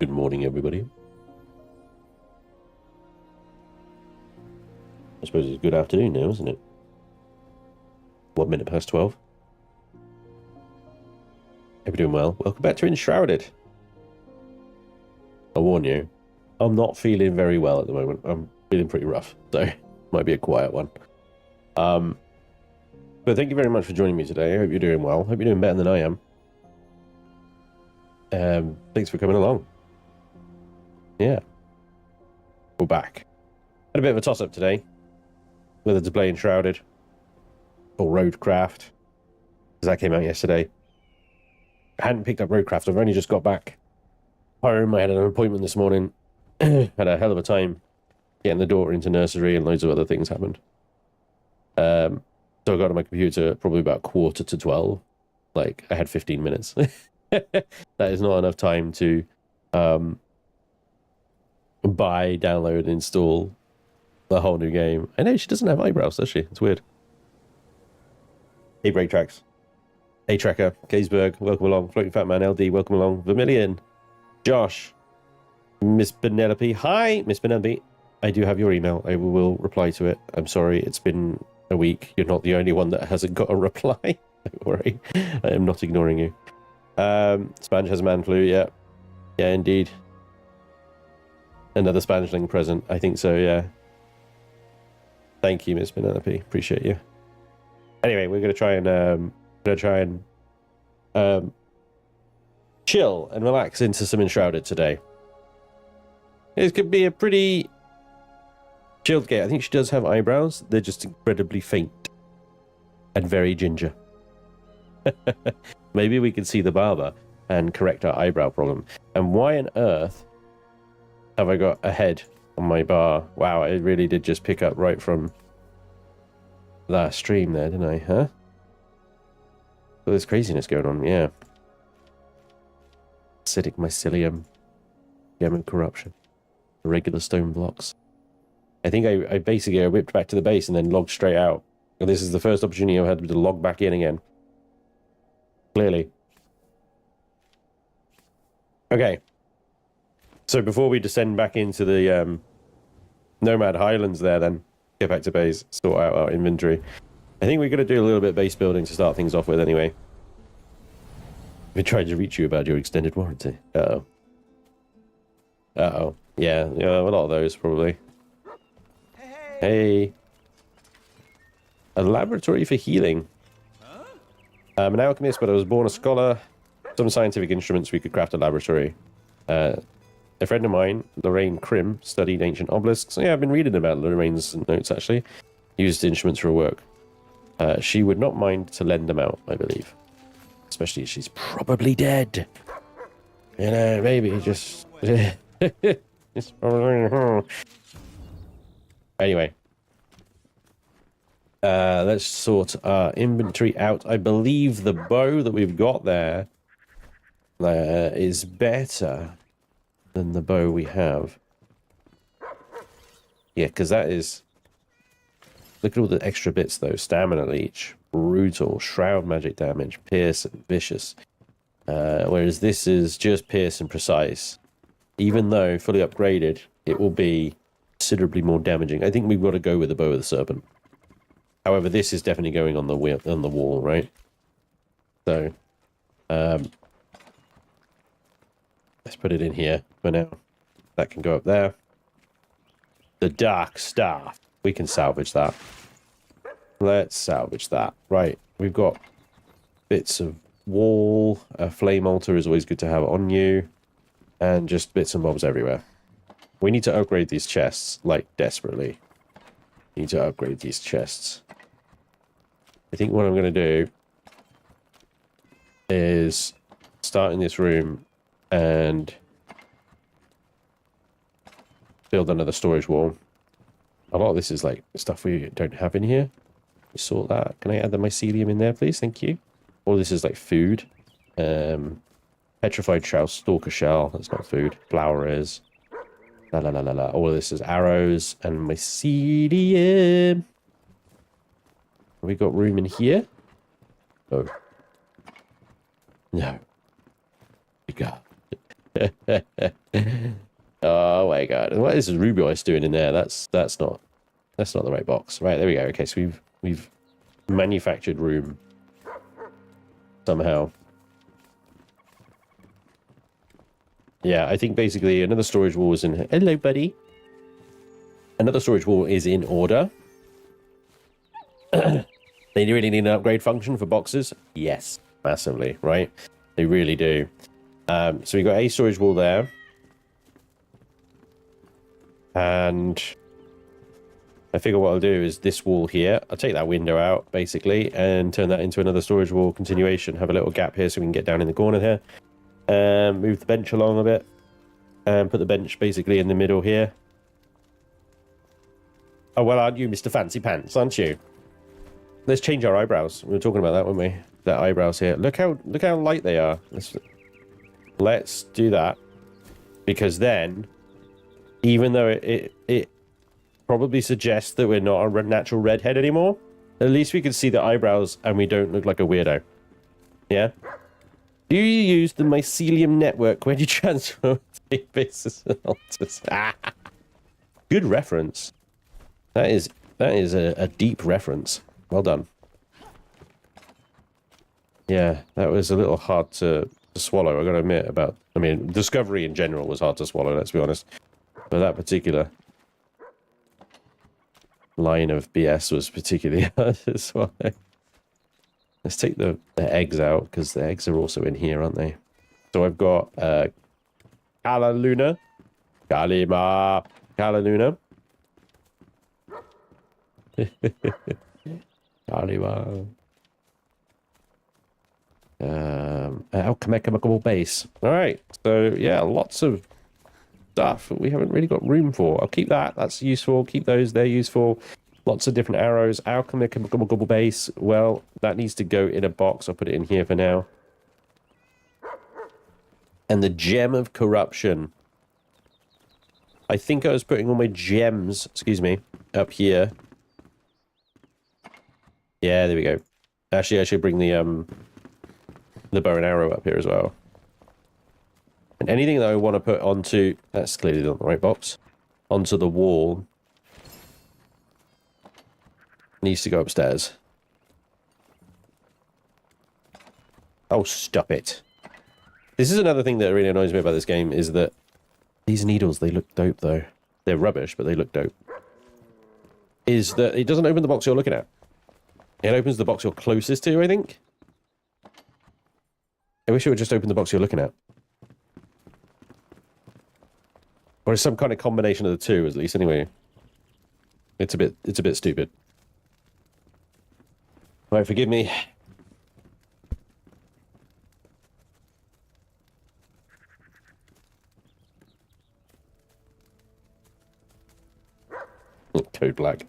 Good morning, everybody. I suppose it's good afternoon now, isn't it? 1 minute past 12. Hope you're doing well. Welcome back to Enshrouded. I warn you, I'm not feeling very well at the moment. I'm feeling pretty rough, so might be a quiet one. But thank you very much for joining me today. I hope you're doing well. Hope you're doing better than I am. Thanks for coming along. Yeah. We're back. Had a bit of a toss-up today. Whether to play Enshrouded or Roadcraft, because that came out yesterday. I hadn't picked up Roadcraft. I've only just got back home. I had an appointment this morning. Had a hell of a time getting the daughter into nursery, and loads of other things happened. So I got on my computer probably about 11:45. Like, I had 15 minutes. That is not enough time to buy, download, install the whole new game. I know she doesn't have eyebrows, does she? It's weird. Hey, Break Tracks. Hey, Trekker. Gaysburg, welcome along. Floating Fat Man, LD, welcome along. Vermilion. Josh. Miss Penelope. Hi, Miss Penelope. I do have your email. I will reply to it. I'm sorry, it's been a week. You're not the only one that hasn't got a reply. Don't worry. I am not ignoring you. Spanish has a man flu, yeah. Yeah, indeed. Another Spanishling present. I think so, yeah. Thank you, Miss Penelope. Appreciate you. Anyway, we're gonna try and chill and relax into some Enshrouded today. It could be a pretty chilled game. I think she does have eyebrows. They're just incredibly faint and very ginger. Maybe we can see the barber and correct our eyebrow problem. And why on earth have I got a head on my bar? Wow, it really did just pick up right from last stream there, didn't I? Huh? Well, there's craziness going on, yeah. Acidic mycelium, German corruption, irregular stone blocks. I think I basically whipped back to the base and then logged straight out. And this is the first opportunity I've had to log back in again. Clearly. Okay. So before we descend back into the NOMAD HIGHLANDS there, then get back to base, sort out our inventory. I think we're going to do a little bit of base building to start things off with anyway. We tried to reach you about your extended warranty. Uh-oh. Uh-oh. Yeah, a lot of those, probably. Hey. A laboratory for healing. I'm an alchemist, but I was born a scholar. Some scientific instruments we could craft a laboratory. A friend of mine, Lorraine Krim, studied ancient obelisks. Yeah, I've been reading about Lorraine's notes, actually. Used instruments for her work. She would not mind to lend them out, I believe. Especially as she's probably dead. You know, maybe just... Anyway. Let's sort our inventory out. I believe the bow that we've got there is better than the bow we have. Yeah, because that is... Look at all the extra bits, though. Stamina leech, brutal, shroud magic damage, pierce, and vicious. Whereas this is just pierce and precise. Even though fully upgraded, it will be considerably more damaging. I think we've got to go with the bow of the serpent. However, this is definitely going on the wall, right? So, let's put it in here for now. That can go up there. The dark staff. We can salvage that. Let's salvage that. Right, we've got bits of wall. A flame altar is always good to have on you. And just bits and bobs everywhere. We need to upgrade these chests, like, desperately. Need to upgrade these chests. I think what I'm going to do is start in this room and build another storage wall. A lot of this is like stuff we don't have in here. Sort that. Can I add the mycelium in there, please? Thank you. All this is like food. Petrified shell, stalker shell. That's not food. Flour is. La la la la la. All of this is arrows and mycelium. Have we got room in here? Oh. No. We got. my god, what is Ruby Ice doing in there? That's not the right box. Right, there we go. Okay, so we've manufactured room somehow. Yeah, I think basically another storage wall is in... Hello, buddy. Another storage wall is in order. They really need an upgrade function for boxes. Yes, massively, right? They really do. So we got a storage wall there. And I figure what I'll do is this wall here. I'll take that window out, basically, and turn that into another storage wall continuation. Have a little gap here so we can get down in the corner here. Move the bench along a bit. And put the bench basically in the middle here. Oh, well, aren't you Mr. Fancy Pants, aren't you? Let's change our eyebrows. We were talking about that, weren't we? The eyebrows here. Look how light they are. Let's do that. Because then, even though it probably suggests that we're not a natural redhead anymore, at least we can see the eyebrows and we don't look like a weirdo. Yeah? Do you use the mycelium network when you transform databases and alters? Good reference. That is a deep reference. Well done. Yeah, that was a little hard to swallow, I gotta admit. I mean, Discovery in general was hard to swallow, let's be honest. But that particular line of BS was particularly hard to swallow. Let's take the eggs out, because the eggs are also in here, aren't they? So I've got Kala Luna. Kalima. Kala Luna. Kalima. Alchemical base. Alright, so yeah, lots of stuff we haven't really got room for. I'll keep that. That's useful. Keep those. They're useful. Lots of different arrows. Alchemical base. Well, that needs to go in a box. I'll put it in here for now. And the gem of corruption. I think I was putting all my gems, excuse me, up here. Yeah, there we go. Actually, I should bring the bow and arrow up here as well. And anything that I want to put onto... That's clearly not the right box. Onto the wall... needs to go upstairs. Oh, stop it. This is another thing that really annoys me about this game, is that these needles, they look dope, though. They're rubbish, but they look dope. Is that it doesn't open the box you're looking at. It opens the box you're closest to, I think. I wish it would just open the box you're looking at. Or it's some kind of combination of the two, at least, anyway. It's a bit stupid. Right, forgive me. Code black.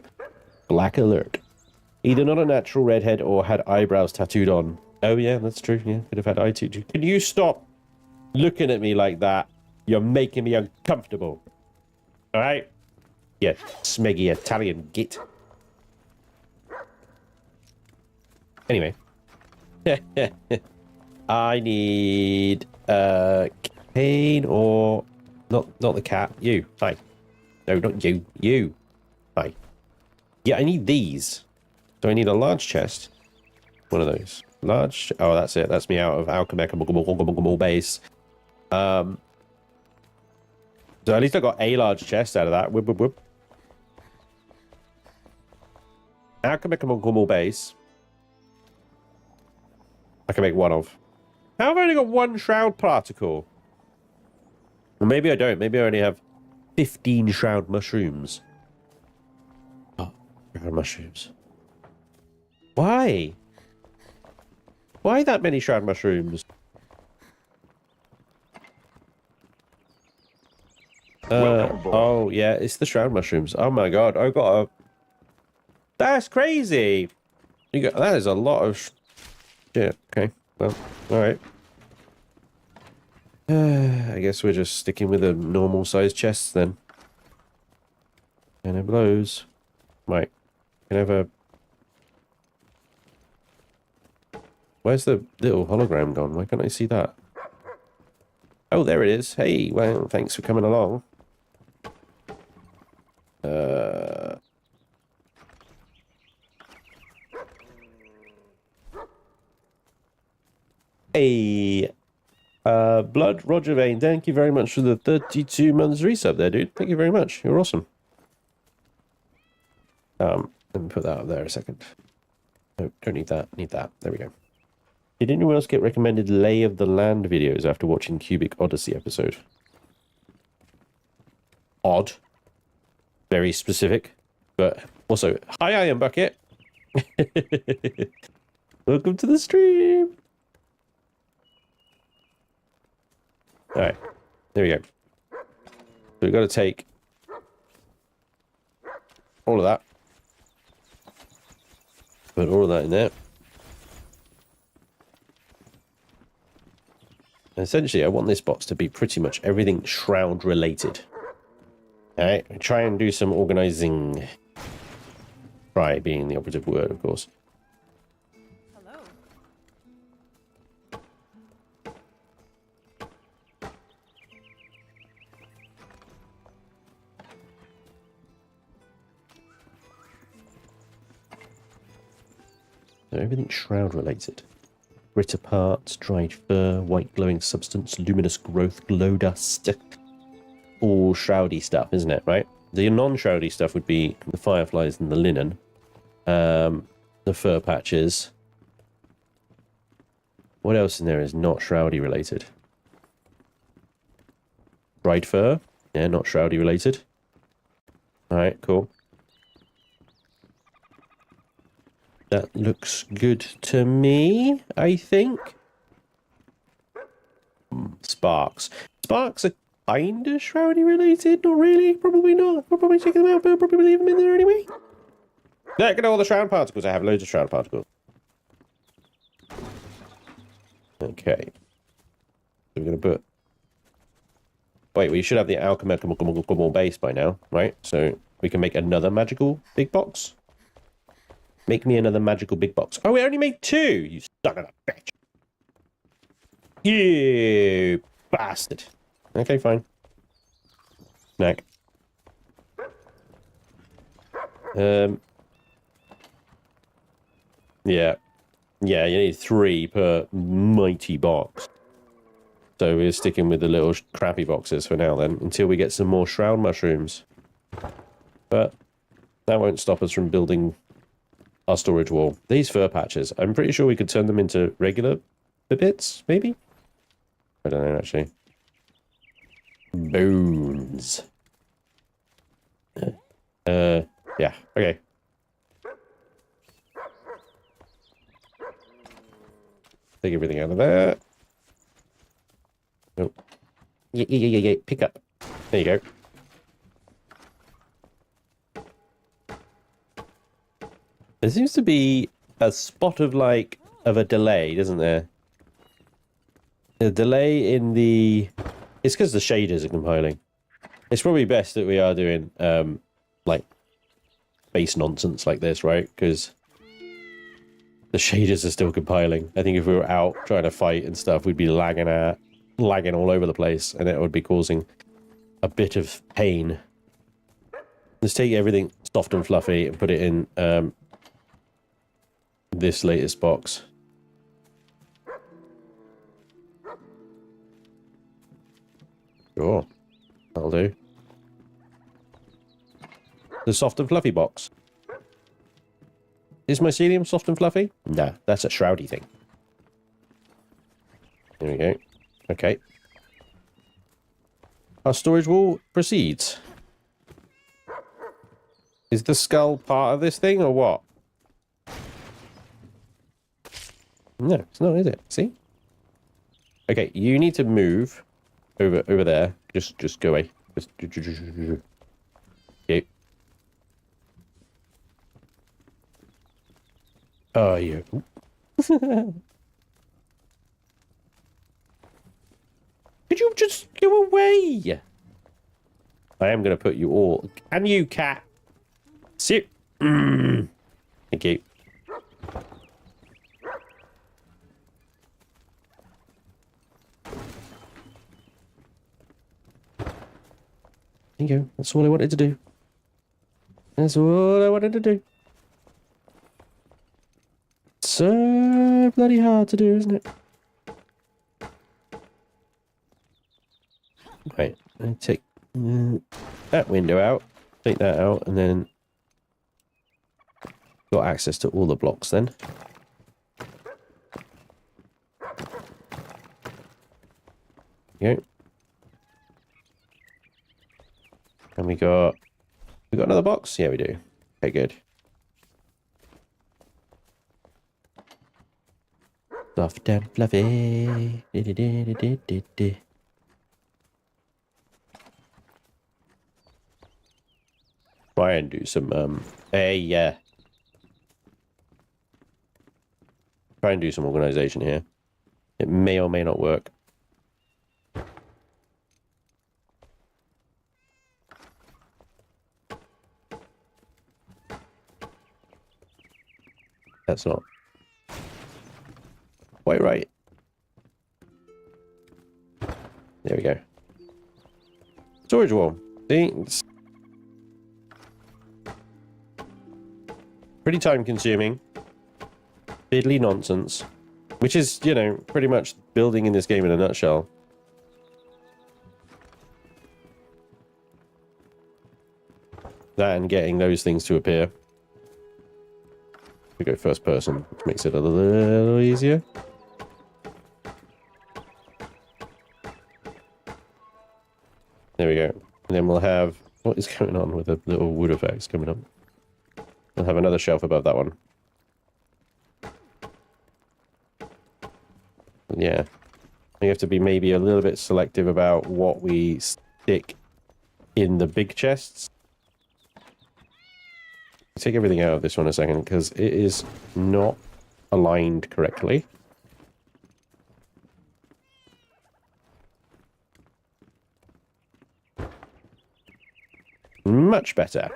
Black alert. Either not a natural redhead or had eyebrows tattooed on. Oh yeah, that's true. Yeah, could have had eye tattoo. Can you stop looking at me like that? You're making me uncomfortable. All right? You smeggy Italian git. Anyway. I need cane or not the cat. You. Hi. No, not you. You. Hi. Yeah, I need these. So I need a large chest. One of those. Large. Oh, that's it. That's me out of alchemical base. So at least I got a large chest out of that. Whoop, whoop, whoop. Alchemical base. I can make one of. How have I only got one shroud particle? Well, maybe I don't. Maybe I only have 15 shroud mushrooms. Oh, shroud mushrooms. Why? Why that many shroud mushrooms? Oh, yeah, it's the shroud mushrooms. Oh my god, I got a... That's crazy! That is a lot of... shit, okay. Well, alright. I guess we're just sticking with the normal size chests then. And it blows. Right. Can I have a... Where's the little hologram gone? Why can't I see that? Oh, there it is. Hey, well, thanks for coming along. Hey, Blood Roger Vane, thank you very much for the 32 months resub there, dude. Thank you very much. You're awesome. Let me put that up there a second. No, don't need that. Need that. There we go. Did anyone else get recommended Lay of the Land videos after watching Cubic Odyssey episode? Odd. Very specific. But also, hi, I am Bucket. Welcome to the stream. Alright. There we go. So we've got to take all of that. Put all of that in there. And essentially, I want this box to be pretty much everything shroud related. Alright, try and do some organizing. Try being the operative word, of course. Hello. So everything shroud related. Gritter parts, dried fur, white glowing substance, luminous growth, glow dust. All shroudy stuff, isn't it, right? The non-shroudy stuff would be the fireflies and the linen. The fur patches. What else in there is not shroudy related? Dried fur? Yeah, not shroudy related. Alright, cool. That looks good to me, I think. Sparks. Sparks are kind of shroudy related. Not really. Probably not. I'll probably check them out, but I'll probably leave them in there anyway. Yeah, look at all the shroud particles. I have loads of shroud particles. Okay. So we're going to put... Wait, we should have the alchemical base by now, right? So we can make another magical big box. Make me another magical big box. Oh, we only made 2! You son of a bitch. You bastard. Okay, fine. Snack. Yeah. Yeah, you need 3 per mighty box. So we're sticking with the little crappy boxes for now then, until we get some more shroud mushrooms. But that won't stop us from building our storage wall. These fur patches, I'm pretty sure we could turn them into regular bits, maybe? I don't know, actually. Bones. Yeah, okay. Take everything out of there. Oh. Yeah, pick up. There you go. There seems to be a spot of, like, of a delay, doesn't there? A delay in the... It's because the shaders are compiling. It's probably best that we are doing, like, base nonsense like this, right? Because the shaders are still compiling. I think if we were out trying to fight and stuff, we'd be lagging all over the place, and it would be causing a bit of pain. Let's take everything soft and fluffy and put it in this latest box. Sure, that'll do. The soft and fluffy box. Is mycelium soft and fluffy? No, that's a shroudy thing. There we go. Okay. Our storage wall proceeds. Is the skull part of this thing or what? No, it's not, is it? See? Okay, you need to move over there. Just go away. Just okay. Oh, you. Could you just go away? I am going to put you all... Can you, cat? Sit. Thank you. There you go. That's all I wanted to do. That's all I wanted to do. So bloody hard to do, isn't it? Right, I take that window out, take that out, and then got access to all the blocks then. Okay. And we got another box? Yeah, we do. Okay, good. Soft and fluffy. Try and do some try and do some organization here. It may or may not work. That's not quite right. There we go. Storage wall. See? It's pretty time consuming. Fiddly nonsense. Which is, you know, pretty much building in this game in a nutshell. That and getting those things to appear. We go first person, which makes it a little easier. There we go. And then we'll have... What is going on with the little wood effects coming up? We'll have another shelf above that one. Yeah. We have to be maybe a little bit selective about what we stick in the big chests. Take everything out of this one a second, because it is not aligned correctly. Much better.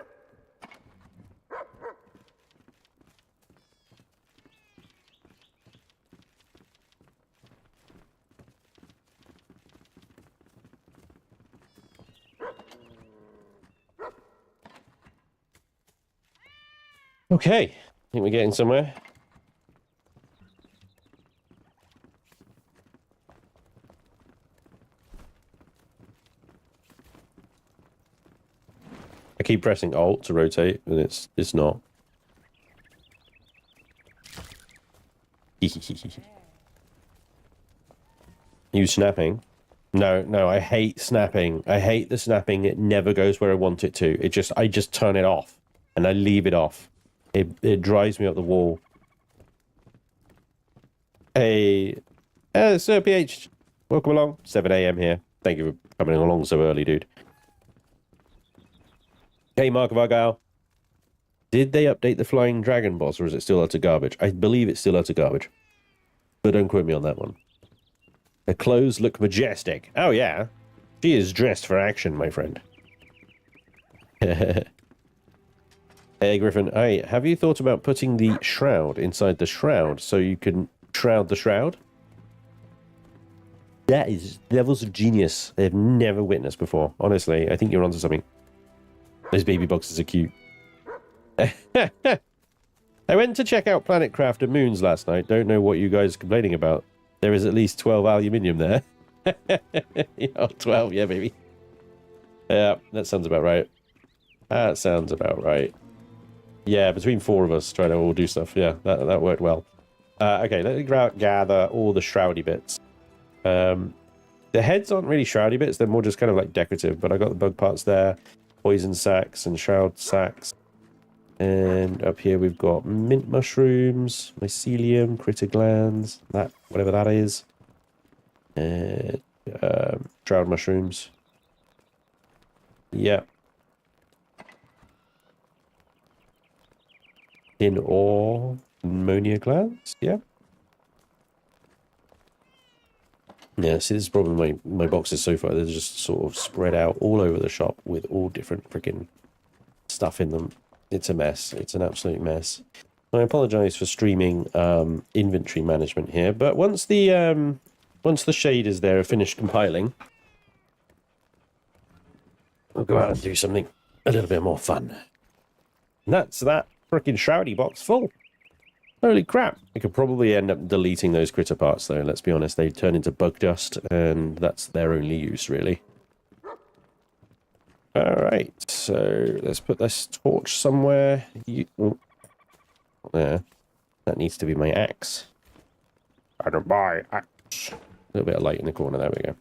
Okay, I think we're getting somewhere. I keep pressing Alt to rotate, and it's not. You snapping? No, I hate snapping. I hate the snapping. It never goes where I want it to. I just turn it off, and I leave it off. It drives me up the wall. Hey, Sir PH, welcome along. 7 AM here. Thank you for coming along so early, dude. Hey, Mark of Argyle. Did they update the Flying Dragon boss, or is it still utter garbage? I believe it's still utter garbage. But don't quote me on that one. Her clothes look majestic. Oh, yeah. She is dressed for action, my friend. Hey, Griffin. Hey, have you thought about putting the shroud inside the shroud so you can shroud the shroud? That is levels of genius I've never witnessed before. Honestly, I think you're onto something. Those baby boxes are cute. I went to check out Planet Craft and Moons last night. Don't know what you guys are complaining about. There is at least 12 aluminium there. 12, yeah, baby. Yeah, that sounds about right. That sounds about right. Yeah, between 4 of us trying to all do stuff. Yeah, that worked well. Okay, let me gather all the shroudy bits. The heads aren't really shroudy bits. They're more just kind of like decorative. But I got the bug parts there. Poison sacks and shroud sacks. And up here we've got mint mushrooms, mycelium, critter glands, that whatever that is. And shroud mushrooms. Yeah. In ore, ammonia glands, yeah. Yeah, see, this is probably my boxes so far. They're just sort of spread out all over the shop with all different freaking stuff in them. It's a mess. It's an absolute mess. I apologize for streaming inventory management here, but once the shaders there are finished compiling, we'll go out and do something a little bit more fun. And that's that freaking shroudy box full. Holy crap. I could probably end up deleting those critter parts, though. Let's be honest. They turn into bug dust, and that's their only use, really. All right, so let's put this torch somewhere. Oh, there. That needs to be my axe. I don't buy axe. A little bit of light in the corner. There we go.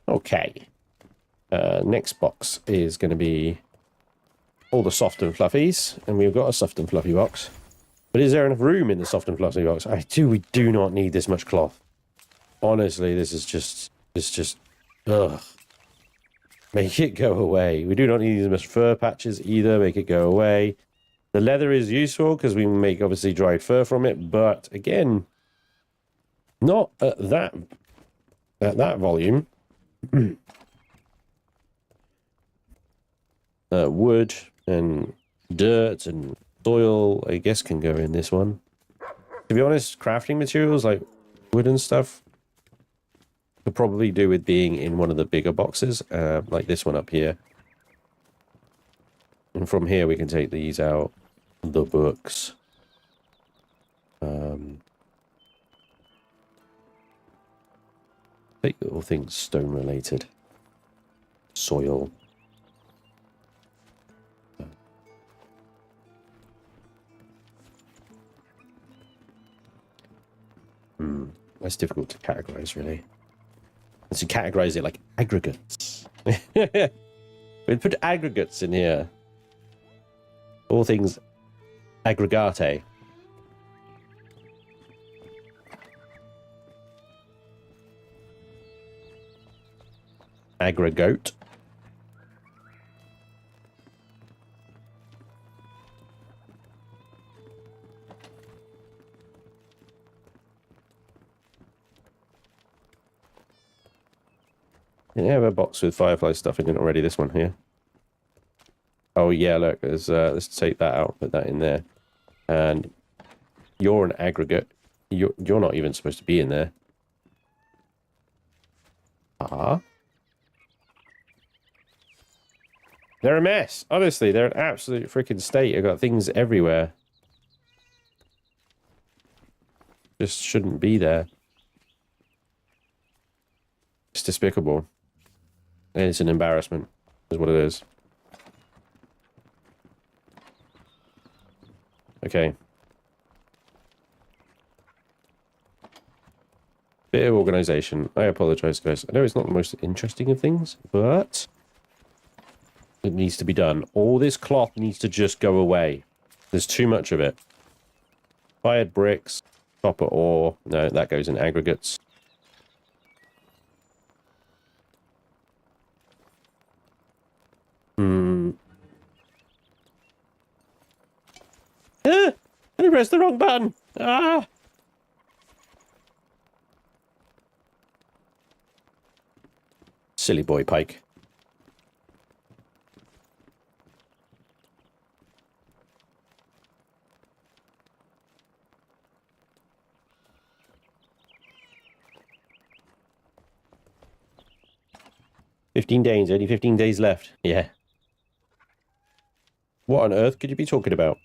Okay. Next box is going to be all the soft and fluffies, and we've got a soft and fluffy box. But is there enough room in the soft and fluffy box? We do not need this much cloth. Honestly, this is just, ugh. Make it go away. We do not need as much fur patches either. Make it go away. The leather is useful because we make obviously dried fur from it, but again, not at that volume. Wood and dirt and soil, I guess, can go in this one. To be honest, crafting materials like wood and stuff could probably do with being in one of the bigger boxes, like this one up here. And from here we can take these out. The books. Take all things stone related. Soil. That's difficult to categorize, really. Unless you categorize it like aggregates. We'd put aggregates in here. All things aggregate. Aggregate. Yeah, I have a box with firefly stuff in it already. This one here. Oh yeah, look. There's let's take that out. Put that in there. And you're an aggregate. You're not even supposed to be in there. Ah. They're a mess. Honestly, they're an absolute freaking state. I've got things everywhere. Just shouldn't be there. It's despicable. It's an embarrassment, is what it is. Okay. Bit of organization. I apologize, guys. I know it's not the most interesting of things, but it needs to be done. All this cloth needs to just go away. There's too much of it. Fired bricks, copper ore. No, that goes in aggregates. I pressed the wrong button. Ah! Silly boy Pike. Only 15 days left. Yeah. What on earth could you be talking about?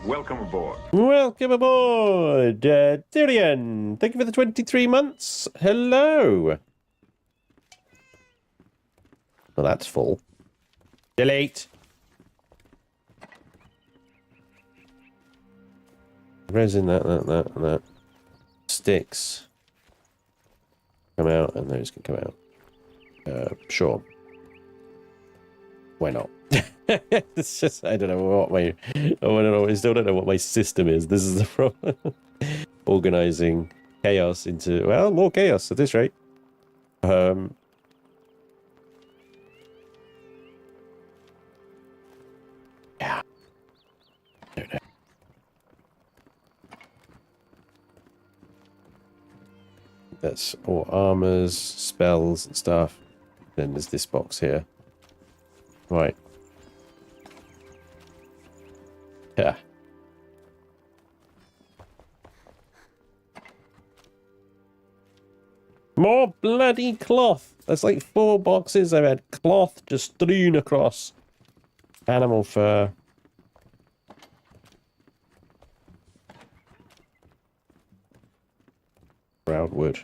Welcome aboard. Welcome aboard, Tyrion. Thank you for the 23 months. Hello. Well, that's full. Delete. Resin, that. Sticks. Come out, and those can come out. Sure. Why not? It's just, I don't know what my, I still don't know what my system is. This is the problem. Organizing chaos into, well, more chaos at this rate. Yeah. I don't know. That's all armors, spells, and stuff. Then there's this box here. Right. Yeah. More bloody cloth. That's like 4 boxes. I've had cloth just strewn across. Animal fur. Shroud wood.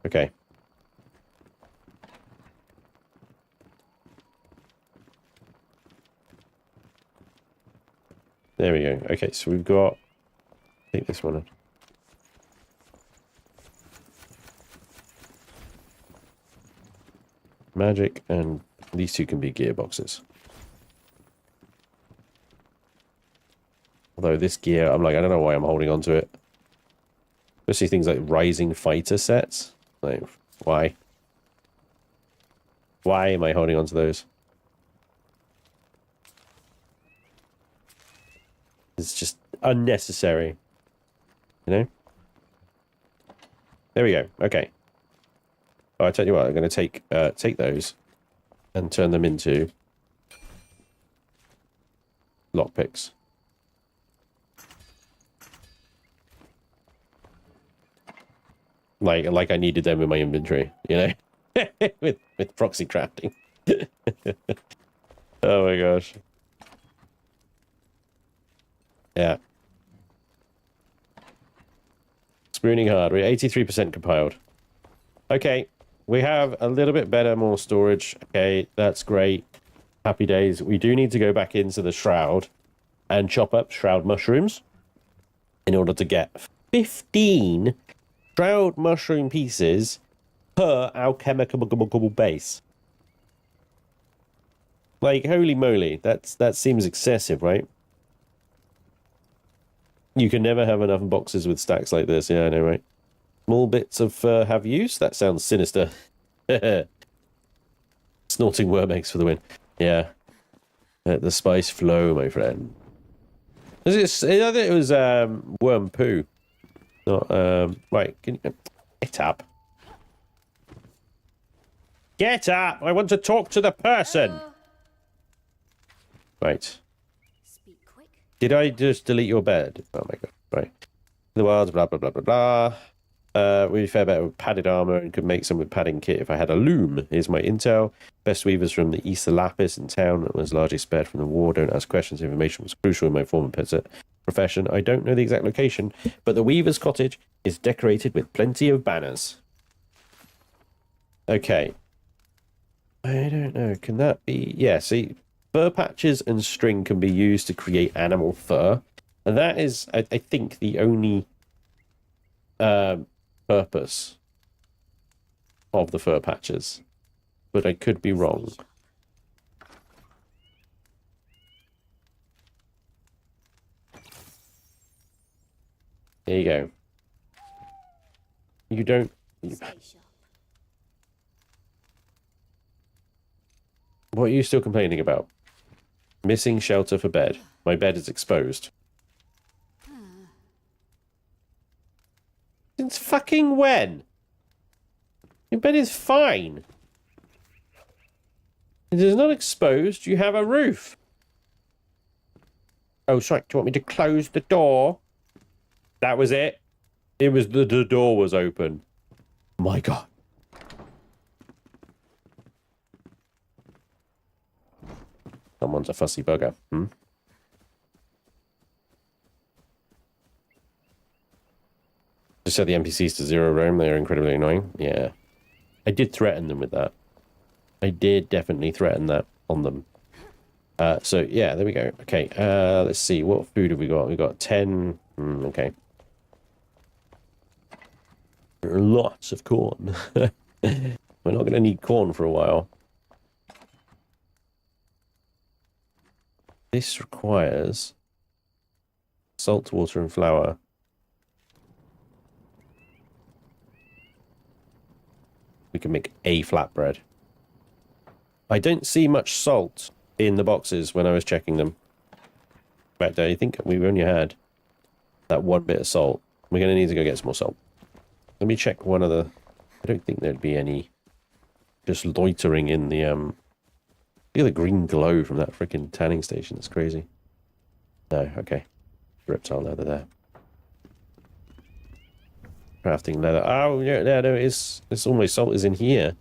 Okay. There we go. Okay, so we've got... Take this one. Magic, and these two can be gearboxes. Although this gear, I'm like, I don't know why I'm holding on to it. Especially things like rising fighter sets. Like, why? Why am I holding on to those? It's just unnecessary. You know? There we go. Okay. Oh, I tell you what, I'm going to take those and turn them into lockpicks. Like I needed them in my inventory, you know, with proxy crafting. Oh my gosh. Yeah. Spooning hard. We're 83% compiled. Okay. We have a little bit better, more storage. Okay, that's great. Happy days. We do need to go back into the shroud and chop up shroud mushrooms in order to get 15 shroud mushroom pieces per alchemical base. Like, holy moly, that seems excessive, right? You can never have enough boxes with stacks like this. Yeah, I know, right? Small bits of have use? That sounds sinister. Snorting worm eggs for the win. Yeah. Let the spice flow, my friend. I think it was worm poo. Not, right, can you... Get up. Get up! I want to talk to the person! Right. Speak quick. Did I just delete your bed? Oh my god. Right. The wilds, blah, blah, blah, blah, blah. We'd fare better with padded armor and could make some with padding kit if I had a loom. Here's my intel. Best weavers from the East of Lapis in town that was largely spared from the war. Don't ask questions. Information was crucial in my former profession. I don't know the exact location, but the weaver's cottage is decorated with plenty of banners. Okay. I don't know. Can that be... Yeah, see, fur patches and string can be used to create animal fur. And that is, I think, the only purpose of the fur patches. But I could be wrong. There you go. You don't... What are you still complaining about? Missing shelter for bed. My bed is exposed. Since fucking when? Your bed is fine. It is not exposed. You have a roof. Oh, sorry. Do you want me to close the door? That was it. It was the door was open. My god. Someone's a fussy bugger. Just set the NPCs to 0 roam. They are incredibly annoying. Yeah. I did threaten them with that. I did definitely threaten that on them. So, yeah, there we go. Okay, let's see. What food have we got? We got 10... okay. Lots of corn. We're not going to need corn for a while. This requires salt, water, and flour. We can make a flatbread. I don't see much salt in the boxes when I was checking them. In fact, I think we've only had that one bit of salt. We're going to need to go get some more salt. Let me check one of the... I don't think there'd be any just loitering in the... Look at the green glow from that freaking tanning station. It's crazy. No, okay. Reptile leather there. Crafting leather. Oh, yeah, no, it's all my salt is in here.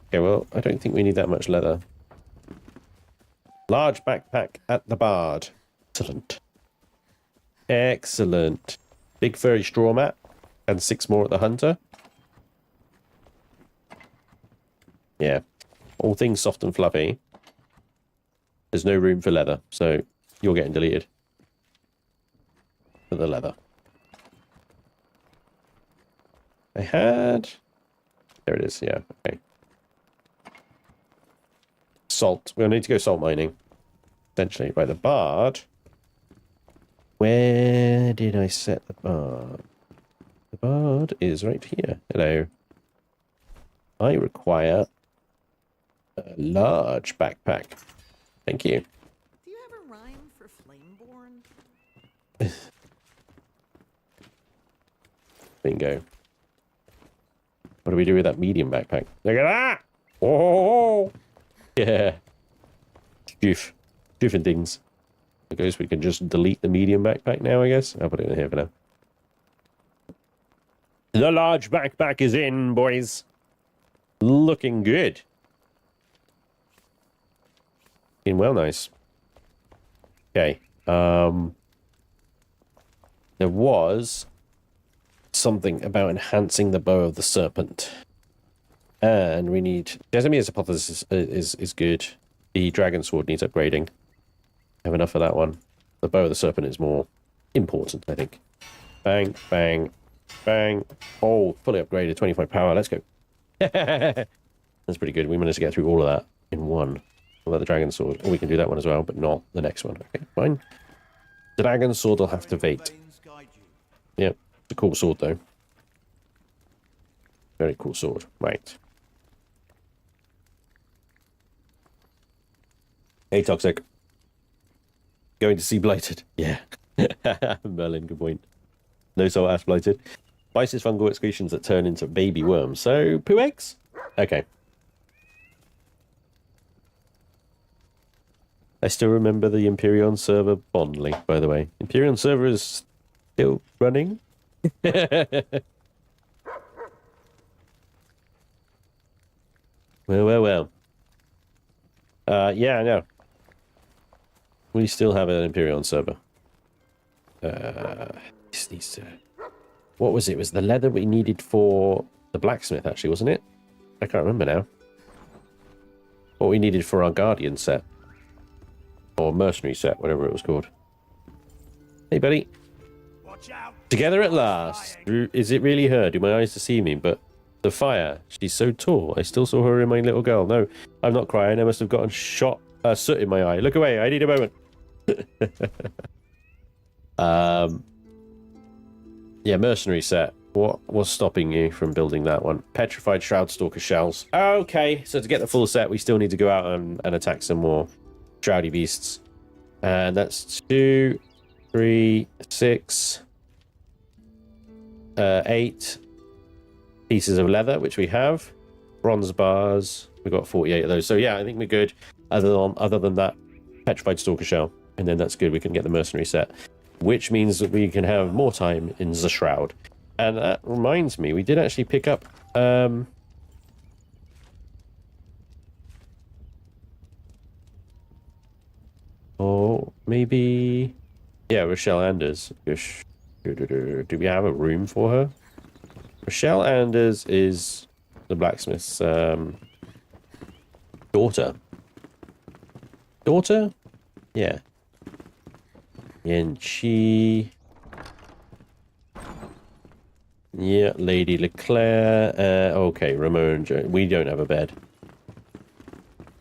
Okay, well, I don't think we need that much leather. Large backpack at the bard. Excellent. Excellent. Big furry straw mat. And 6 more at the hunter. Yeah. All things soft and fluffy. There's no room for leather, so you're getting deleted. For the leather. I had... There it is, yeah, okay. Salt. We'll need to go salt mining. Essentially. Right, the bard. Where did I set the bard? The bard is right here. Hello. I require a large backpack. Thank you. Do you have a rhyme for flameborn? Bingo. What do we do with that medium backpack? Look at that! Oh, yeah. Goof. Goofing things. I guess we can just delete the medium backpack now, I guess. I'll put it in here for now. The large backpack is in, boys. Looking good. Looking well nice. Okay. There was something about enhancing the bow of the serpent. And we need... Jasmine's hypothesis is good. The dragon sword needs upgrading. Have enough of that one. The bow of the serpent is more important, I think. Bang, bang, bang. Oh, fully upgraded, 25 power. Let's go. That's pretty good. We managed to get through all of that in one. What about the dragon sword? Oh, we can do that one as well, but not the next one. Okay, fine. The dragon sword will have to wait. Yeah, it's a cool sword, though. Very cool sword. Right. Hey, Toxic. Going to see Blighted. Yeah. Merlin, good point. No soul ash Blighted. Bice's fungal excretions that turn into baby worms. So, poo eggs? Okay. I still remember the Empyrean server fondly, by the way. Empyrean server is still running. Well. Yeah, I know. We still have an Empyrean server. What was it? It was the leather we needed for the blacksmith, actually, wasn't it? I can't remember now. What we needed for our guardian set. Or mercenary set, whatever it was called. Hey, buddy. Watch out. Together at last. Is it really her? Do my eyes deceive me? But the fire. She's so tall. I still saw her in my little girl. No, I'm not crying. I must have gotten shot. Soot in my eye. Look away. I need a moment. Yeah, mercenary set. What was stopping you from building that one? Petrified Shroud Stalker shells. Okay, so to get the full set, we still need to go out and attack some more Shroudy beasts. And that's 2, 3, 6, 8 pieces of leather, which we have. Bronze bars. We've got 48 of those. So yeah, I think we're good. Other than that, Petrified Stalker shell. And then that's good. We can get the mercenary set. Which means that we can have more time in the Shroud. And that reminds me, we did actually pick up... Oh, maybe... Yeah, Rochelle Anders. Do we have a room for her? Rochelle Anders is the blacksmith's daughter. Daughter? Yeah. And she... Yeah, Lady Leclerc. Okay, Ramon. We don't have a bed.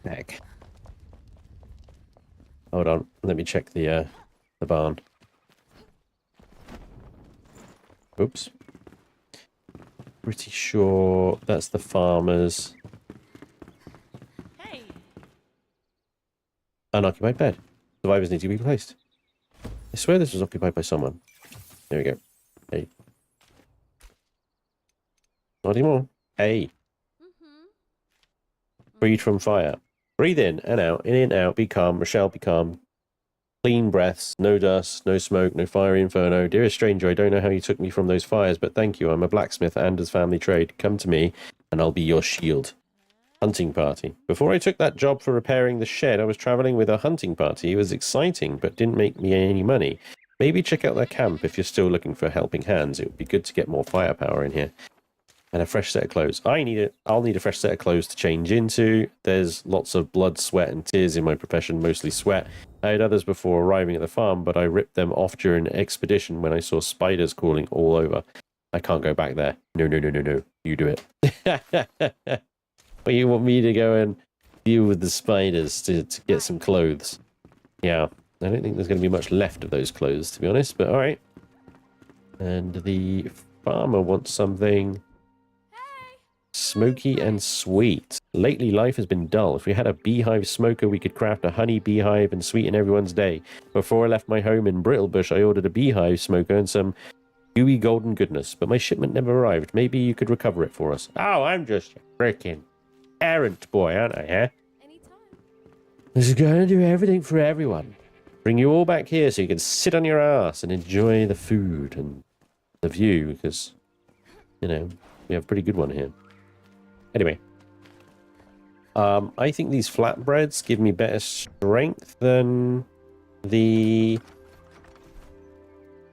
Heck. Hold on. Let me check the barn. Oops. Pretty sure that's the farmer's. Hey. Unoccupied bed. Survivors need to be replaced. I swear this was occupied by someone. There we go. Hey. Not anymore. Hey. Freed from fire. Breathe in and out. In and out. Be calm. Rochelle, be calm. Clean breaths. No dust. No smoke. No fiery inferno. Dearest stranger, I don't know how you took me from those fires, but thank you. I'm a blacksmith and as family trade. Come to me and I'll be your shield. Hunting party. Before I took that job for repairing the shed, I was traveling with a hunting party. It was exciting, but didn't make me any money. Maybe check out their camp if you're still looking for helping hands. It would be good to get more firepower in here. And a fresh set of clothes. I'll need a fresh set of clothes to change into. There's lots of blood, sweat, and tears in my profession, mostly sweat. I had others before arriving at the farm, but I ripped them off during an expedition when I saw spiders crawling all over. I can't go back there. No, no, no, no, no. You do it. But you want me to go and deal with the spiders to get some clothes. Yeah, I don't think there's going to be much left of those clothes, to be honest, but all right. And the farmer wants something smoky and sweet. Lately, life has been dull. If we had a beehive smoker, we could craft a honey beehive and sweeten everyone's day. Before I left my home in Brittlebush, I ordered a beehive smoker and some gooey golden goodness, but my shipment never arrived. Maybe you could recover it for us. Oh, I'm just a freaking errant boy, aren't I, huh? This is going to do everything for everyone. Bring you all back here so you can sit on your ass and enjoy the food and the view, because, you know, we have a pretty good one here. Anyway. I think these flatbreads give me better strength than the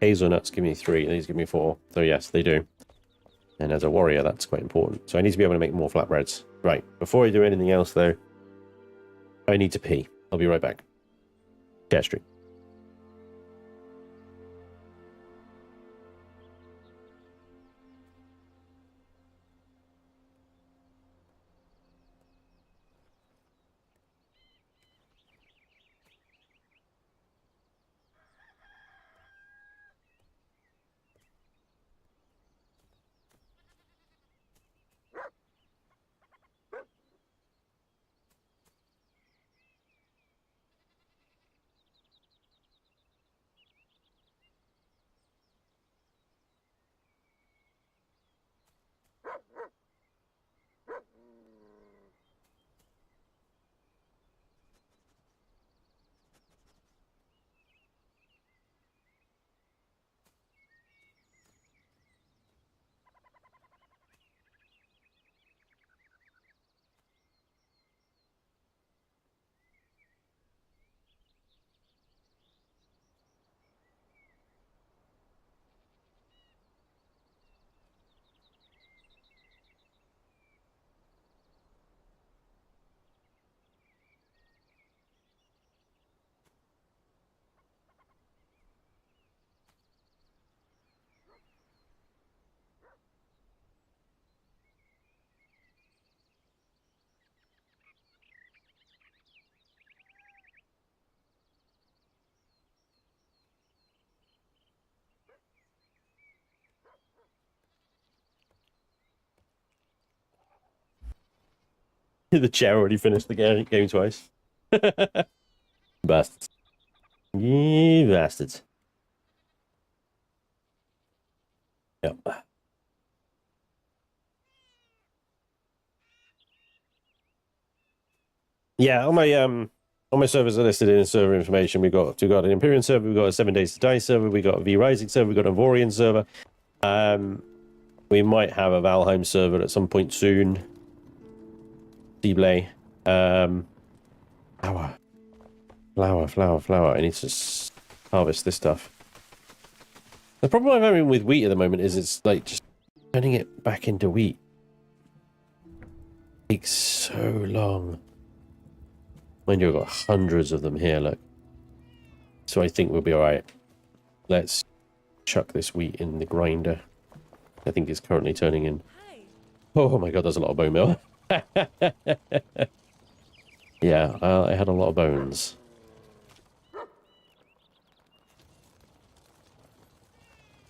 hazelnuts give me 3. These give me 4. So yes, they do. And as a warrior, that's quite important. So I need to be able to make more flatbreads. Right, before I do anything else, though, I need to pee. I'll be right back. Care stream. The chair already finished the game twice. Bastards. You bastards. Yep. Yeah, on my servers are listed in server information. We've got an Imperium server, we've got a 7 Days to Die server, we've got a V Rising server, we've got a Vorian server. We might have a Valheim server at some point soon. Seablay. Flour. I need to harvest this stuff. The problem I'm having with wheat at the moment is it's like just turning it back into wheat. It takes so long. Mind you, I've got hundreds of them here, look. So I think we'll be alright. Let's chuck this wheat in the grinder. I think it's currently turning in. Oh my god, there's a lot of bone meal. Yeah, I had a lot of bones.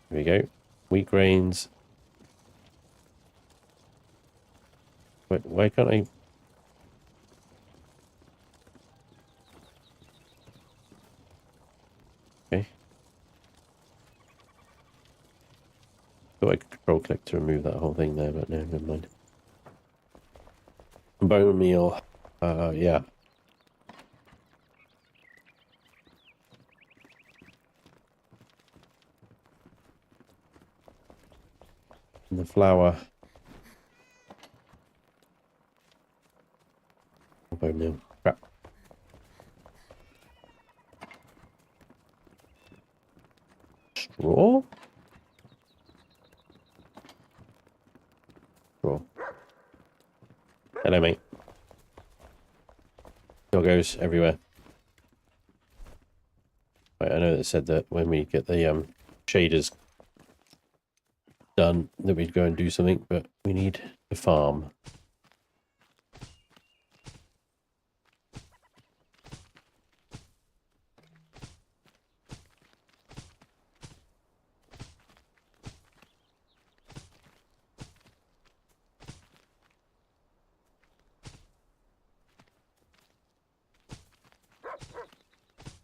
Here we go. Wheat grains. Wait, why can't I... Okay. Thought I could control click to remove that whole thing there, but no, never mind. Bone meal. Yeah. And the flour. Bone meal. Crap. Straw? Hello, mate. Doggos everywhere. Right, I know that said that when we get the shaders done, that we'd go and do something, but we need to farm.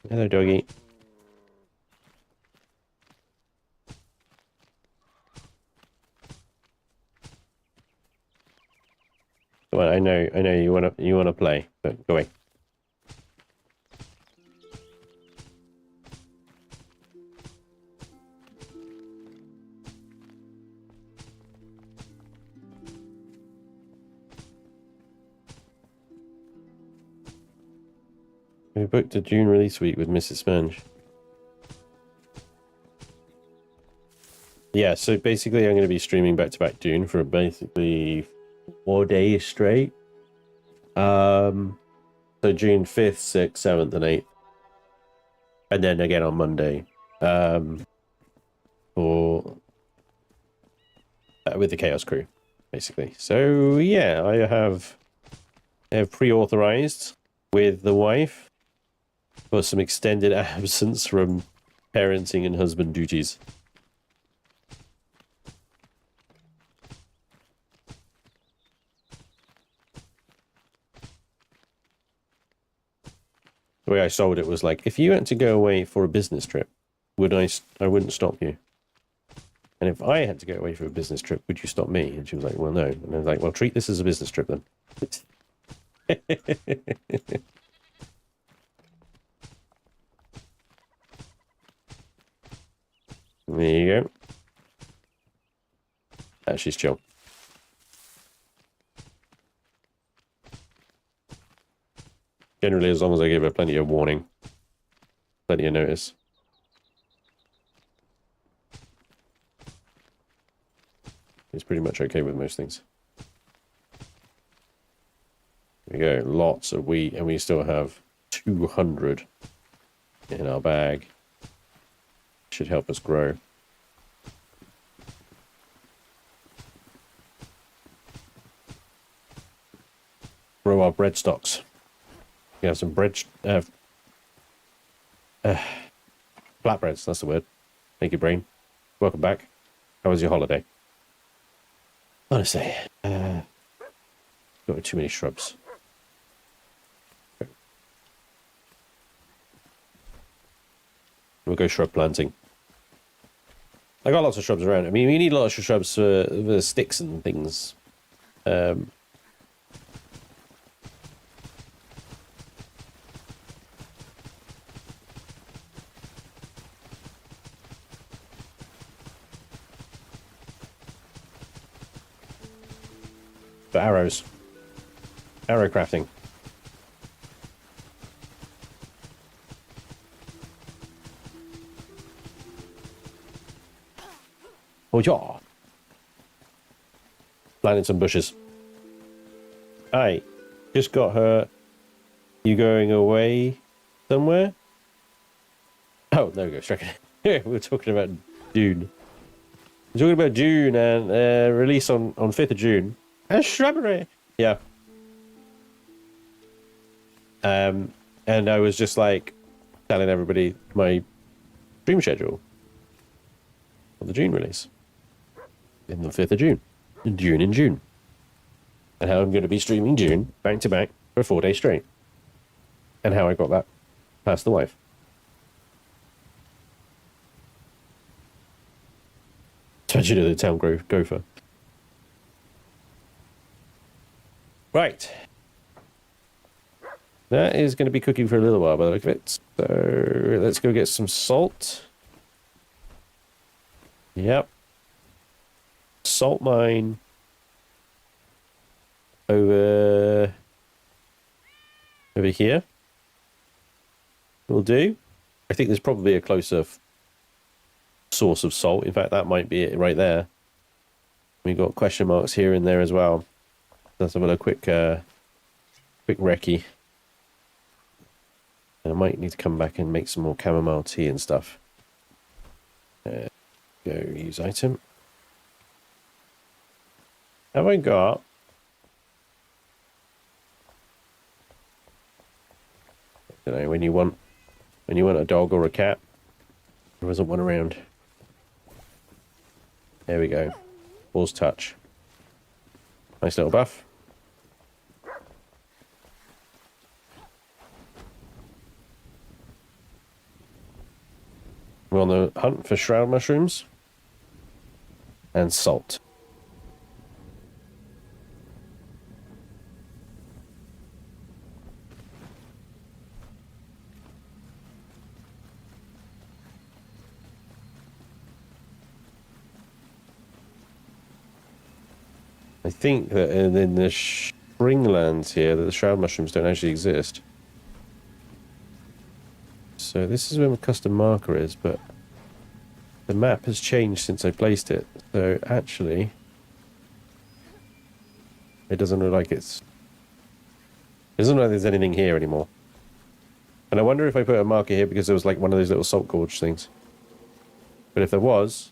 Hello, doggy. Come on, I know you wanna play, but go away. We booked a June release week with Mrs. Sponge. Yeah, so basically I'm going to be streaming back-to-back June for basically 4 days straight. So June 5th, 6th, 7th, and 8th. And then again on Monday. For with the Chaos Crew, basically. So yeah, I have pre-authorized with the wife for some extended absence from parenting and husband duties. The way I sold it was like, if you had to go away for a business trip, I wouldn't stop you. And if I had to go away for a business trip, would you stop me? And she was like, well, no. And I was like, well, treat this as a business trip then. There you go. She's chill. Generally, as long as I give her plenty of warning, plenty of notice. It's pretty much okay with most things. There we go. Lots of wheat, and we still have 200 in our bag. Should help us grow. Grow our bread stocks. We have some bread, flatbreads, that's the word. Thank you, brain. Welcome back. How was your holiday? Honestly, got too many shrubs. We'll go shrub planting. I got lots of shrubs around. I mean, we need lots of shrubs for sticks and things. For arrows. Arrow crafting. Oh, yeah. Planting some bushes. I just got her. You going away somewhere? Oh, there we go. Stricken. We were talking about June. We're talking about June and release on 5th of June. A shrubbery. Yeah. And I was just like telling everybody my stream schedule for the June release. In the 5th of June. In June. And how I'm going to be streaming June back to back for 4 days straight. And how I got that past the wife. Imagine you know the town gopher. Right. That is going to be cooking for a little while by the look of it. So let's go get some salt. Yep. Salt mine over here will do. I think there's probably a closer source of salt. In fact, that might be it right there. We've got question marks here and there as well. Let's have a quick recce. And I might need to come back and make some more chamomile tea and stuff. Go use item. Have I got... I don't know, when you want a dog or a cat, there isn't one around. There we go. Force touch. Nice little buff. We're on the hunt for shroud mushrooms and salt. I think that in the Springlands here, that the shroud mushrooms don't actually exist. So this is where my custom marker is, but the map has changed since I placed it. So actually, it doesn't look like it doesn't look like there's anything here anymore. And I wonder if I put a marker here because there was like one of those little salt gorge things. But if there was,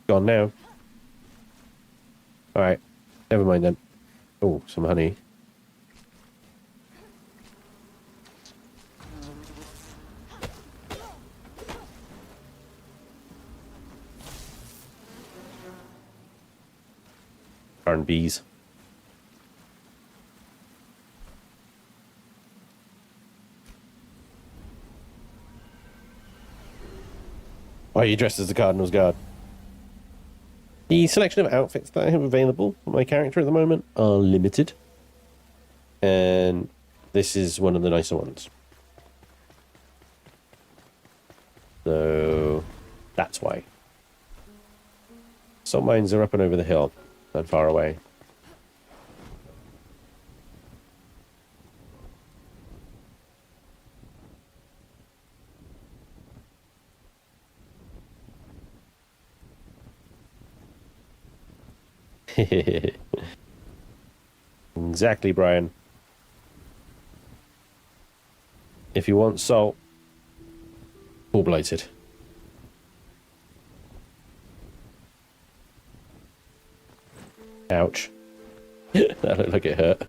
gone now. Alright, never mind then. Oh, some honey. Darn bees. Why are you dressed as the Cardinal's Guard? The selection of outfits that I have available for my character at the moment are limited. And this is one of the nicer ones. So that's why. Salt mines are up and over the hill, not far away. Exactly, Brian. If you want salt, full blighted. Ouch. That looked like it hurt.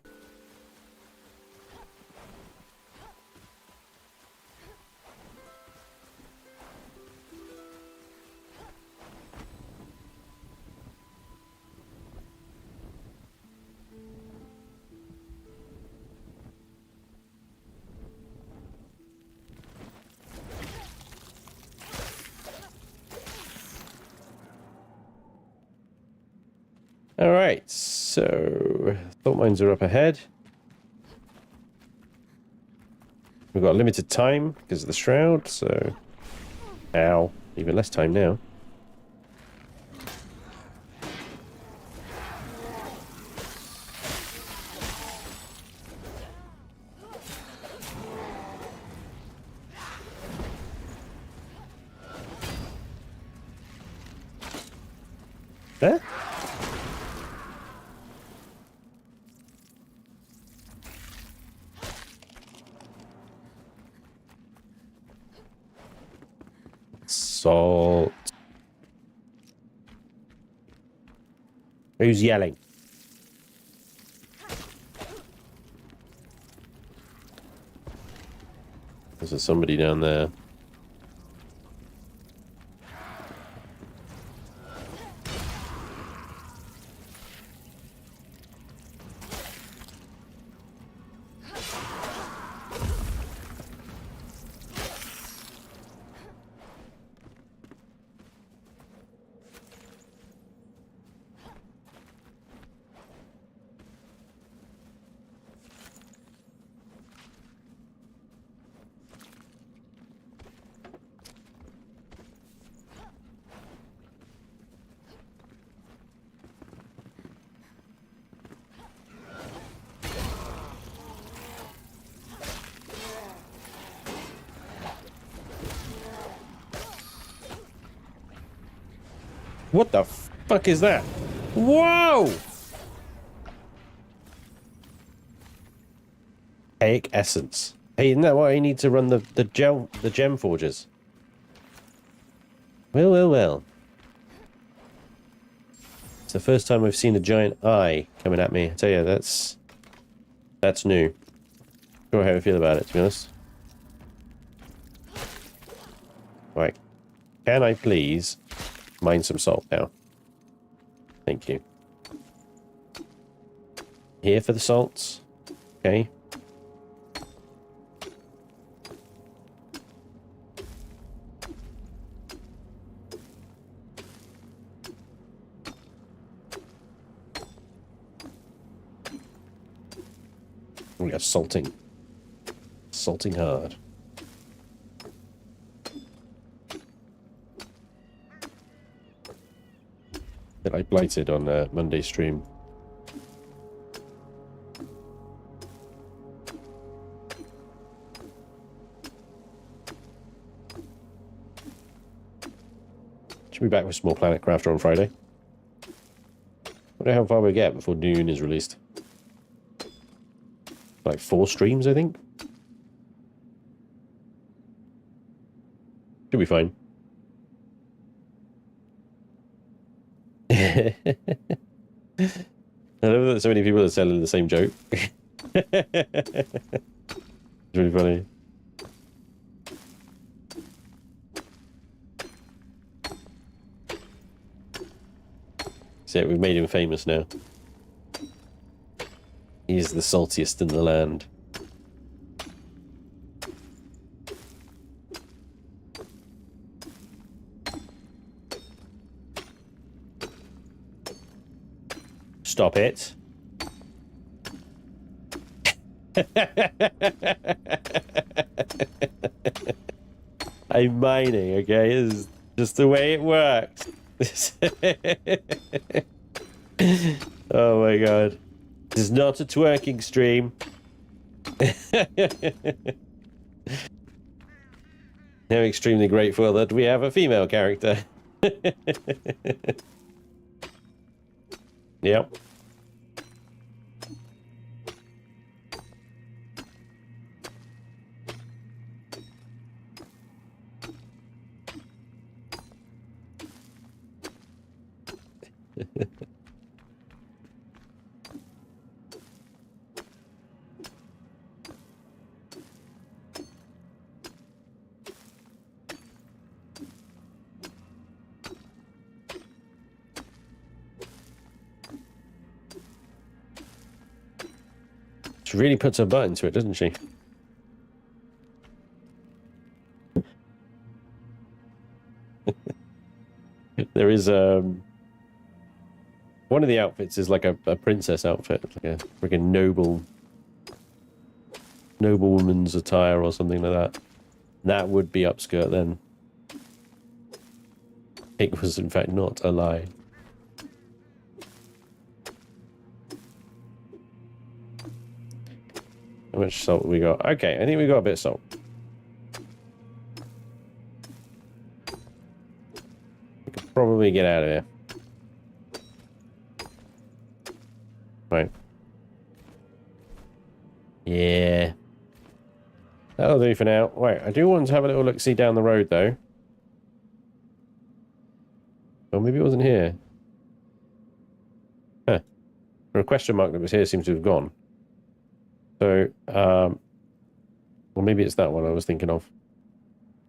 Alright, so thought mines are up ahead. We've got limited time because of the shroud, so... Ow, even less time now. There? Salt. Who's yelling? There's somebody down there. What the fuck is that? Whoa! Archaic essence. Hey, isn't that why I need to run the gem forges? Well, well, well. It's the first time I've seen a giant eye coming at me. I tell you, that's new. Sure how I feel about it, to be honest. Right. Can I please mine some salt now? Thank you. Here for the salts. Okay. We got salting. Salting hard. That I blighted on Monday stream. Should be back with Small Planet Crafter on Friday. Wonder how far we get before Dune is released. Like 4 streams, I think. Should be fine. I love that so many people are selling the same joke. It's really funny. So we've made him famous now. He's the saltiest in the land. Stop it. I'm mining, okay? This is just the way it works. Oh my god. This is not a twerking stream. I'm extremely grateful that we have a female character. Yep. She really puts her butt into it, doesn't she? There is one of the outfits is like a princess outfit, like a freaking noblewoman's attire or something like that. That would be upskirt then. It was in fact not a lie. How much salt we got? Okay, I think we got a bit of salt. We could probably get out of here. Right. Yeah. That'll do for now. Wait, I do want to have a little look-see down the road, though. Oh, maybe it wasn't here. Huh. A question mark that was here seems to have gone. So, well, maybe it's that one I was thinking of.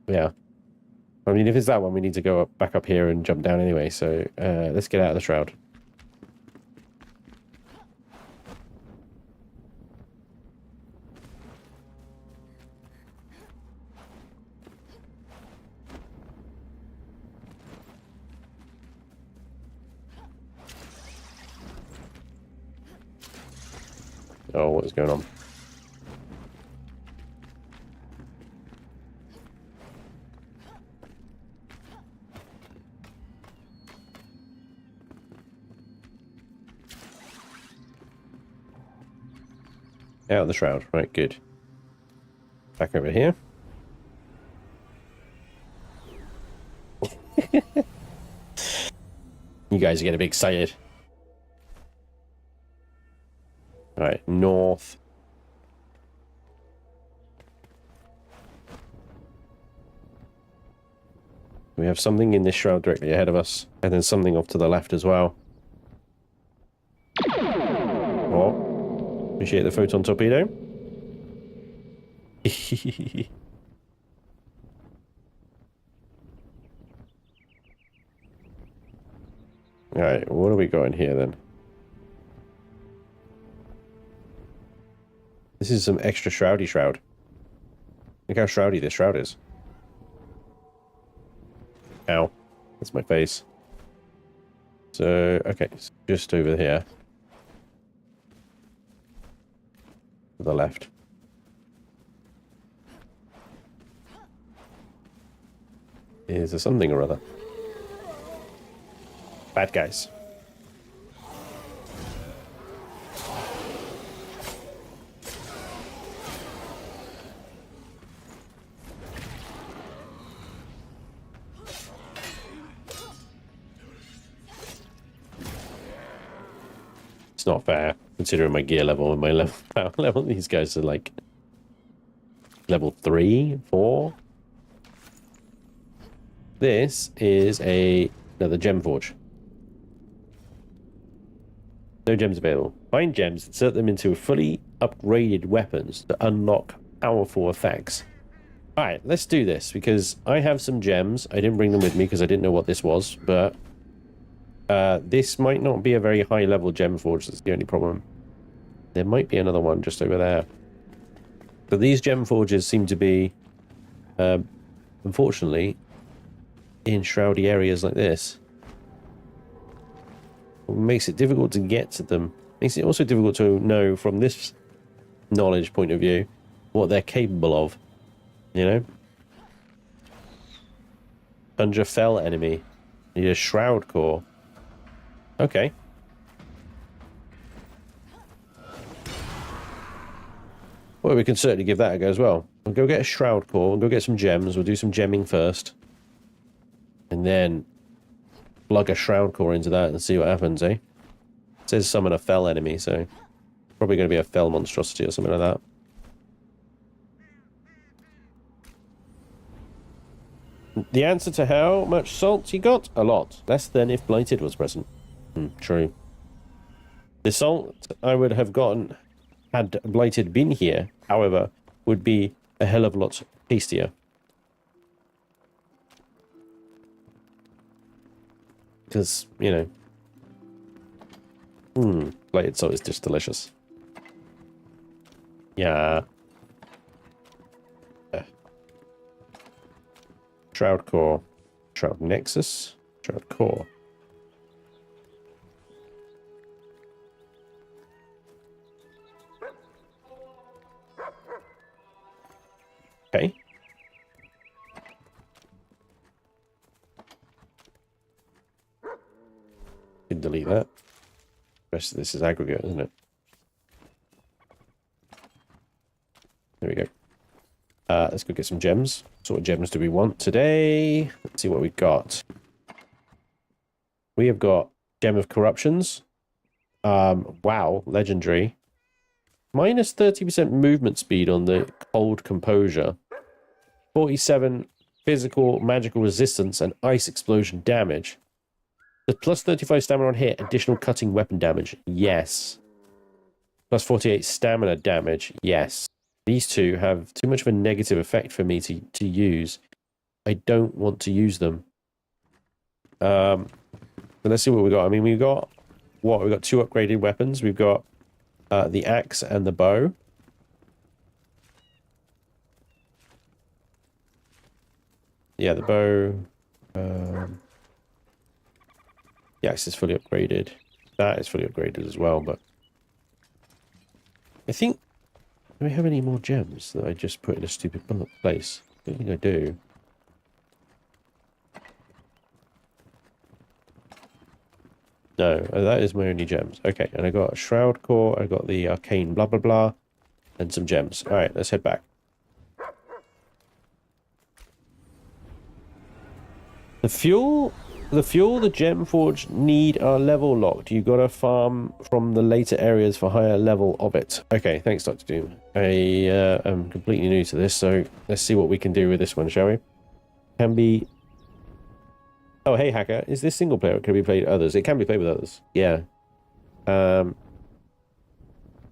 Yeah. I mean, if it's that one, we need to go back up here and jump down anyway. So, let's get out of the shroud. Oh, what is going on? Out of the shroud. Right, good. Back over here. You guys are getting a bit excited. Right, north. We have something in this shroud directly ahead of us, and then something off to the left as well. Oh, appreciate the photon torpedo. Alright, what do we got in here then? This is some extra shroudy shroud. Look how shroudy this shroud is. Ow. That's my face. So, okay, so just over here. To the left. Is there something or other? Bad guys. It's not fair, considering my gear level and my level power level. These guys are like level 3, 4. This is another gem forge. No gems available. Find gems, insert them into fully upgraded weapons to unlock powerful effects. Alright, let's do this, because I have some gems. I didn't bring them with me because I didn't know what this was, but this might not be a very high level gem forge. That's the only problem. There might be another one just over there. But these gem forges seem to be, unfortunately, in shroudy areas like this. It makes it difficult to get to them. Makes it also difficult to know from this knowledge point of view what they're capable of. You know? Conjure fell enemy. Need a shroud core. Okay. Well, we can certainly give that a go as well. We'll go get a shroud core. We'll go get some gems. We'll do some gemming first. And then plug a shroud core into that and see what happens, eh? It says summon a fell enemy, so probably going to be a fell monstrosity or something like that. The answer to how much salt he got? A lot. Less than if blighted was present. True. The salt I would have gotten had blighted been here, however, would be a hell of a lot tastier. Because, you know, blighted salt is just delicious. Yeah. Shroud core. Shroud nexus. Shroud core. Okay. Can delete that. The rest of this is aggregate, isn't it? There we go. Let's go get some gems. What sort of gems do we want today? Let's see what we got. We have got Gem of Corruptions. Wow, legendary. Minus 30% movement speed on the cold composure. 47 physical magical resistance and ice explosion damage. The plus 35 stamina on hit, additional cutting weapon damage. Yes. Plus 48 stamina damage. Yes. These two have too much of a negative effect for me to use. I don't want to use them. But let's see what we got. I mean, we've got what? We've got two upgraded weapons. We've got the axe and the bow. Yeah, the bow. The axe is fully upgraded. That is fully upgraded as well, but I think, do I have any more gems that I just put in a stupid place? I don't think I do. No, that is my only gems. Okay, and I got a shroud core, I got the arcane blah blah blah, and some gems. Alright, let's head back. The gem forge need are level locked. You gotta farm from the later areas for higher level of it. Okay, thanks Dr. Doom. I am completely new to this, so let's see what we can do with this one, shall we? Can be Oh, hey, hacker. Is this single player? Or can it be played with others? It can be played with others. Yeah. But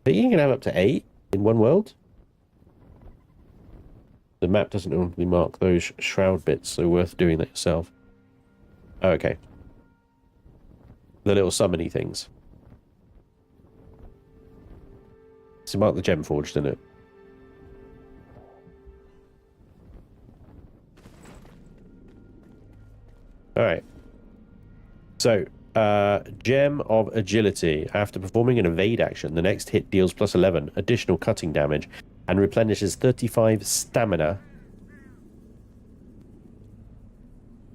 you can have up to 8 in one world. The map doesn't normally mark those shroud bits, so worth doing that yourself. Oh, okay. The little summony things. So mark the gem forged, didn't it? Alright. So, Gem of Agility. After performing an evade action, the next hit deals plus 11 additional cutting damage and replenishes 35 stamina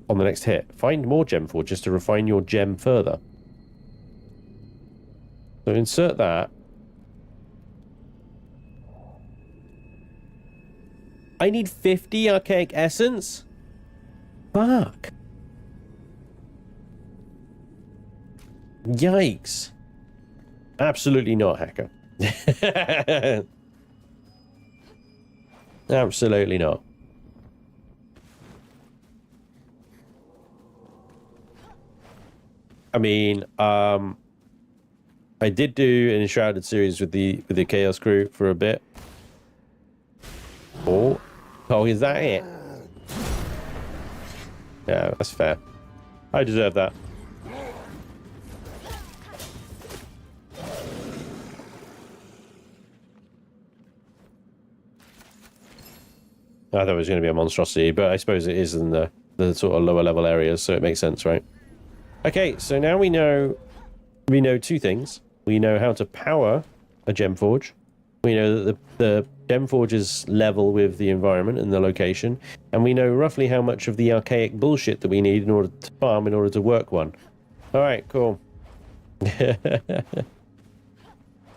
on the next hit. Find more gem forges to refine your gem further. So insert that. I need 50 archaic essence? Fuck. Yikes. Absolutely not, hacker. Absolutely not. I mean, I did do an Enshrouded series with the Chaos crew for a bit. Oh, is that it? Yeah, that's fair. I deserve that. I thought it was going to be a monstrosity, but I suppose it is in the sort of lower level areas, so it makes sense, right? Okay, so now we know two things. We know how to power a gem forge. We know that the gem forge is level with the environment and the location, and we know roughly how much of the archaic bullshit that we need in order to farm in order to work one. All right, cool.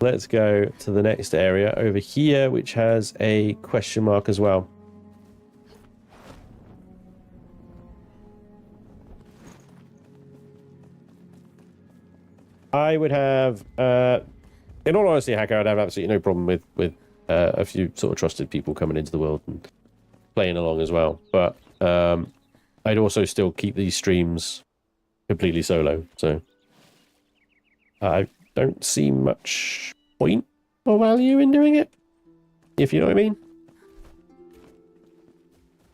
Let's go to the next area over here, which has a question mark as well. I would have, in all honesty, hacker, I'd have absolutely no problem with a few sort of trusted people coming into the world and playing along as well. But I'd also still keep these streams completely solo. So I don't see much point or value in doing it, if you know what I mean.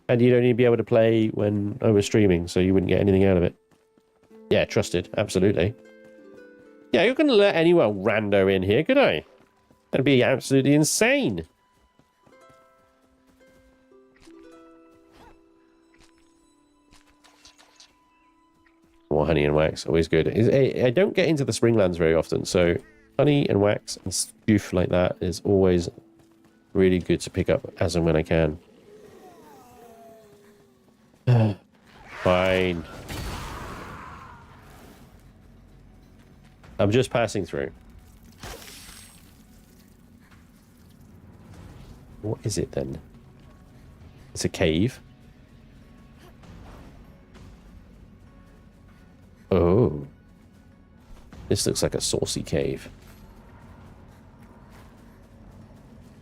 And you'd only be able to play when I was streaming, so you wouldn't get anything out of it. Yeah, trusted, absolutely. Yeah, you're going to let anyone rando in here, could I? That'd be absolutely insane. More honey and wax, always good. I don't get into the Springlands very often, so honey and wax and stuff like that is always really good to pick up as and when I can. Fine. I'm just passing through. What is it then? It's a cave. Oh. This looks like a saucy cave.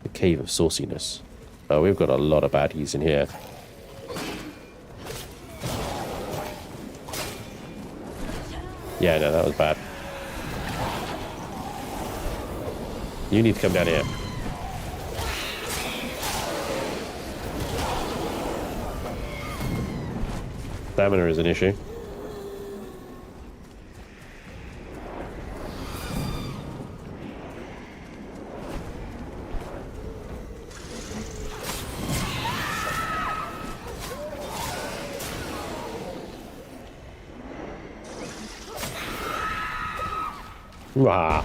The cave of sauciness. Oh, we've got a lot of baddies in here. Yeah, no, that was bad. You need to come down here. Stamina is an issue. Rah.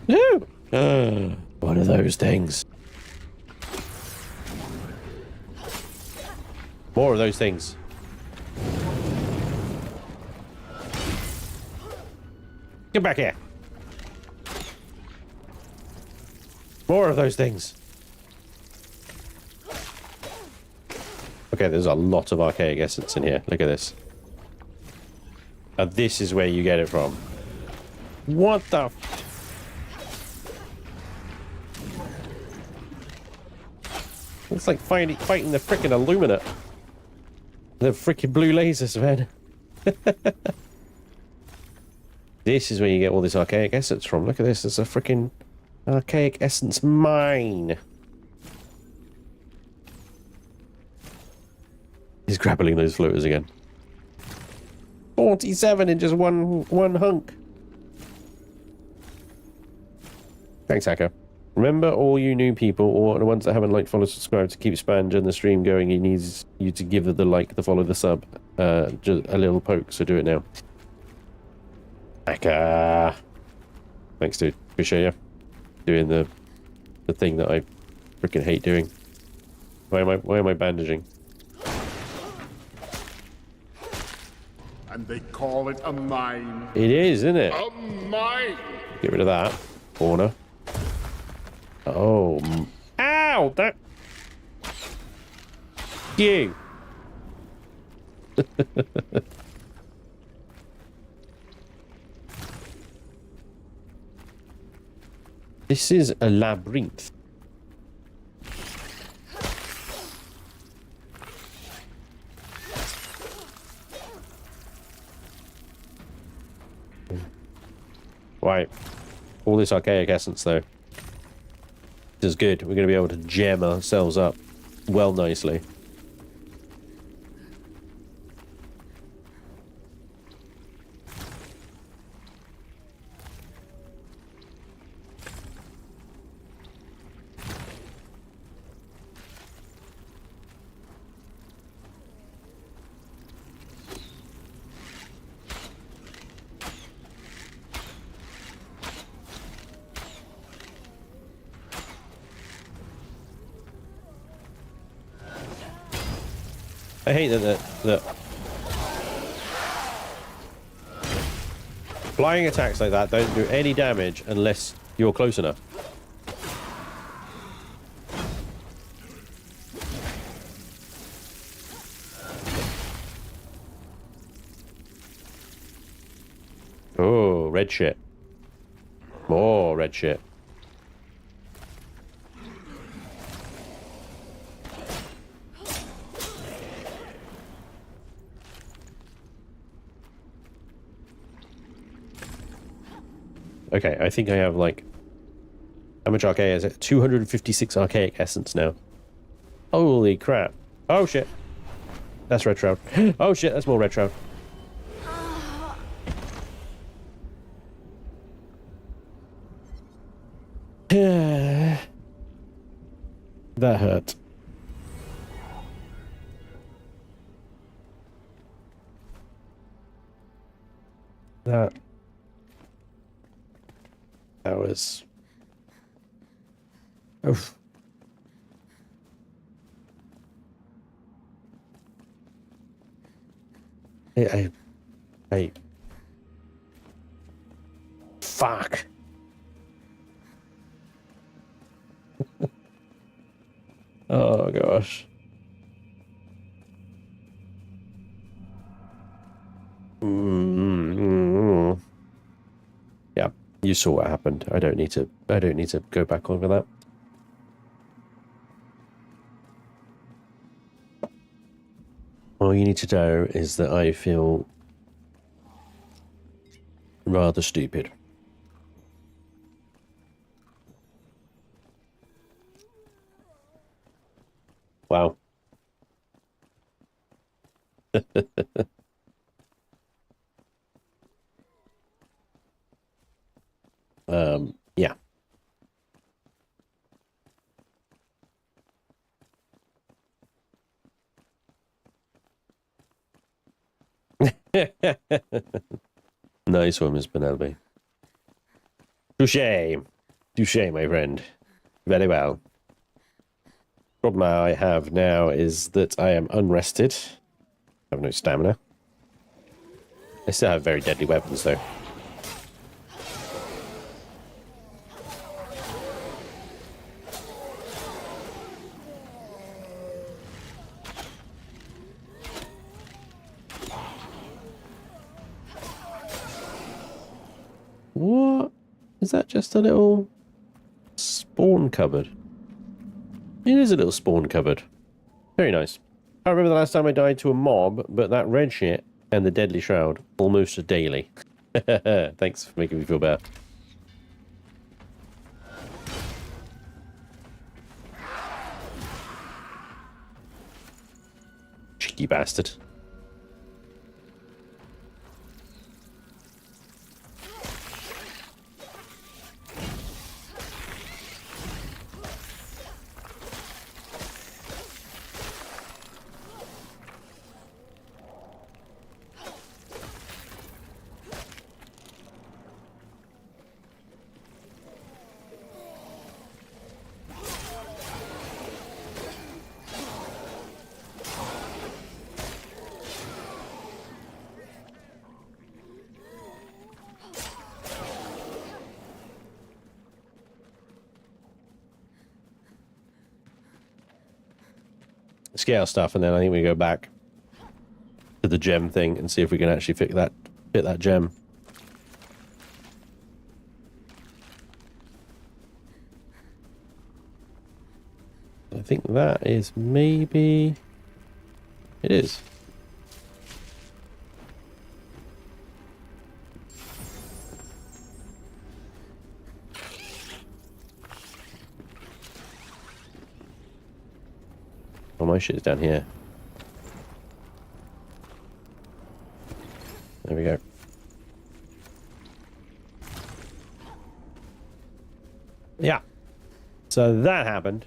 No! One of those things. More of those things. Get back here. More of those things. Okay, there's a lot of archaic essence in here. Look at this. Now this is where you get it from. What the... It's like fighting the frickin' Illuminate. The frickin' blue lasers, man. This is where you get all this archaic essence from. Look at this. It's a frickin' archaic essence mine. He's grappling those floaters again. 47 in just one hunk. Thanks, Hacker. Remember, all you new people, or the ones that haven't liked, follow, subscribe to keep Spange and the stream going. He needs you to give the like, the follow, the sub, just a little poke. So do it now. Hacker. Thanks, dude. Appreciate you doing the thing that I freaking hate doing. Why am I bandaging? And they call it a mine. It is, isn't it? A mine! Get rid of that. Corner. Oh. Ow! That... You! This is a labyrinth. Right. All this archaic essence, though. This is good. We're going to be able to gem ourselves up well nicely. I hate that flying attacks like that don't do any damage unless you're close enough. Oh, red shit. More red shit. Okay, I think I have like... How much archaic is it? 256 archaic essence now. Holy crap. Oh shit. That's red shroud. Oh shit, that's more red shroud. That hurt. That was... Oof. I... Fuck. Oh gosh. Yeah, you saw what happened. I don't need to go back over that. All you need to know is that I feel rather stupid. Wow. Yeah. Nice one, Miss Penelope. Touché. Touché, my friend. Very well. Problem I have now is that I am unrested. I have no stamina. I still have very deadly weapons, though. Is that just a little spawn cupboard? It is a little spawn cupboard. Very nice. I remember the last time I died to a mob, but that red shit and the deadly shroud almost daily. Thanks for making me feel better. Cheeky bastard. Scale stuff, and then I think we go back to the gem thing and see if we can actually fit that gem. I think that is maybe... It is. Oh, my shit is down here. There we go. Yeah. So that happened.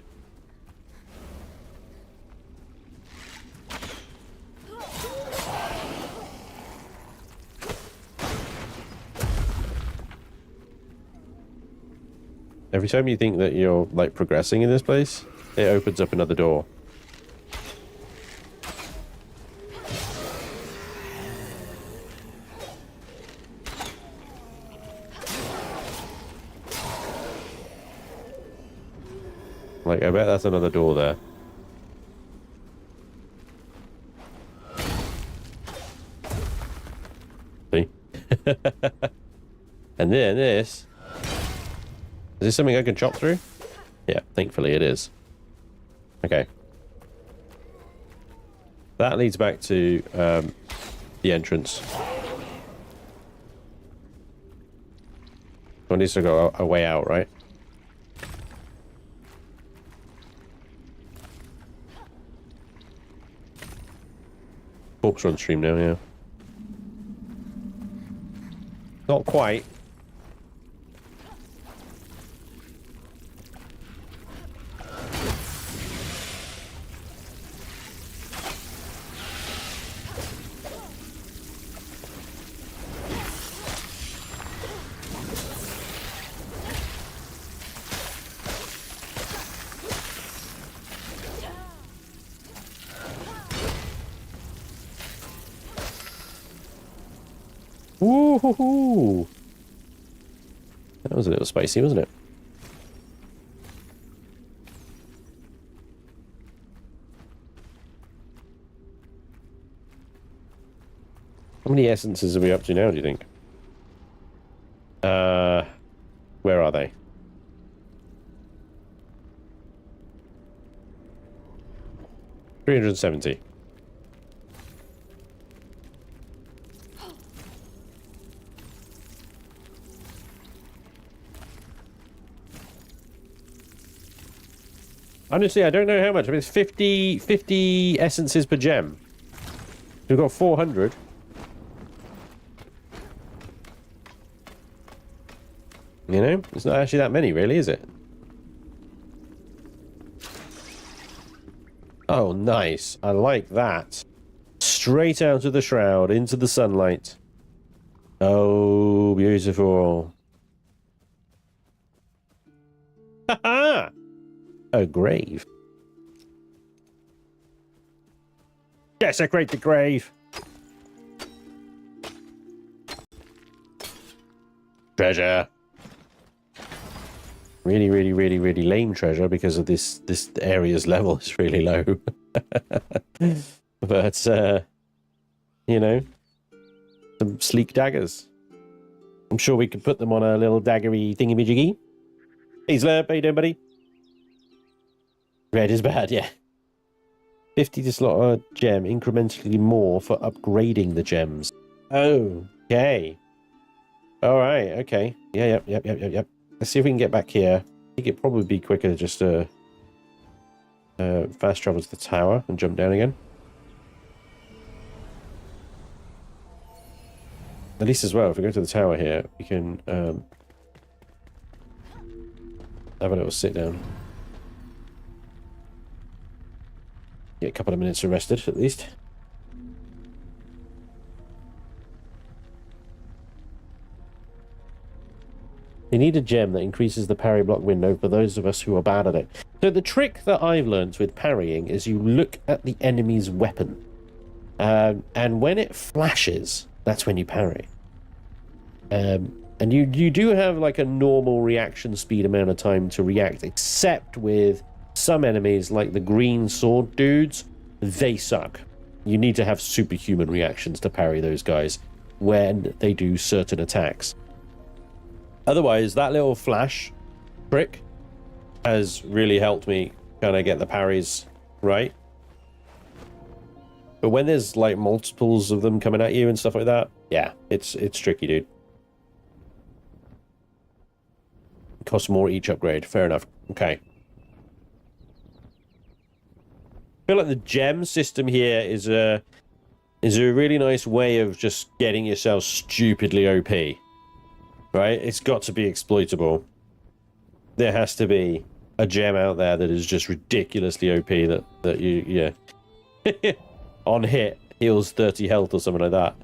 Every time you think that you're, like, progressing in this place, it opens up another door. Like, I bet that's another door there. See? And then this... Is this something I can chop through? Yeah, thankfully it is. Okay. That leads back to the entrance. One needs to go a way out, right? Corpse run stream now, yeah. Not quite. Woo-hoo-hoo! That was a little spicy, wasn't it? How many essences are we up to now, do you think? Where are they? $370. Honestly, I don't know how much. I mean, it's 50 essences per gem. We've got 400. You know, it's not actually that many, really, is it? Oh, nice. I like that. Straight out of the shroud, into the sunlight. Oh, beautiful. Ha-ha! A grave. Desecrate the grave. Treasure. Really, really, really, really lame treasure because of this area's level is really low. But, you know, some sleek daggers. I'm sure we could put them on a little daggery thingy-majiggy. Hey, Slurp, how you doing, buddy? Red is bad, yeah. 50 to slot a gem, incrementally more for upgrading the gems. Okay. All right, okay. Yeah, yep. Let's see if we can get back here. I think it'd probably be quicker to just fast travel to the tower and jump down again. At least as well, if we go to the tower here, we can have a little sit down. Get a couple of minutes rested, at least. You need a gem that increases the parry block window for those of us who are bad at it. So the trick that I've learned with parrying is you look at the enemy's weapon. And when it flashes, that's when you parry. And you do have like a normal reaction speed amount of time to react, except with some enemies like the green sword dudes. They suck. You need to have superhuman reactions to parry those guys when they do certain attacks. Otherwise, that little flash trick has really helped me kind of get the parries right. But when there's like multiples of them coming at you and stuff like that, yeah, it's tricky, dude. It costs more each upgrade. Fair enough. Okay. I feel like the gem system here is a really nice way of just getting yourself stupidly OP. Right? It's got to be exploitable. There has to be a gem out there that is just ridiculously OP that you, yeah. On hit, heals 30 health or something like that.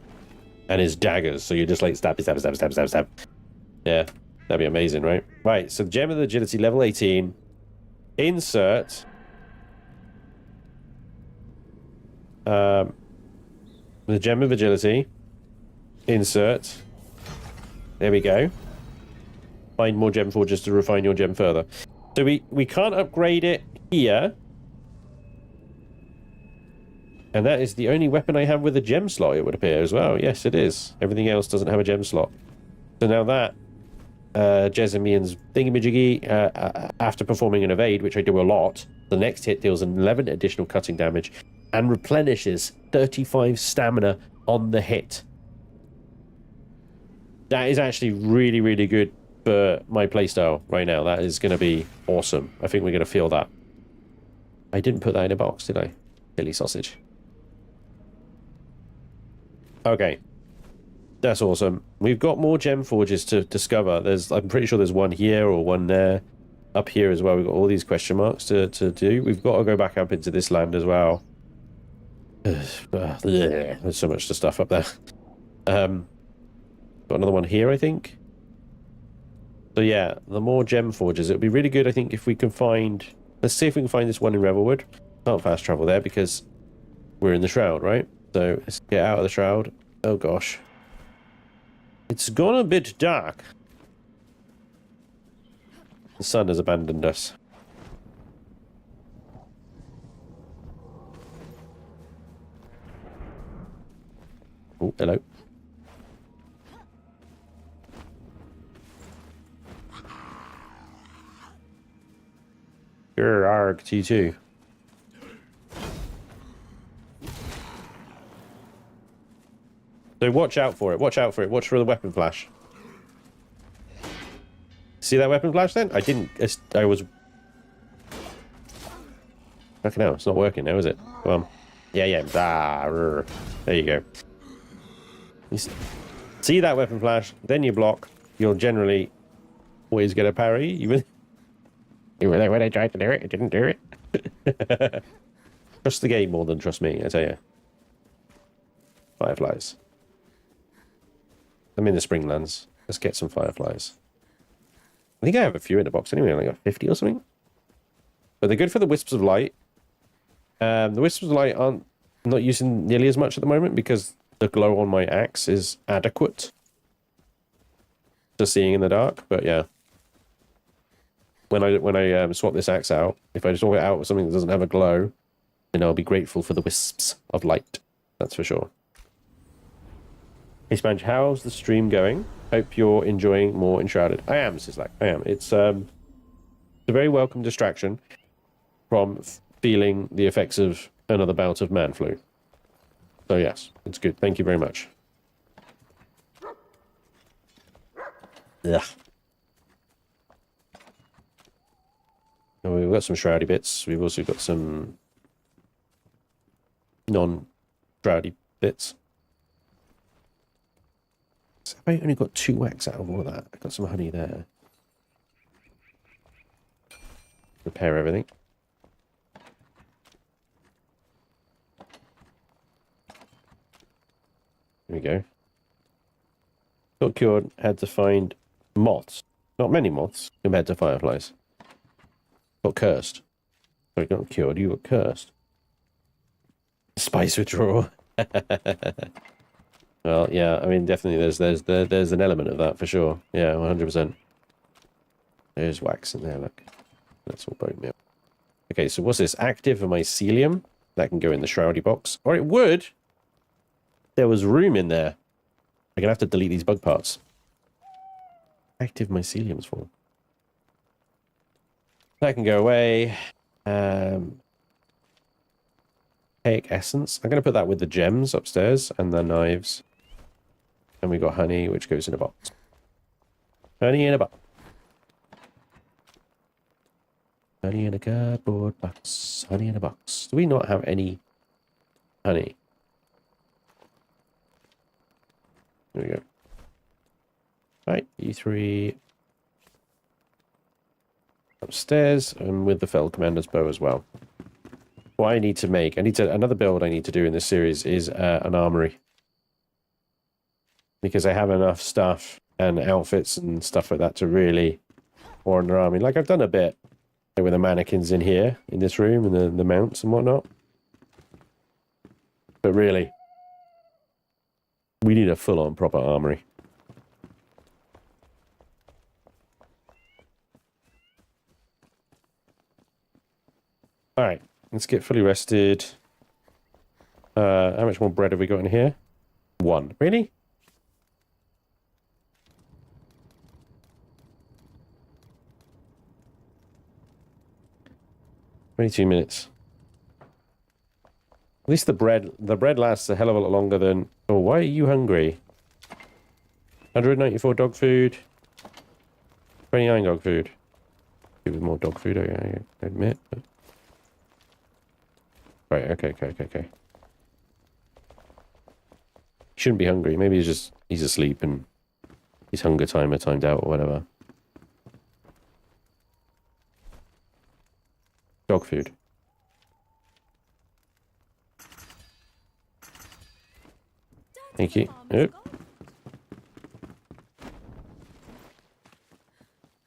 And his daggers, so you're just like stab. Yeah, that'd be amazing, right? Right, so Gem of Agility, level 18. Insert. The Gem of Agility. Insert. There we go. Find more gem forges to refine your gem further. So we can't upgrade it here. And that is the only weapon I have with a gem slot, it would appear, as well. Yes, it is. Everything else doesn't have a gem slot. So now that Jesimian's thingamajiggy, after performing an evade, which I do a lot, the next hit deals an 11 additional cutting damage and replenishes 35 stamina on the hit. That is actually really, really good for my playstyle right now. That is going to be awesome. I think we're going to feel that. I didn't put that in a box, did I? Silly sausage. Okay. That's awesome. We've got more gem forges to discover. I'm pretty sure there's one here or one there. Up here as well. We've got all these question marks to do. We've got to go back up into this land as well. There's so much stuff up there. Got another one here, I think. So yeah, the more gem forges. It would be really good, I think, if we can find... Let's see if we can find this one in Revelwood. Can't fast travel there because we're in the Shroud, right? So let's get out of the Shroud. Oh gosh. It's gone a bit dark. The sun has abandoned us. Oh, hello. Sure, arg, T2. So watch out for it, watch out for it, watch for the weapon flash. See that weapon flash then? I was... Fucking hell, it's not working now, is it? Come on. Yeah. There you go. You see that weapon flash, then you block, you'll generally always get a parry, even when I tried to do it, it didn't do it. Trust the game more than trust me, I tell you. Fireflies. I'm in the Springlands. Let's get some fireflies. I think I have a few in the box anyway, like 50 or something. But they're good for the Wisps of Light. The Wisps of Light I'm not using nearly as much at the moment because the glow on my axe is adequate to seeing in the dark. But yeah, when I swap this axe out, if I swap it out with something that doesn't have a glow, then I'll be grateful for the Wisps of Light. That's for sure. Hey Sponge, how's the stream going? Hope you're enjoying more Enshrouded. I am, Mrs. Lack. I am. It's a very welcome distraction from feeling the effects of another bout of man flu. So yes, it's good. Thank you very much. Ugh. Oh, we've got some shroudy bits. We've also got some non-shroudy bits. I only got 2 wax out of all of that. I got some honey there. Repair everything. There we go. Got cured, had to find moths. Not many moths compared to fireflies. Got cursed. Sorry, not cured, you got cursed. Spice withdrawal. Well, yeah, I mean, definitely there's an element of that for sure. Yeah, 100%. There's wax in there, look. That's all bone meal. Okay, so what's this? Active mycelium. That can go in the shroudy box. Or it would. There was room in there. I'm gonna have to delete these bug parts. Active mycelium's full. That can go away. Cake essence. I'm gonna put that with the gems upstairs and the knives. And we got honey, which goes in a box. Honey in a box. Honey in a cardboard box. Honey in a box. Do we not have any honey? There we go. Right, you 3 upstairs, and with the Fell Commander's bow as well. What I need to make, another build I need to do in this series is an armory. Because I have enough stuff and outfits and stuff like that to really warrant an army. Like I've done a bit with the mannequins in here, in this room, and the mounts and whatnot. But really, we need a full-on proper armory. Alright, let's get fully rested. How much more bread have we got in here? 1. Really? $22 minutes. At least the bread lasts a hell of a lot longer than... Oh, why are you hungry? 194 dog food. 29 dog food. Give me more dog food, I admit. But... Right, okay. He shouldn't be hungry. Maybe he's asleep and his hunger timer timed out or whatever. Dog food. Thank you. Yep.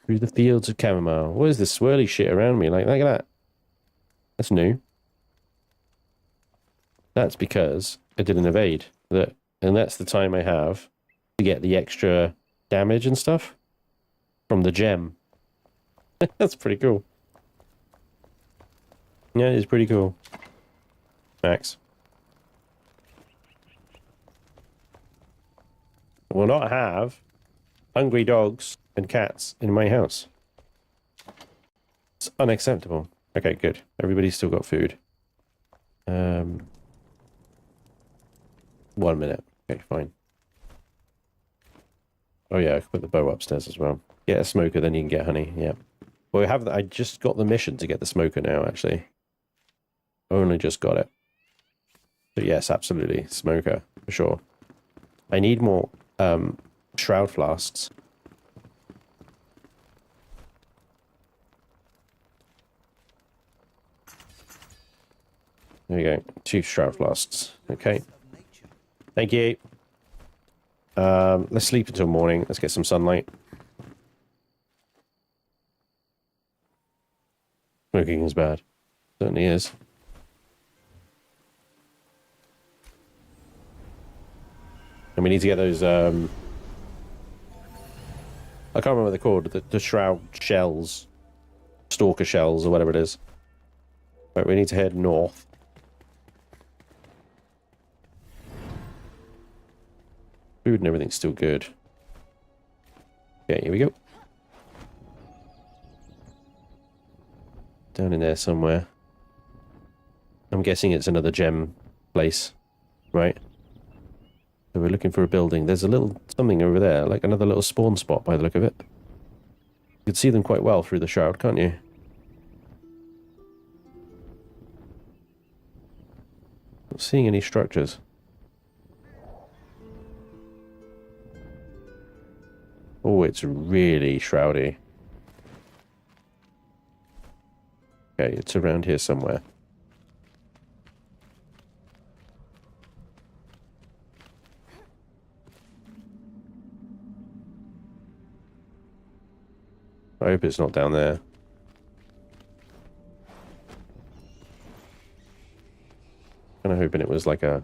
Through the fields of chamomile. What is this swirly shit around me? Like, look at that. That's new. That's because I did an evade. And that's the time I have to get the extra damage and stuff from the gem. That's pretty cool. Yeah, it's pretty cool. Max. Will not have hungry dogs and cats in my house. It's unacceptable. Okay, good. Everybody's still got food. 1 minute. Okay, fine. Oh yeah, I can put the bow upstairs as well. Get a smoker, then you can get honey. Yeah. Well, I just got the mission to get the smoker now, actually. Only just got it. But yes, absolutely. Smoker, for sure. I need more shroud flasks. There we go. 2 shroud flasks. Okay. Thank you. Let's sleep until morning. Let's get some sunlight. Smoking is bad. Certainly is. And we need to get those, I can't remember what they're called. The shroud shells. Stalker shells, or whatever it is. Right, we need to head north. Food and everything's still good. Okay, here we go. Down in there somewhere. I'm guessing it's another gem place, right? So we're looking for a building. There's a little something over there, like another little spawn spot by the look of it. You can see them quite well through the shroud, can't you? Not seeing any structures. Oh, it's really shroudy. Okay, it's around here somewhere. I hope it's not down there. Kind of hoping it was like a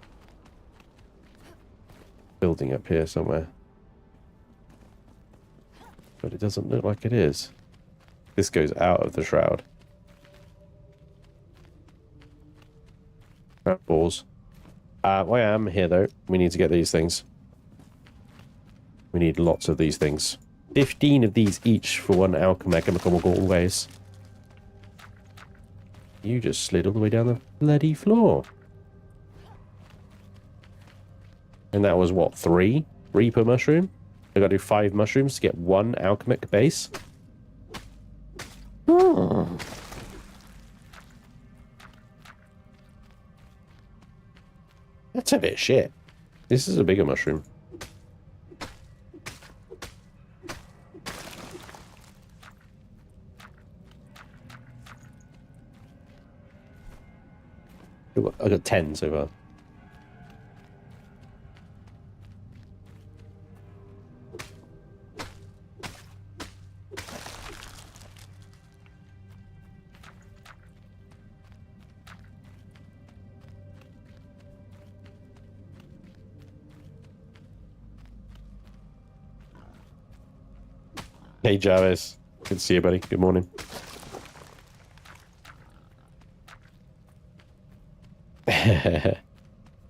building up here somewhere. But it doesn't look like it is. This goes out of the shroud. Balls. I am here though. We need to get these things. We need lots of these things. 15 of these each for one alchemical always. You just slid all the way down the bloody floor. And that was what, 3? 3 per mushroom? I gotta do 5 mushrooms to get 1 alchemic base. Oh. That's a bit shit. This is a bigger mushroom. I got 10 so far. Hey Jarvis, good to see you, buddy. Good morning.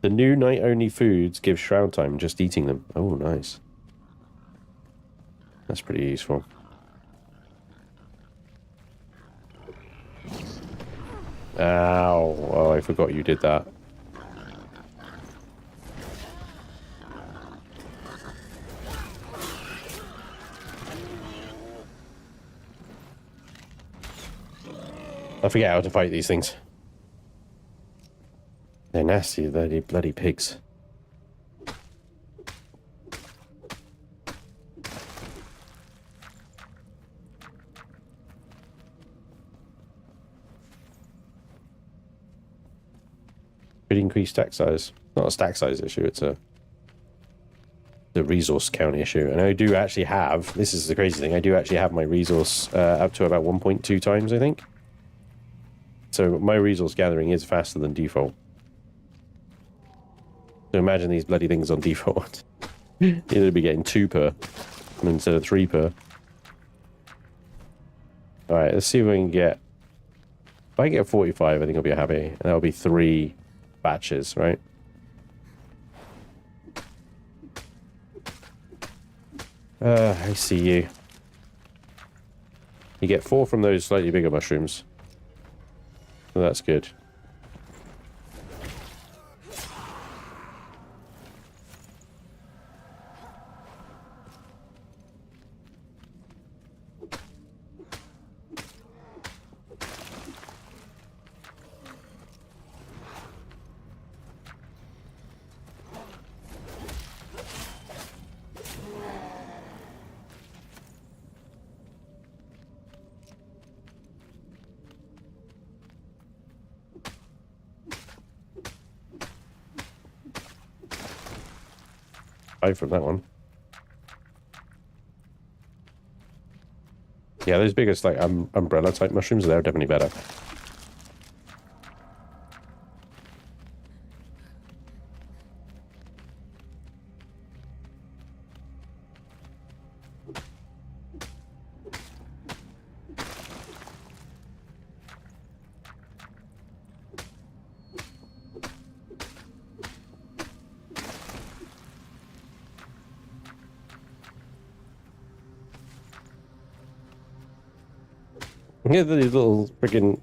The new night-only foods give shroud time just eating them. Oh, nice. That's pretty useful. Ow. Oh, I forgot you did that. I forget how to fight these things. They're nasty, bloody pigs. Could increase stack size. Not a stack size issue, it's a resource count issue. And I do actually have, this is the crazy thing, I do actually have my resource up to about 1.2 times, I think. So my resource gathering is faster than default. So imagine these bloody things on default. It'll be getting 2 per instead of 3 per. Alright, let's see if we can get... If I get 45, I think I'll be happy. And that'll be 3 batches, right? I see you. You get 4 from those slightly bigger mushrooms. So that's good. From that one. Yeah, those biggest like umbrella type mushrooms, they're definitely better. Yeah, these little freaking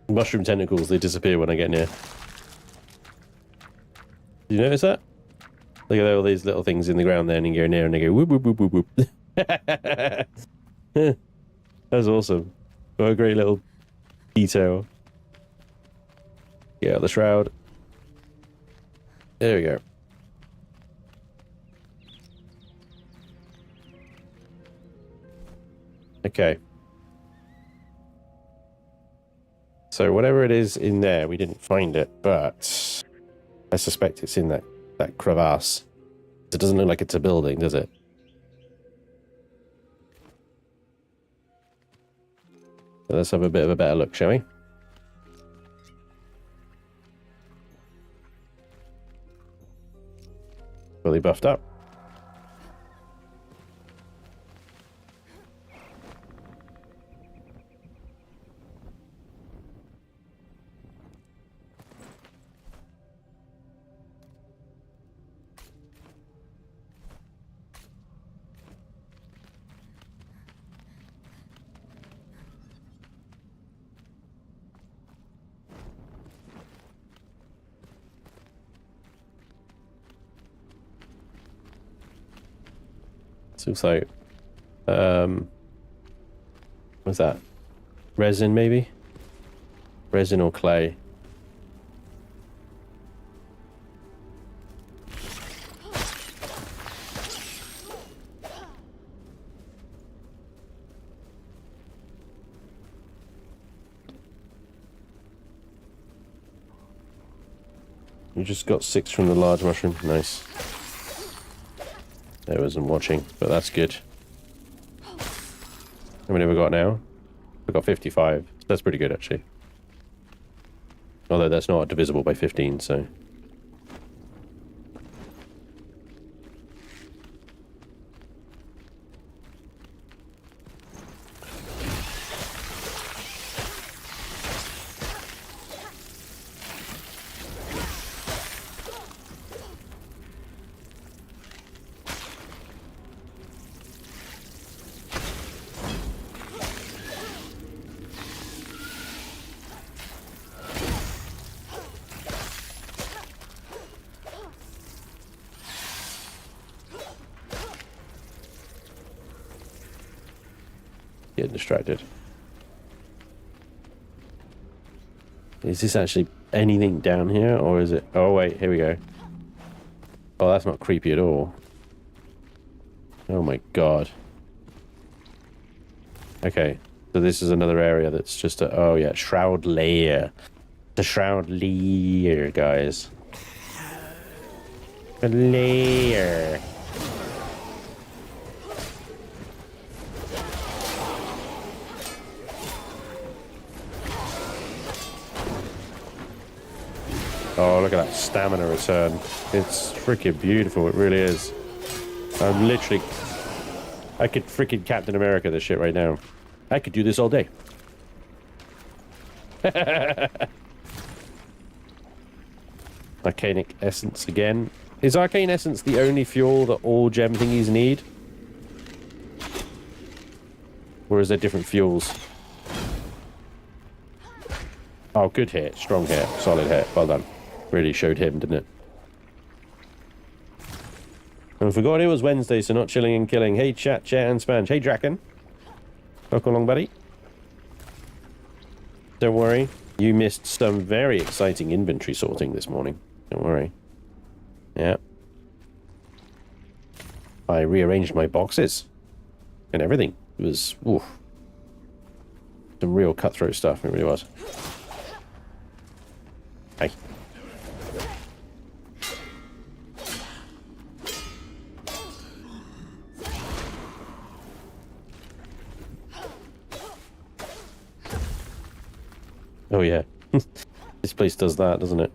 mushroom tentacles, they disappear when I get near. Did you notice that? Look at all these little things in the ground there, and you go near and they go whoop, whoop, whoop, whoop, whoop. That's awesome. What a great little detail. Yeah, the shroud. There we go. Okay. So whatever it is in there, we didn't find it, but I suspect it's in that crevasse. It doesn't look like it's a building, does it? So let's have a bit of a better look, shall we? Fully buffed up. Looks like, what's that? Resin, maybe? Resin or clay. You just got 6 from the large mushroom. Nice. I wasn't watching, but that's good. How many have we got now? We've got 55. That's pretty good, actually. Although that's not divisible by 15, so... Getting distracted. Is this actually anything down here, or is it... Oh wait, here we go. Oh, that's not creepy at all. Oh my god. Okay, so this is another area that's just a... Oh yeah, shroud layer. The shroud layer, guys. A layer. Oh, look at that stamina return. It's freaking beautiful. It really is. I'm literally... I could freaking Captain America this shit right now. I could do this all day. Arcanic Essence again. Is Arcane Essence the only fuel that all gem thingies need? Or is there different fuels? Oh, good hit. Strong hit. Solid hit. Well done. Really showed him, didn't it? And I forgot it was Wednesday, so not chilling and killing. Hey, chat, and Spanch. Hey, Draken. Welcome along, buddy. Don't worry. You missed some very exciting inventory sorting this morning. Don't worry. Yeah. I rearranged my boxes. And everything. It was... Oof. Some real cutthroat stuff. It really was. Hey. Oh yeah, this place does that, doesn't it?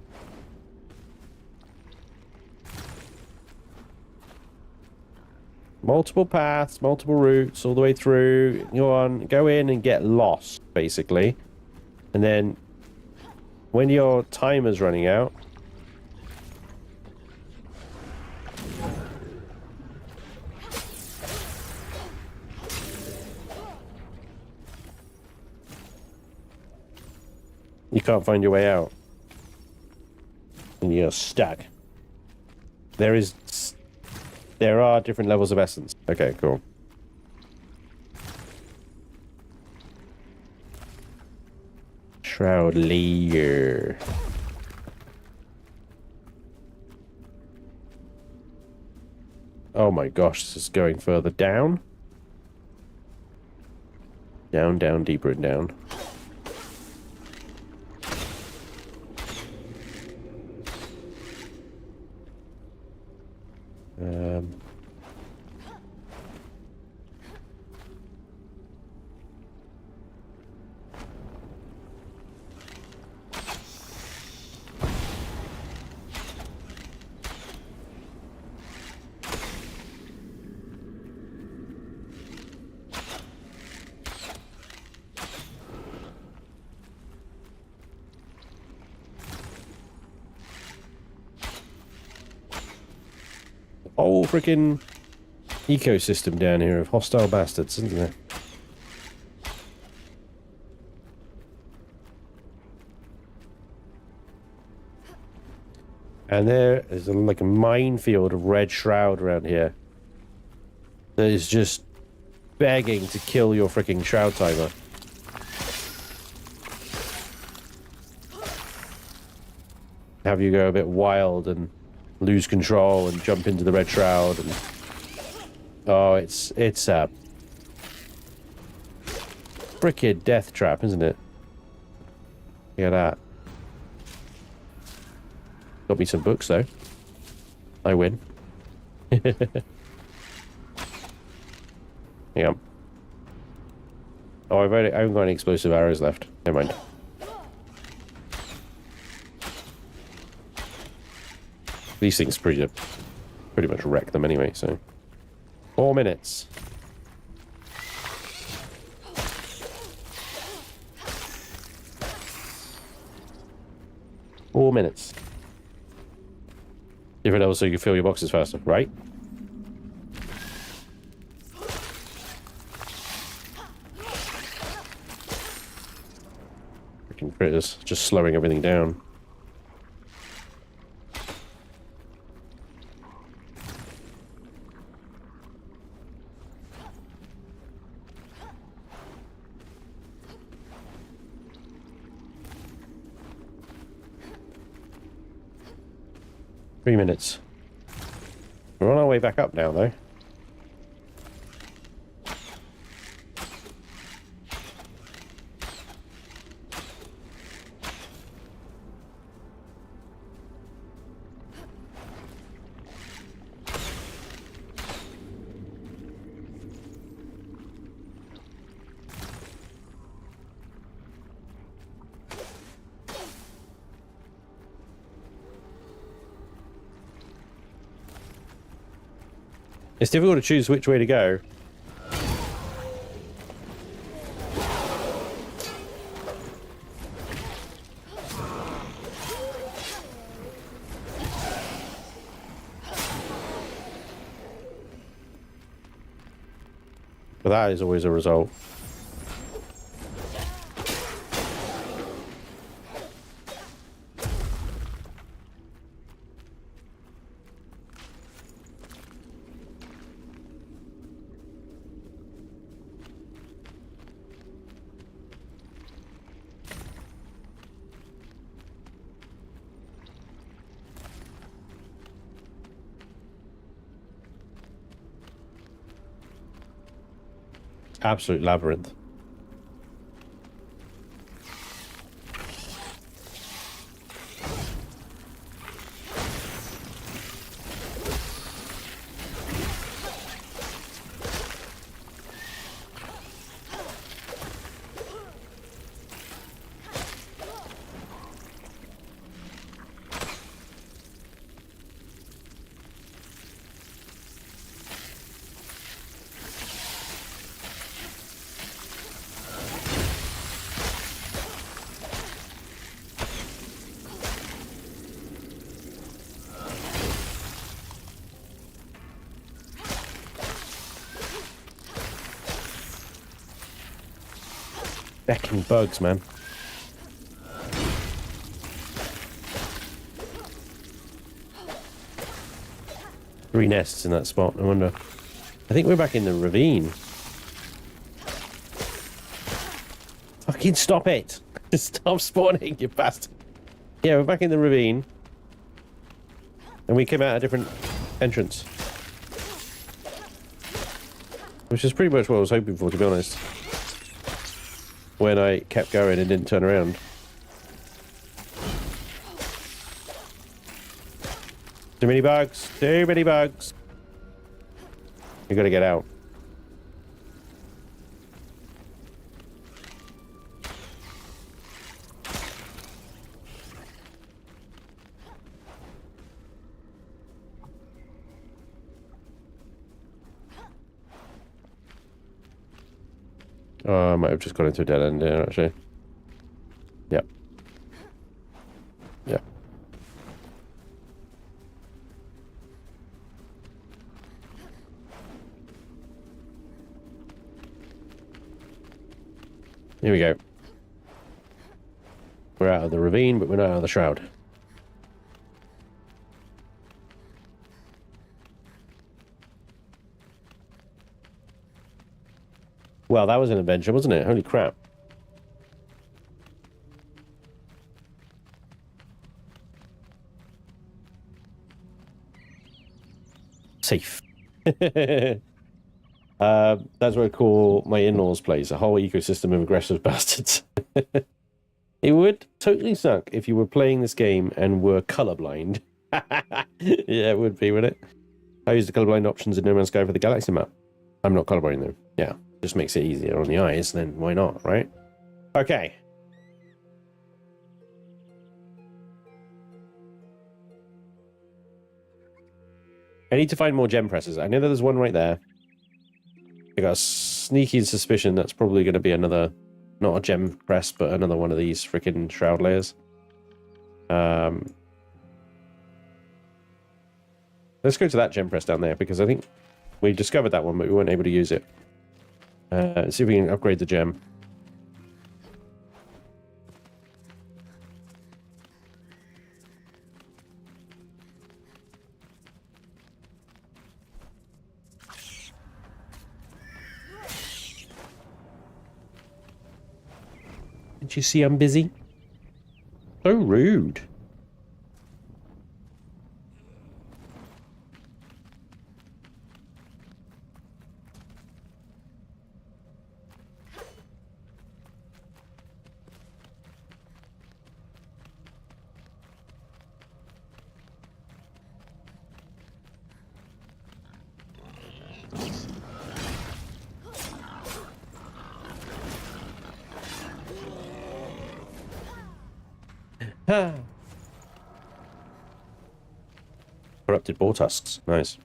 Multiple paths, multiple routes, all the way through. Go in and get lost, basically. And then, when your timer's running out... You can't find your way out. And you're stuck. There are different levels of essence. Okay, cool. Shroud layer. Oh my gosh, this is going further down. Down, down, deeper and down. Whole freaking ecosystem down here of hostile bastards, isn't there? And there is like a minefield of red shroud around here that is just begging to kill your freaking shroud timer. Have you go a bit wild and lose control and jump into the red shroud and oh, it's a frickin' death trap, isn't it? Look at that. Got me some books though. I win. Hang on. Oh, I haven't got any explosive arrows left. Never mind. These things pretty much wreck them anyway, so. 4 minutes. Four minutes. If it also you can fill your boxes faster, right? Freaking critters, just slowing everything down. Three minutes. We're on our way back up now, though. It's difficult to choose which way to go. But that is always a result. Absolute labyrinth. Becking bugs, man. 3 nests in that spot. I wonder. I think we're back in the ravine. Fucking stop it! Stop spawning, you bastard! Yeah, we're back in the ravine. And we came out a different entrance. Which is pretty much what I was hoping for, to be honest. When I kept going and didn't turn around. Too many bugs! Too many bugs! You gotta get out. Oh, I might have just gone into a dead end there, actually. Yep. Yep. Here we go. We're out of the ravine, but we're not out of the shroud. Well, that was an adventure, wasn't it? Holy crap. Safe. That's what I call my in-laws' place, a whole ecosystem of aggressive bastards. It would totally suck if you were playing this game and were colorblind. Yeah, it would be, wouldn't it? I use the colorblind options in No Man's Sky for the galaxy map. I'm not colorblind though. Yeah. Just makes it easier on the eyes, then why not, right? Okay. I need to find more gem presses. I know that there's one right there. I got a sneaky suspicion that's probably going to be another, not a gem press, but another one of these freaking shroud layers. Let's go to that gem press down there, because I think we discovered that one, but we weren't able to use it. See if we can upgrade the gem. Did you see I'm busy? So rude. Corrupted boar tusks. Nice.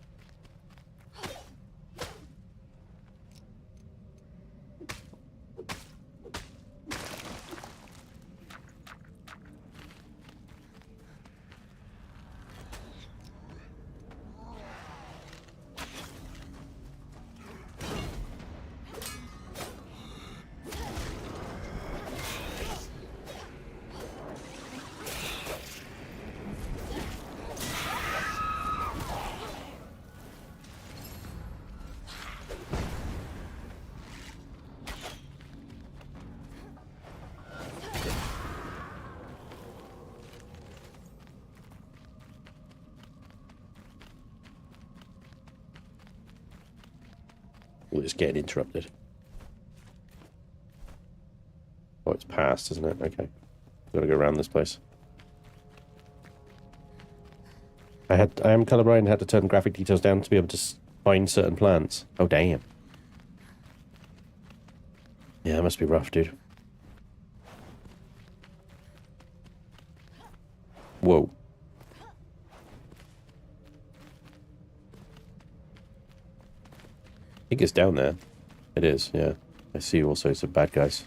Oh, it's getting interrupted. Oh, it's past, isn't it? Okay. Gotta go around this place. I am colorblind and had to turn graphic details down to be able to find certain plants. Oh, damn. Yeah, that must be rough, dude. Whoa. I think it's down there. It is, yeah. I see all sorts of bad guys.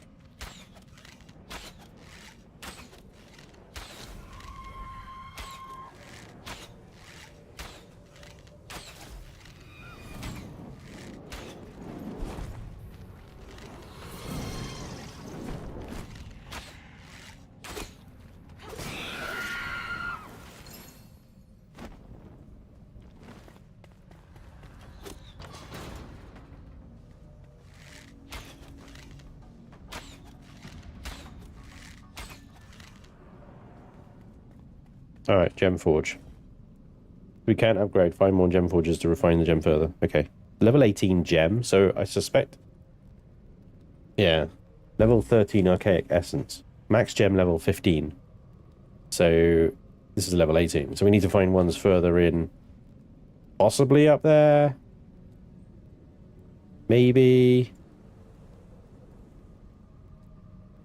All right, gem forge. We can't upgrade. Find more gem forges to refine the gem further. Okay. Level 18 gem, so I suspect... Yeah. Level 13 archaic essence. Max gem level 15. So this is level 18. So we need to find ones further in. Possibly up there. Maybe.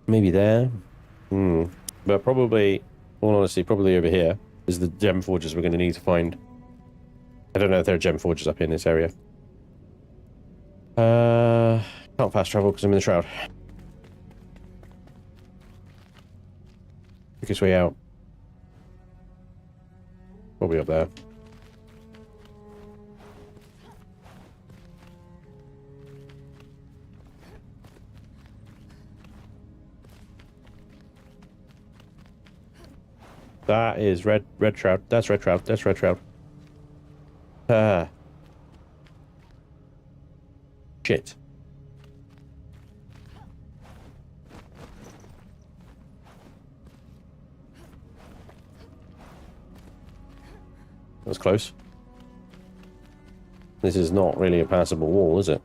Maybe there. But probably, all honesty, probably over here is the gem forges we're going to need to find. I don't know if there are gem forges up in this area. Can't fast travel because I'm in the shroud. Quickest way out. Probably up there. That is red shroud. That's red shroud. That's red shroud. Shit. That was close. This is not really a passable wall, is it?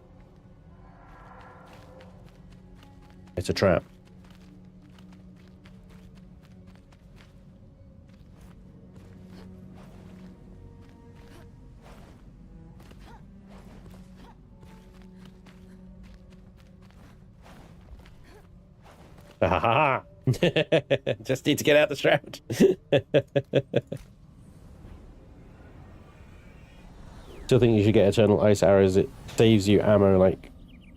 It's a trap. Ha ha ha! Just need to get out the shroud. Still think you should get eternal ice arrows. It saves you ammo like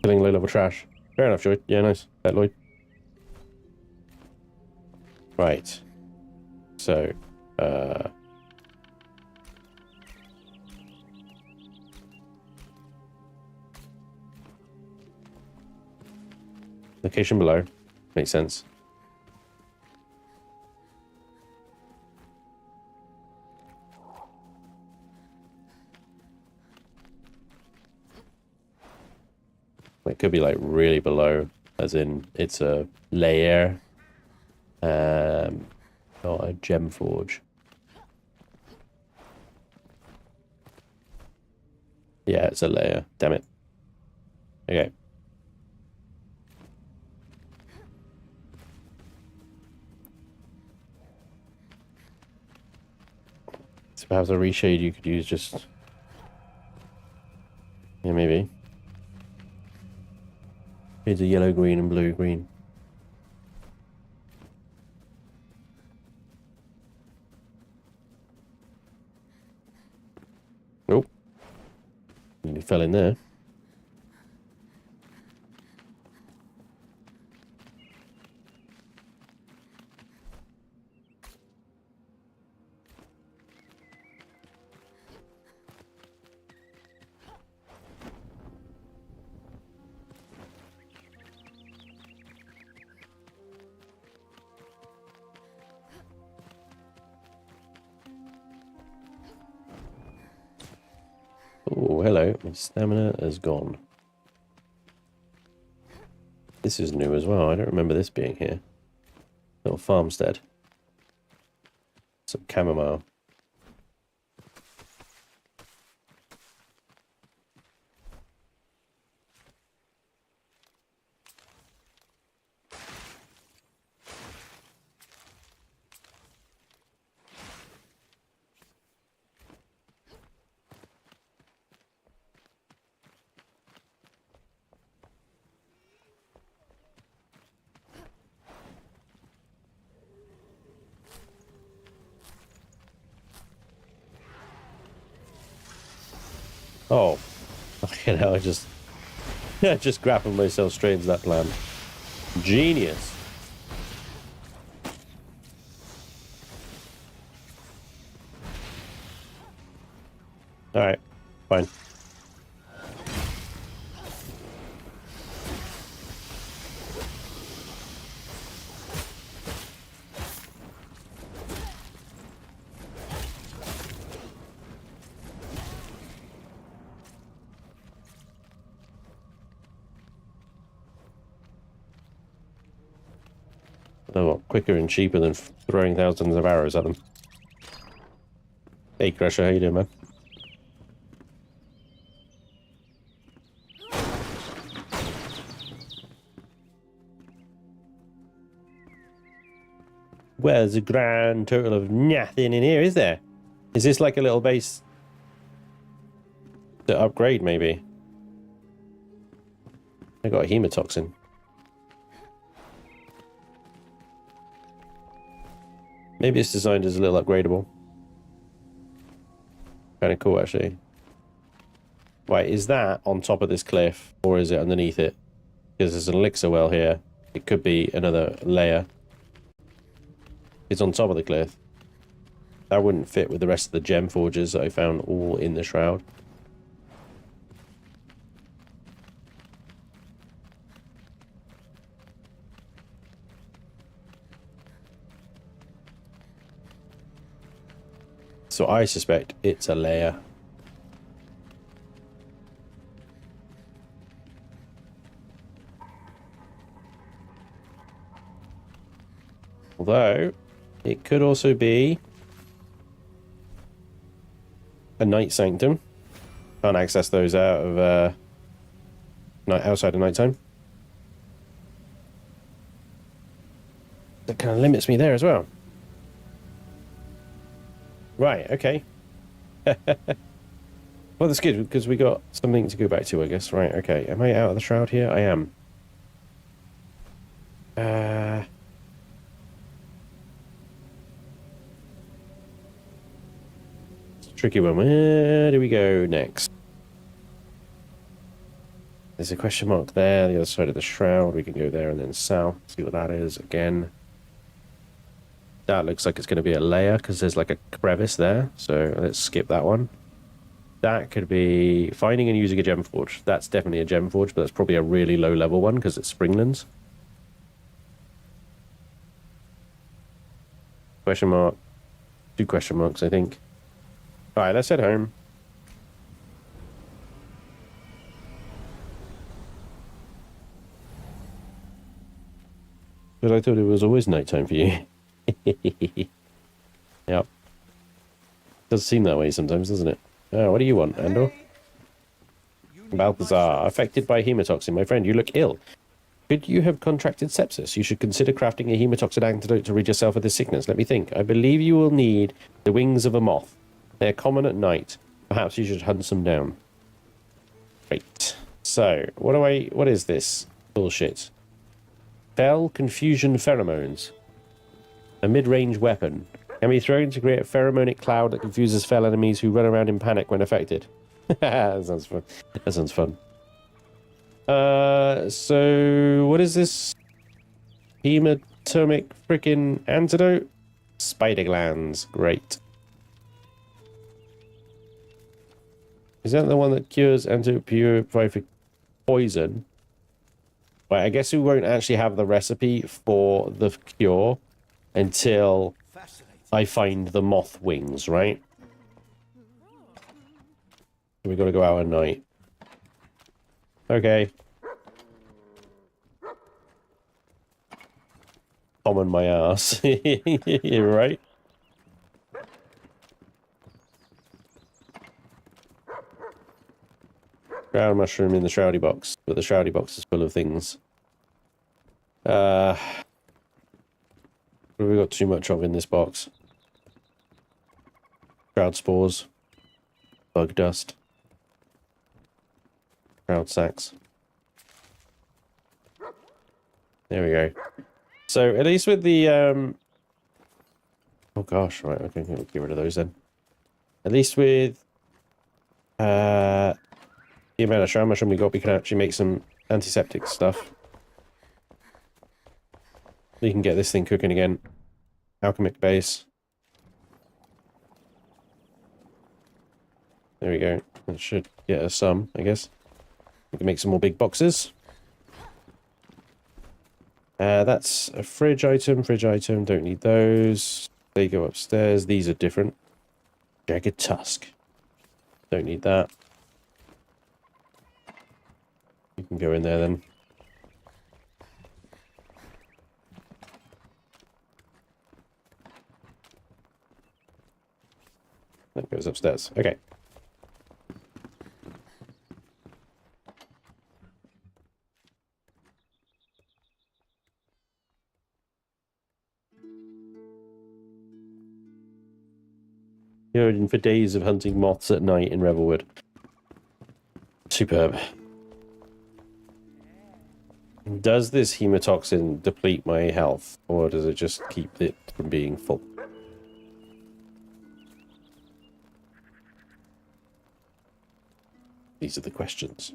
killing low level trash. Fair enough, Joy. Yeah, nice. Bet Lloyd. Right. So, location below. Makes sense. It could be like really below, as in it's a layer, not a gem forge. Yeah, it's a layer. Damn it. Okay. So perhaps a reshade you could use just... Yeah, maybe. Here's a yellow, green, and blue, green. Oh. He fell in there. Oh, hello. My stamina is gone. This is new as well. I don't remember this being here. Little farmstead. Some chamomile. Oh, okay, now I just grappled myself straight into that plan. Genius. All right, fine. They're a lot quicker and cheaper than throwing thousands of arrows at them. Hey, Crusher, how you doing, man? Well, there's a grand total of nothing in here, is there? Is this like a little base to upgrade, maybe? I got a hemotoxin. Maybe it's designed as a little upgradable. Kind of cool, actually. Right, is that on top of this cliff, or is it underneath it? Because there's an elixir well here. It could be another layer. It's on top of the cliff. That wouldn't fit with the rest of the gem forges that I found all in the shroud. So I suspect it's a layer. Although, it could also be a night sanctum. Can't access those out of outside of nighttime. That kind of limits me there as well. Right, okay. Well, that's good, because we got something to go back to, I guess. Right, okay. Am I out of the shroud here? I am. It's a tricky one. Where do we go next? There's a question mark there, the other side of the shroud. We can go there and then south, see what that is again. That looks like it's going to be a layer because there's like a crevice there. So let's skip that one. That could be finding and using a gem forge. That's definitely a gem forge, but that's probably a really low level one because it's Springlands. Question mark. 2 question marks, I think. All right, let's head home. But I thought it was always nighttime for you. Yep. Does seem that way sometimes, doesn't it? Oh, what do you want, Andor? Balthazar, affected by hemotoxin. My friend, you look ill. Could you have contracted sepsis? You should consider crafting a hemotoxin antidote to rid yourself of this sickness. Let me think. I believe you will need the wings of a moth. They're common at night. Perhaps you should hunt some down. Great. So, what is this bullshit? Fell confusion pheromones. A mid-range weapon. Can be thrown to create a pheromonic cloud that confuses fell enemies who run around in panic when affected. That sounds fun. That sounds fun. So what is this? Hematomic freaking antidote? Spider glands. Great. Is that the one that cures and to purify for poison? Right, I guess we won't actually have the recipe for the cure until I find the moth wings, right? We gotta go out at night. Okay. Tom on my ass. You're right. Shroud mushroom in the shroudy box, but the shroudy box is full of things. What have we got too much of in this box? Shroud spores. Bug dust. Shroud sacks. There we go. So, at least with the, oh gosh, right, okay, we'll get rid of those then. At least with, the amount of shroud mushroom we got, we can actually make some antiseptic stuff. We can get this thing cooking again. Alchemic base. There we go. That should get us some, I guess. We can make some more big boxes. That's a fridge item. Fridge item. Don't need those. They go upstairs. These are different. Jagged tusk. Don't need that. You can go in there then. That goes upstairs. Okay. You're in for days of hunting moths at night in Revelwood. Superb. Does this hemotoxin deplete my health, or does it just keep it from being full? These are the questions.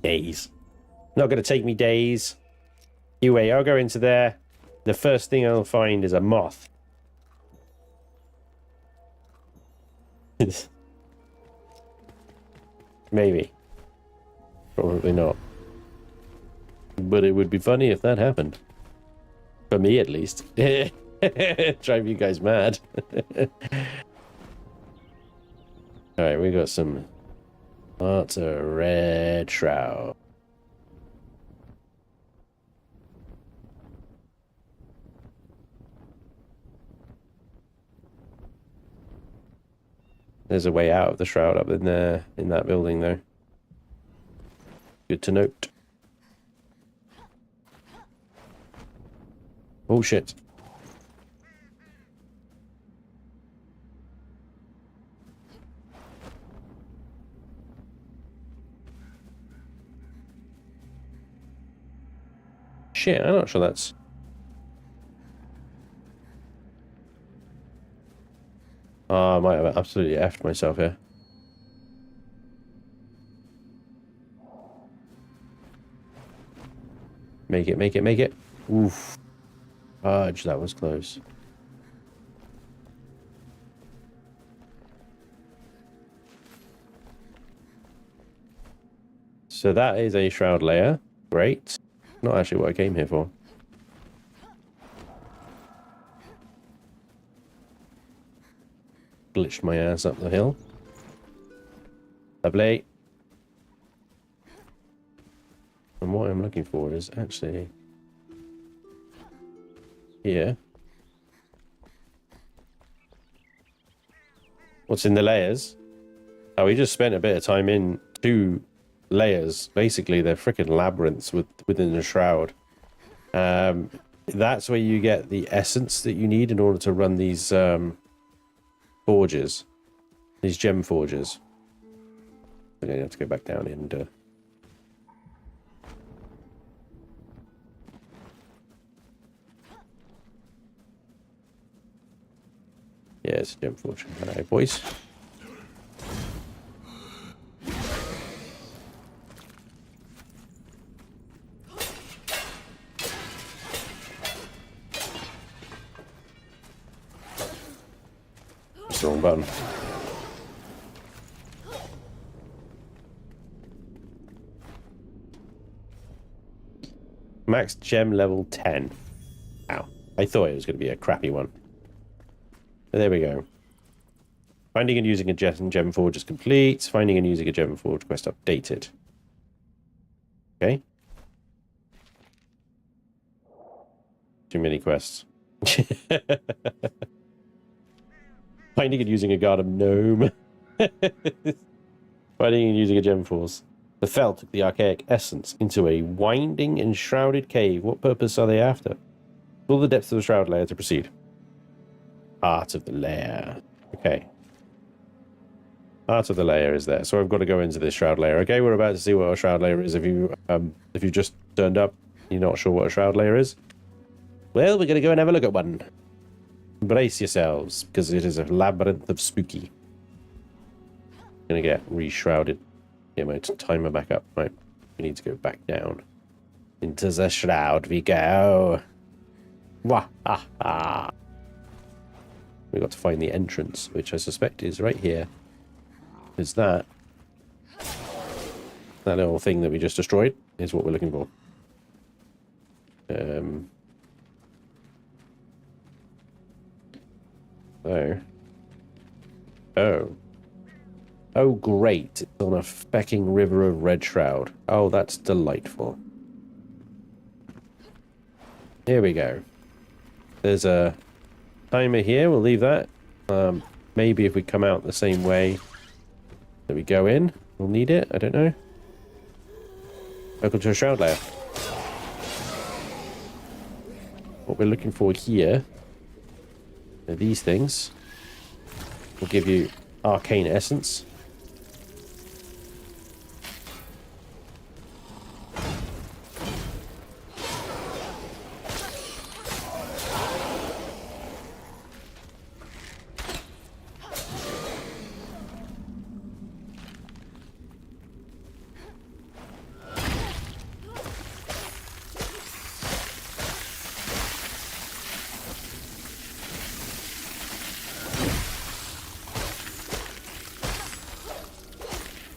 Days. Not going to take me days. Anyway, I'll go into there. The first thing I'll find is a moth. Maybe. Probably not. But it would be funny if that happened. For me, at least. Drive you guys mad. Alright, we got some... lots of red shroud. There's a way out of the shroud up in there, in that building, though. Good to note. Oh, shit. Shit, I'm not sure that's... I might have absolutely effed myself here. Make it, make it, make it. Oof. Fudge, that was close. So that is a shroud layer. Great. Not actually what I came here for. Glitched my ass up the hill. Lovely. And what I'm looking for is actually here. What's in the layers? Oh, we just spent a bit of time in 2 layers. Basically, they're freaking labyrinths within the shroud. That's where you get the essence that you need in order to run these forges, these gem forges. I'm gonna have to go back down and yeah, it's a gem forge. Alright, boys. That's the wrong button. Max gem level 10. Ow. I thought it was going to be a crappy one. But there we go. Finding and using a gem forge is complete. Finding and using a gem forge quest updated. Okay. Too many quests. Finding and using a garden gnome. Finding and using a gem force. The Fel took the archaic essence into a winding, enshrouded cave. What purpose are they after? Explore the depths of the shroud layer to proceed. Art of the layer. Okay. Art of the layer is there. So I've got to go into this shroud layer. Okay, we're about to see what a shroud layer is. If you just turned up, you're not sure what a shroud layer is. Well, we're going to go and have a look at one. Brace yourselves, because it is a labyrinth of spooky. Gonna get re-shrouded. Get my timer back up. Right, we need to go back down. Into the shroud we go. Wah ha ha. We got to find the entrance, which I suspect is right here. Is that little thing that we just destroyed is what we're looking for. So. Oh. Oh, great. It's on a fecking river of red shroud. Oh, that's delightful. Here we go. There's a timer here. We'll leave that. Maybe if we come out the same way that we go in, we'll need it. I don't know. Welcome to a shroud layer. What we're looking for here are these things. Will give you arcane essence.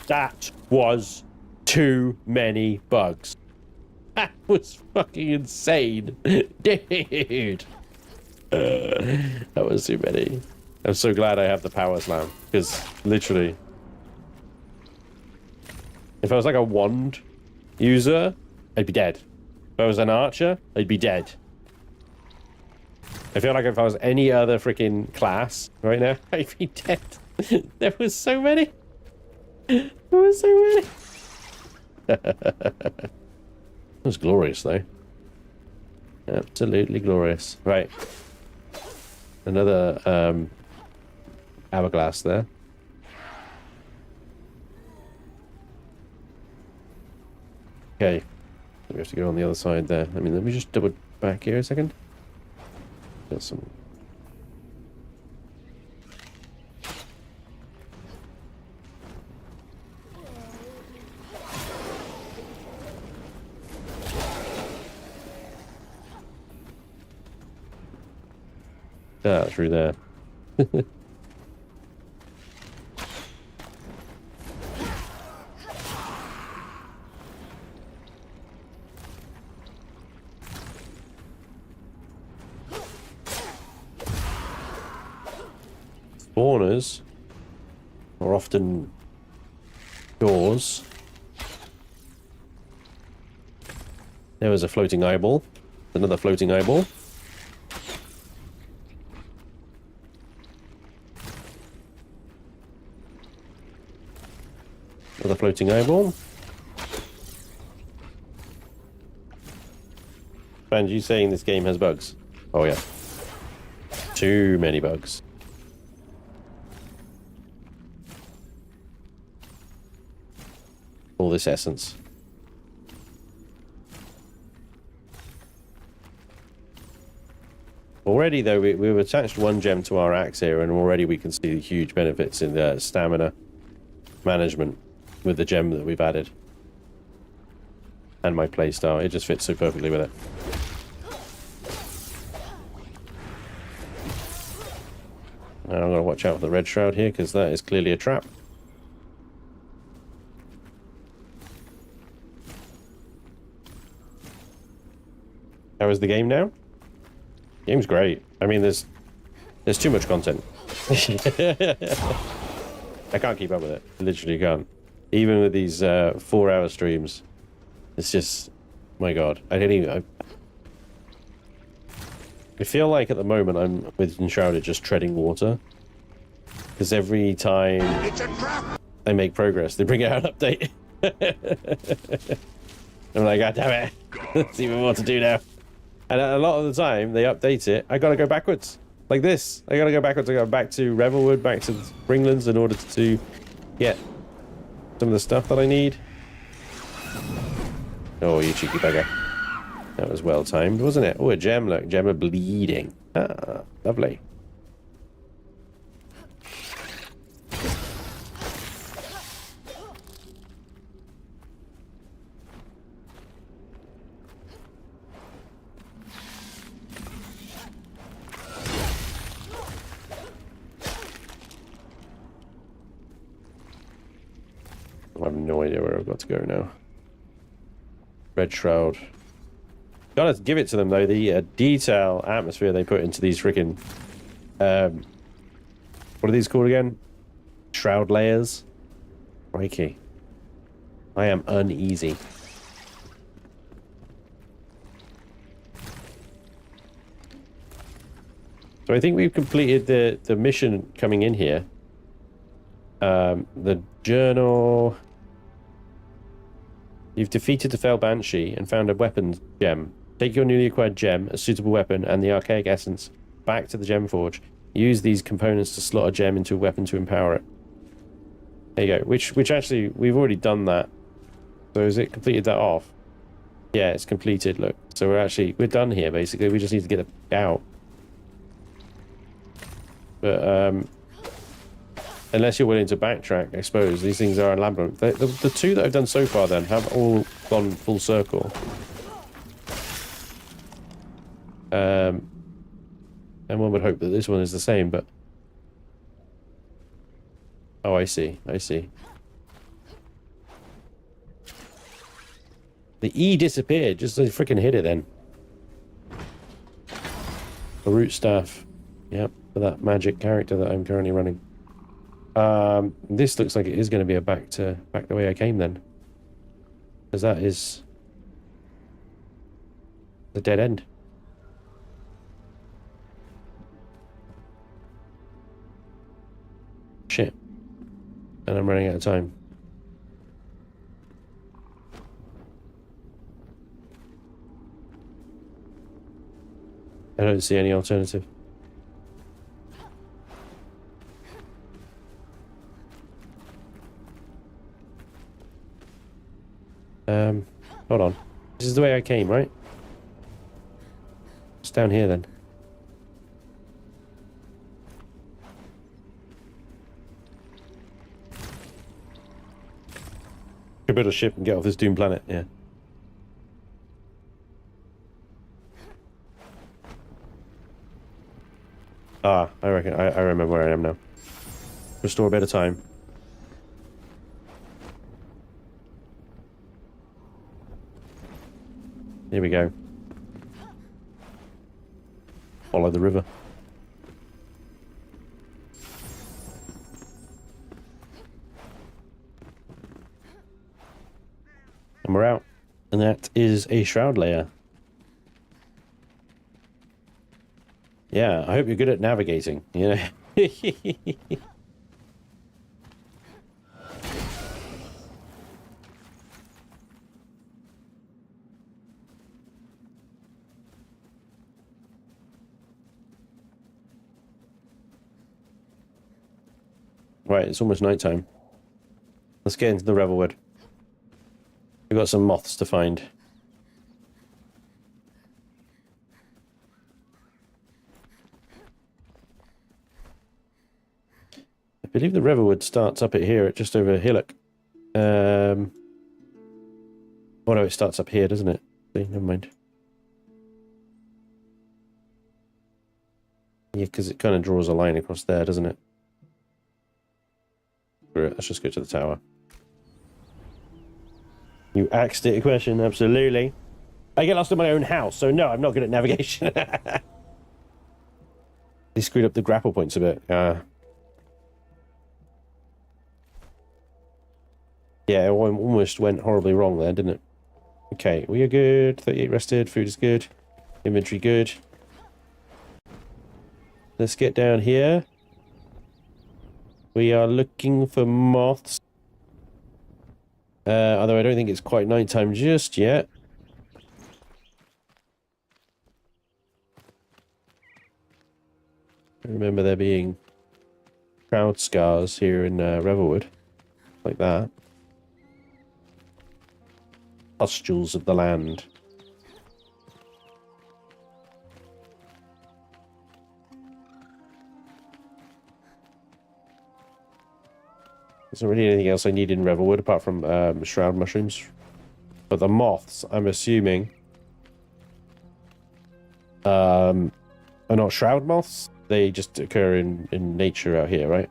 That was too many bugs. That was fucking insane. Dude. That was too many. I'm so glad I have the power slam. Because literally, if I was like a wand user, I'd be dead. If I was an archer, I'd be dead. I feel like if I was any other freaking class right now, I'd be dead. There was so many. There was so many. It was glorious, though. Absolutely glorious. Right. Another hourglass there. Okay. We have to go on the other side there. I mean, let me just double back here a second. Got some... through there. Spawners are often doors. There was a floating eyeball. Another floating eyeball. Another floating eyeball. And you saying this game has bugs? Oh yeah. Too many bugs. All this essence. Already though, we've attached one gem to our axe here, and already we can see the huge benefits in the stamina management with the gem that we've added. And my playstyle, it just fits so perfectly with it. Now I'm going to watch out for the red shroud here, because that is clearly a trap. How is the game now? Game's great. I mean, there's too much content. I can't keep up with it. I literally can't. Even with these 4-hour streams, it's just, my God. I don't even. I feel like at the moment I'm with Enshrouded just treading water, because every time I make progress, they bring out an update. I'm like, God damn it! There's even more to do now. And a lot of the time they update it, I gotta go backwards, like this. I gotta go backwards. I go back to Revelwood, back to Ringlands in order to get some of the stuff that I need. Oh, you cheeky bugger. That was well timed, wasn't it? Oh, a gem, look. Gem of bleeding. Ah, lovely. I have no idea where I've got to go now. Red Shroud. Gotta give it to them though, the detail atmosphere they put into these freaking what are these called again? Shroud layers. Crikey. I am uneasy. So I think we've completed the mission coming in here. The journal. You've defeated the failed Banshee and found a weapons gem. Take your newly acquired gem, a suitable weapon, and the archaic essence back to the gem forge. Use these components to slot a gem into a weapon to empower it. There you go. Which actually, we've already done that. So has it completed that off? Yeah, it's completed, look. So we're done here, basically. We just need to get it out. But, unless you're willing to backtrack, I suppose. These things are a labyrinth. The two that I've done so far, then, have all gone full circle. And one would hope that this one is the same, but... Oh, I see. I see. The E disappeared. Just freaking hit it then. The root staff. Yep, for that magic character that I'm currently running. This looks like it is going to be a back the way I came then. Because that is the dead end. Shit. And I'm running out of time. I don't see any alternative. Hold on. This is the way I came, right? It's down here then. Could build a ship and get off this doomed planet, yeah. Ah, I reckon I remember where I am now. Restore a bit of time. Here we go. Follow the river. And we're out. And that is a shroud layer. Yeah, I hope you're good at navigating, you know. Right, it's almost nighttime. Let's get into the Revelwood. We've got some moths to find. I believe the Revelwood starts up at here, at just over a hillock. Oh no, it starts up here, doesn't it? See, never mind. Yeah, because it kind of draws a line across there, doesn't it? Let's just go to the tower. You asked it a question, absolutely. I get lost in my own house, so no, I'm not good at navigation. They screwed up the grapple points a bit. Yeah, it almost went horribly wrong there, didn't it? Okay, we are good. 38 rested, food is good. Inventory good. Let's get down here. We are looking for moths. Although I don't think it's quite nighttime just yet. I remember there being crowd scars here in Revelwood. Like that. Pustules of the land. There's not really anything else I need in Revelwood apart from shroud mushrooms. But the moths, I'm assuming, are not shroud moths. They just occur in nature out here, right?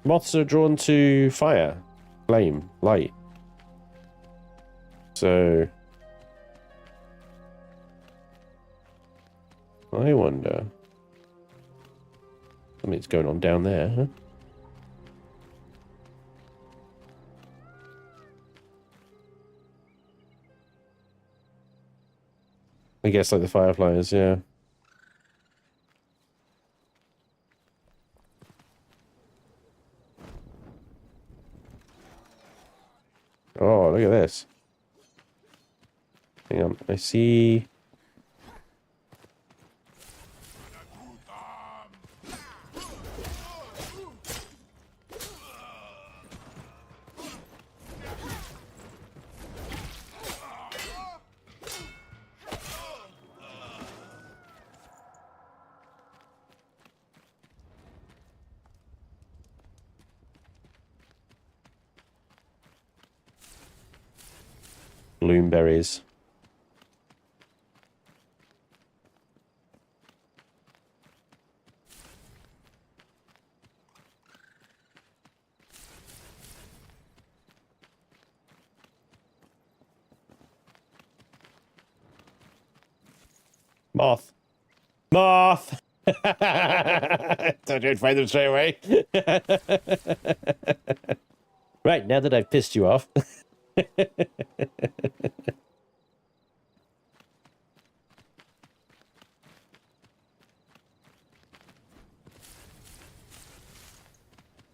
Moths are drawn to fire, flame, light. So I wonder. Something's going on down there, huh? I guess like the fireflies, yeah. Oh, look at this. Hang on, I see... bloomberries. Moth. Moth! Thought you'd find them straight away. Right, now that I've pissed you off.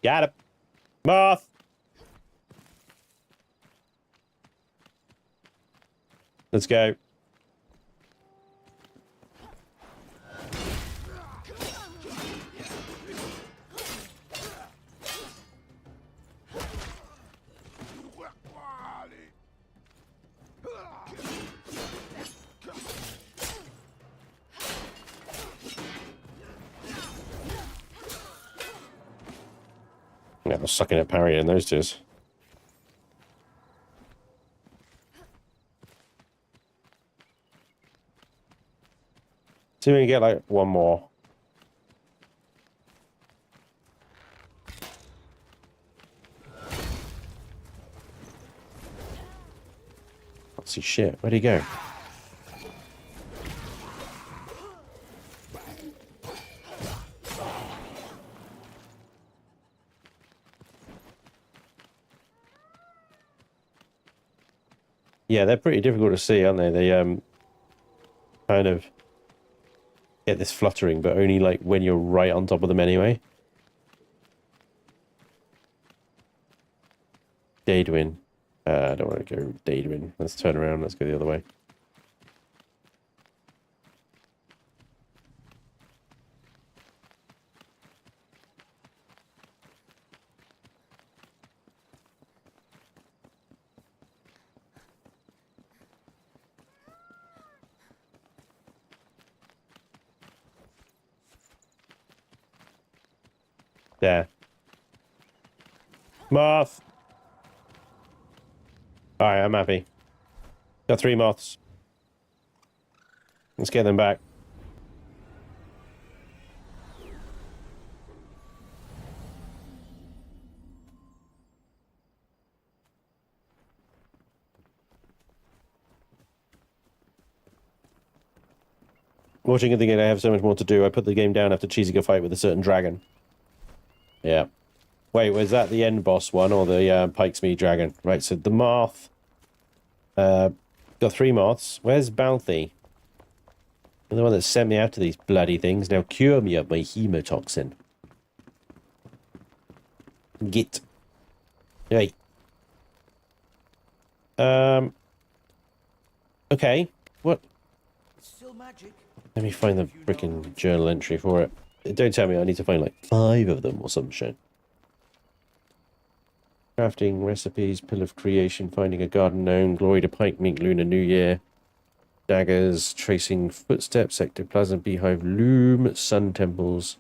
Got him. Moth! Let's go. Yeah, I was sucking at parry in those twos. See if we can get like one more. Can't see shit. Where'd he go? Yeah, they're pretty difficult to see, aren't they? They kind of get this fluttering, but only like when you're right on top of them anyway. Daedwin. I don't want to go Daedwin. Let's turn around. Let's go the other way. There. Moth! Alright, I'm happy. Got 3 moths. Let's get them back. Watching and thinking I have so much more to do, I put the game down after cheesing a fight with a certain dragon. Yeah. Wait, was that the end boss one or the Pikes Me dragon? Right, so the Moth. Got 3 moths. Where's Bounty? You're the one that sent me out to these bloody things. Now cure me of my hemotoxin. Git. Hey. Okay. What? Still magic. Let me find the freaking journal entry for it. Don't tell me I need to find like 5 of them or some shit. Crafting, recipes, pill of creation, finding a garden gnome, glory to pike, mink, lunar, new year, daggers, tracing footsteps, ectoplasm, beehive, loom, sun temples,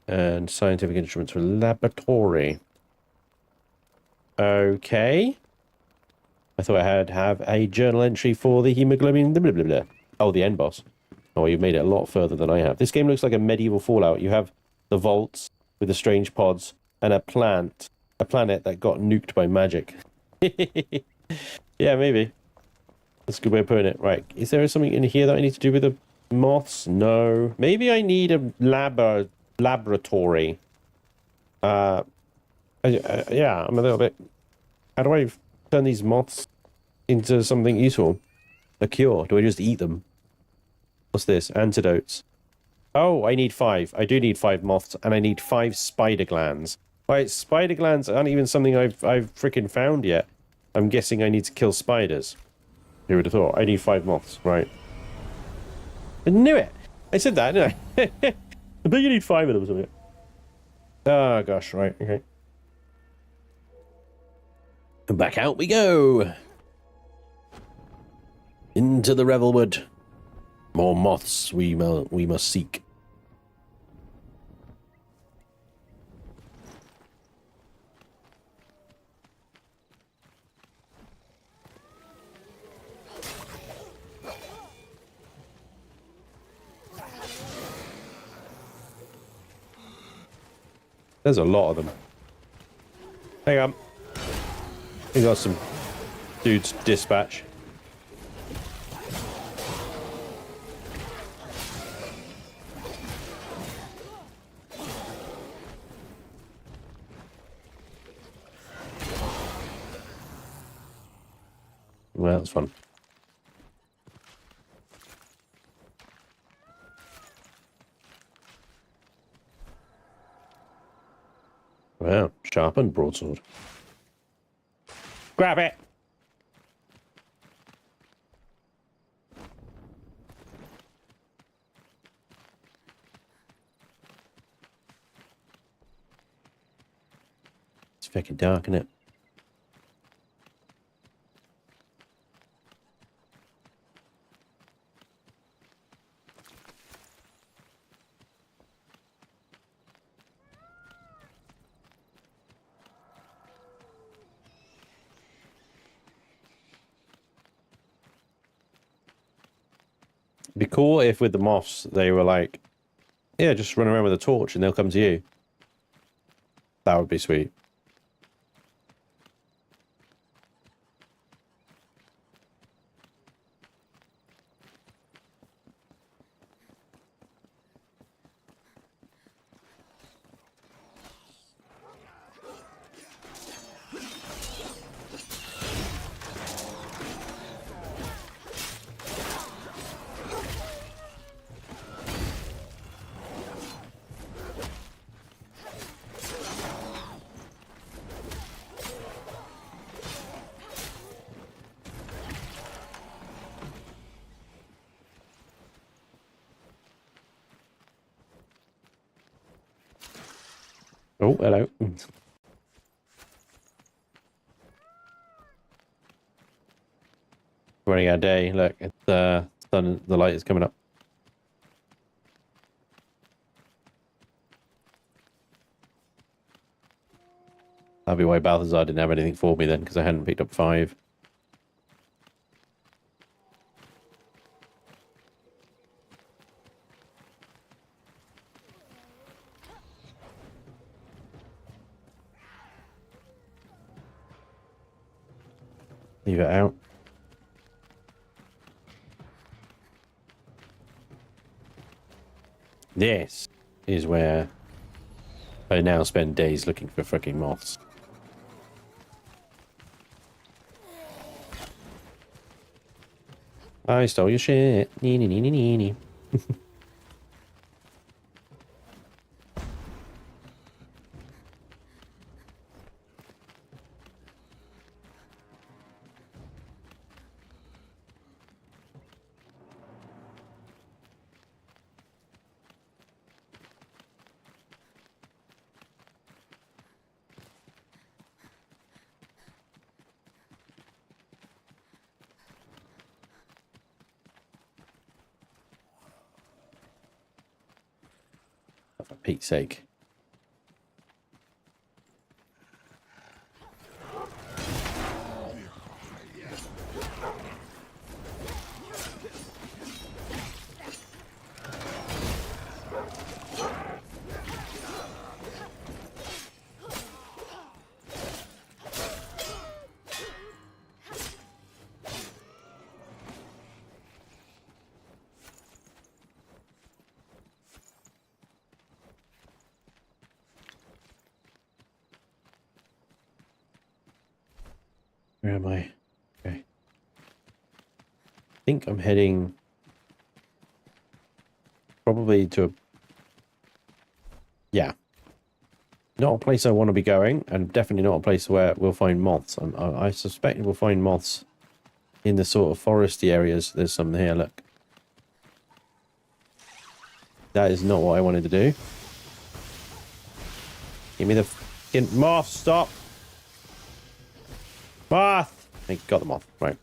and scientific instruments for laboratory. Okay. I thought I had have a journal entry for the hemoglobin, blah, blah, blah, blah. Oh, the end boss. Oh, you've made it a lot further than I have. This game looks like a medieval Fallout. You have the vaults with the strange pods and a planet that got nuked by magic. Yeah, maybe. That's a good way of putting it. Right, is there something in here that I need to do with the moths? No. Maybe I need a laboratory. Yeah, I'm a little bit... How do I turn these moths into something useful? a cure? Do I just eat them? What's this? Antidotes. Oh, I need 5. I do need 5 moths, and I need 5 spider glands. Right, spider glands aren't even something I've freaking found yet. I'm guessing I need to kill spiders. Who would have thought? I need 5 moths, right. I knew it! I said that, didn't I? I bet you need 5 of them or something. Oh, gosh, right, okay. And back out we go! Into the Revelwood. More moths we must seek. There's a lot of them. Hang on. We got some dudes dispatch. Well, that's fun. Wow, sharpened broadsword. Grab it! It's fucking dark, isn't it? It'd be cool if with the moths they were like, yeah, just run around with a torch and they'll come to you. That would be sweet. Oh, hello. Running our day. Look, it's sun. The light is coming up. That'd be why Balthazar didn't have anything for me then, because I hadn't picked up 5. Leave it out. This is where I now spend days looking for freaking moths. I stole your shit. Nee, nee, nee, nee, nee, nee. For Pete's sake. Where am I? Okay. think I'm heading probably to a... Yeah. Not a place I want to be going, and definitely not a place where we'll find moths. I suspect we'll find moths in the sort of foresty areas. There's some here, look. That is not what I wanted to do. Give me the fucking moth, stop! Moth! I got the moth, right.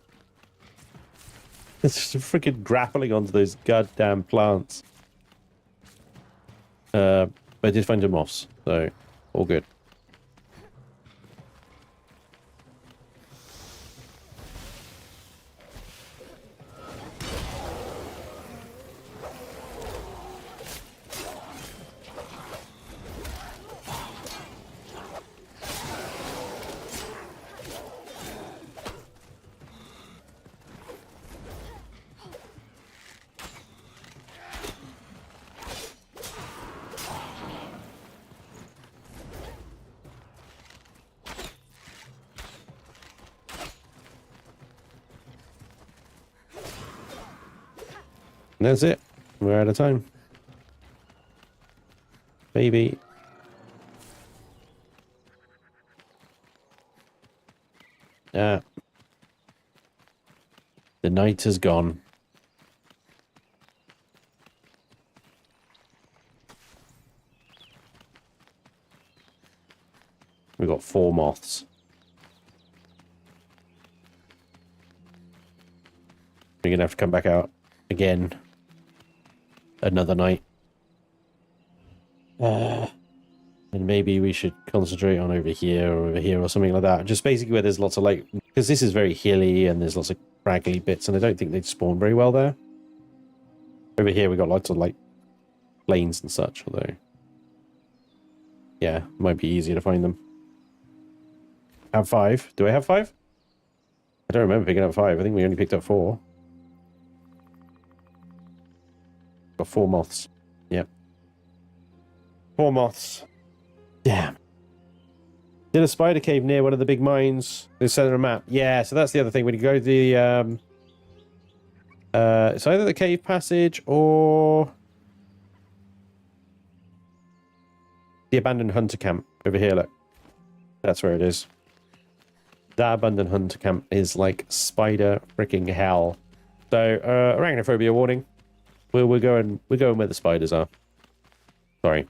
It's just freaking grappling onto those goddamn plants. But I did find the moths, so all good. And that's it. We're out of time. Baby. The night has gone. We got 4 moths. We're gonna have to come back out again. Another night. And maybe we should concentrate on over here or something like that. Just basically where there's lots of like, because this is very hilly and there's lots of craggly bits, and I don't think they'd spawn very well there. Over here we got lots of like plains and such, although yeah, might be easier to find them. Have 5. Do I have 5? I don't remember picking up 5. I think we only picked up 4. Got 4 moths. Yep. 4 moths. Damn. Did a spider cave near one of the big mines. They sent a map. Yeah, so that's the other thing. When you go to the it's either the cave passage or the abandoned hunter camp over here, look. That's where it is. That abandoned hunter camp is like spider freaking hell. So arachnophobia warning. We're going where the spiders are. Sorry.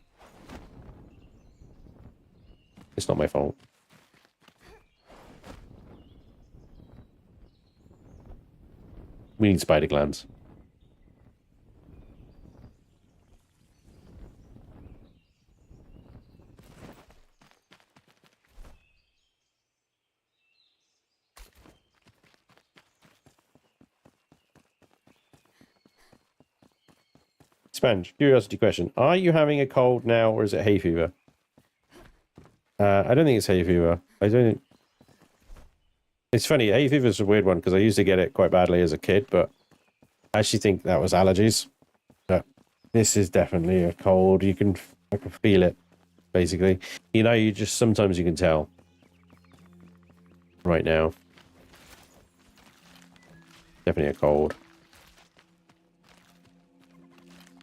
It's not my fault. We need spider glands. Sponge, curiosity question. Are you having a cold now, or is it hay fever? I don't think it's hay fever. I don't... It's funny, hay fever is a weird one, because I used to get it quite badly as a kid, but I actually think that was allergies. But this is definitely a cold. I can feel it, basically. You know, sometimes you can tell. Right now. Definitely a cold.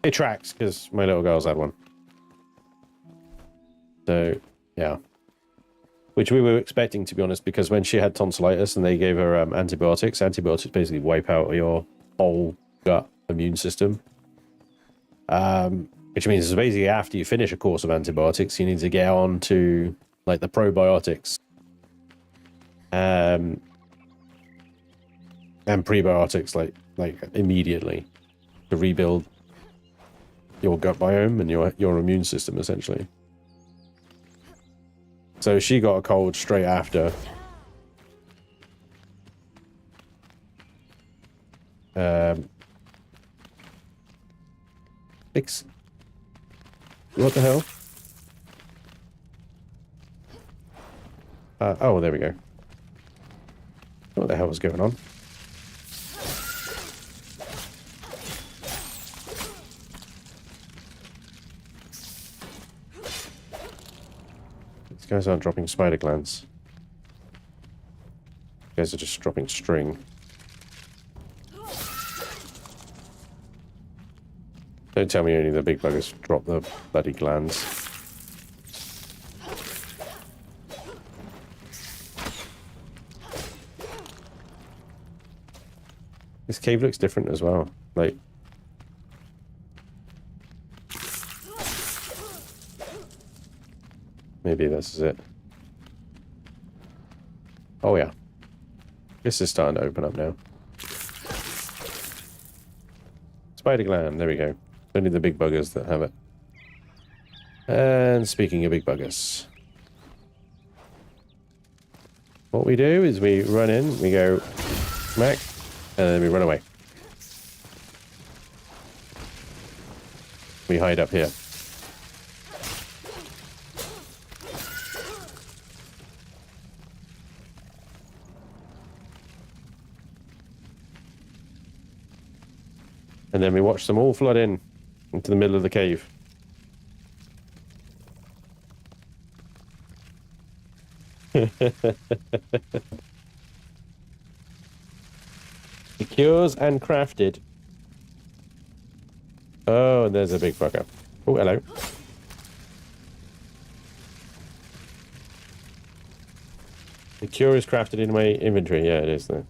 It tracks, because my little girl's had one. So, yeah. Which we were expecting, to be honest, because when she had tonsillitis and they gave her antibiotics basically wipe out your whole gut immune system. Which means basically after you finish a course of antibiotics, you need to get on to, like, the probiotics. And prebiotics, like immediately. To rebuild your gut biome and your immune system, essentially. So she got a cold straight after. What the hell? Oh, there we go. What the hell was going on? These guys aren't dropping spider glands. These guys are just dropping string. Don't tell me only the big buggers drop the bloody glands. This cave looks different as well. Like, maybe this is it. Oh yeah. This is starting to open up now. Spider gland, there we go. Only the big buggers that have it. And speaking of big buggers, what we do is we run in, we go smack, and then we run away. We hide up here. And then we watch them all flood in into the middle of the cave. Secures and crafted. Oh, and there's a big fucker. Oh, hello. The cure is crafted in my inventory. Yeah, it is though.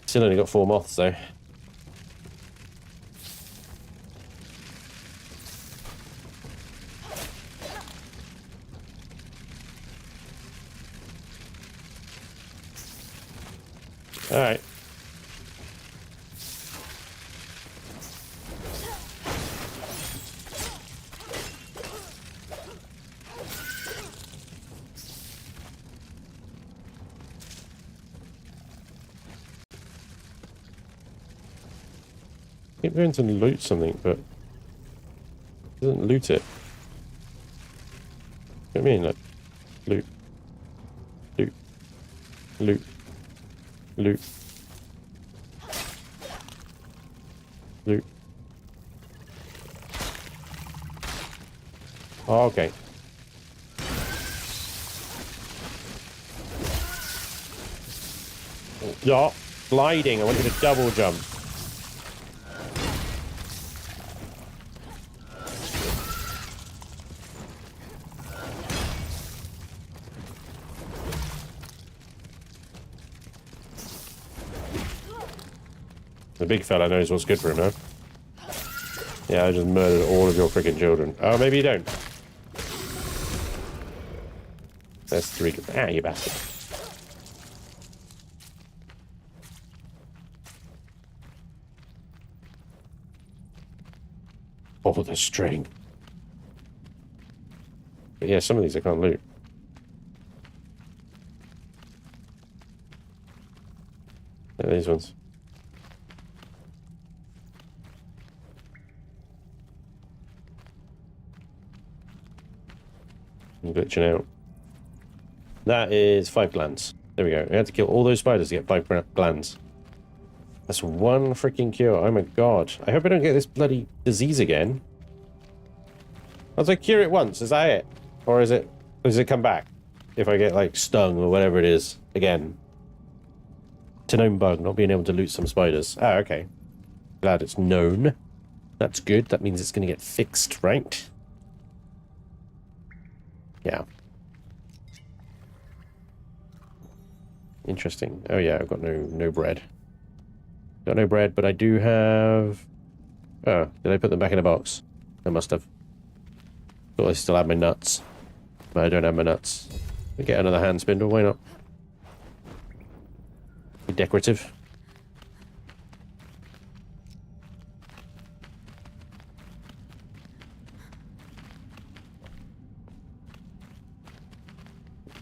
Still only got 4 moths though. All right. Keep going to loot something, but it doesn't loot it. You know what I mean? Like, loot. Loot. Loot. Loot. Loot. Oh, okay. Yeah, gliding. I want you to double jump. The big fella knows what's good for him, huh? Yeah, I just murdered all of your freaking children. Oh, maybe you don't. There's 3. Ah, you bastard. Oh, the string. But yeah, some of these I can't loot. Yeah, these ones. I'm glitching out. That is 5 glands. There we go. I had to kill all those spiders to get 5 glands. That's 1 freaking cure. Oh my god. I hope I don't get this bloody disease again. Once I cure it once, is that it? Or is it... does it come back? If I get, like, stung or whatever it is again. It's a known bug, not being able to loot some spiders. Oh, okay. Glad it's known. That's good. That means it's going to get fixed, right? Yeah. Interesting. Oh yeah, I've got no bread. Got no bread, but I do have... oh, did I put them back in a box? I must have. Thought I still had my nuts. But I don't have my nuts. I'll get another hand spindle, why not? Be decorative.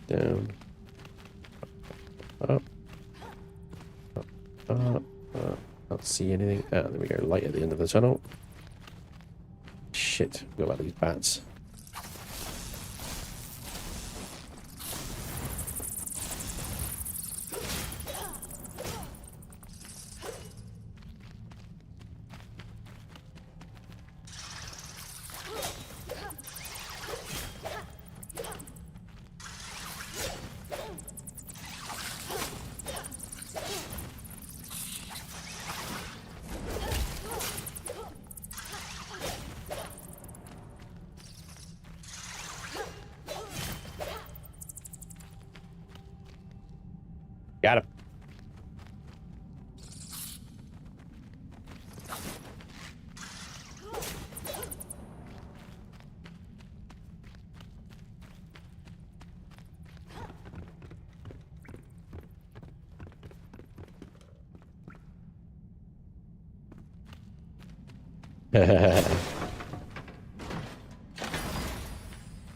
Down. Up. Up. Can't see anything. Ah, there we go. Light at the end of the tunnel. Shit. Forgot about these bats.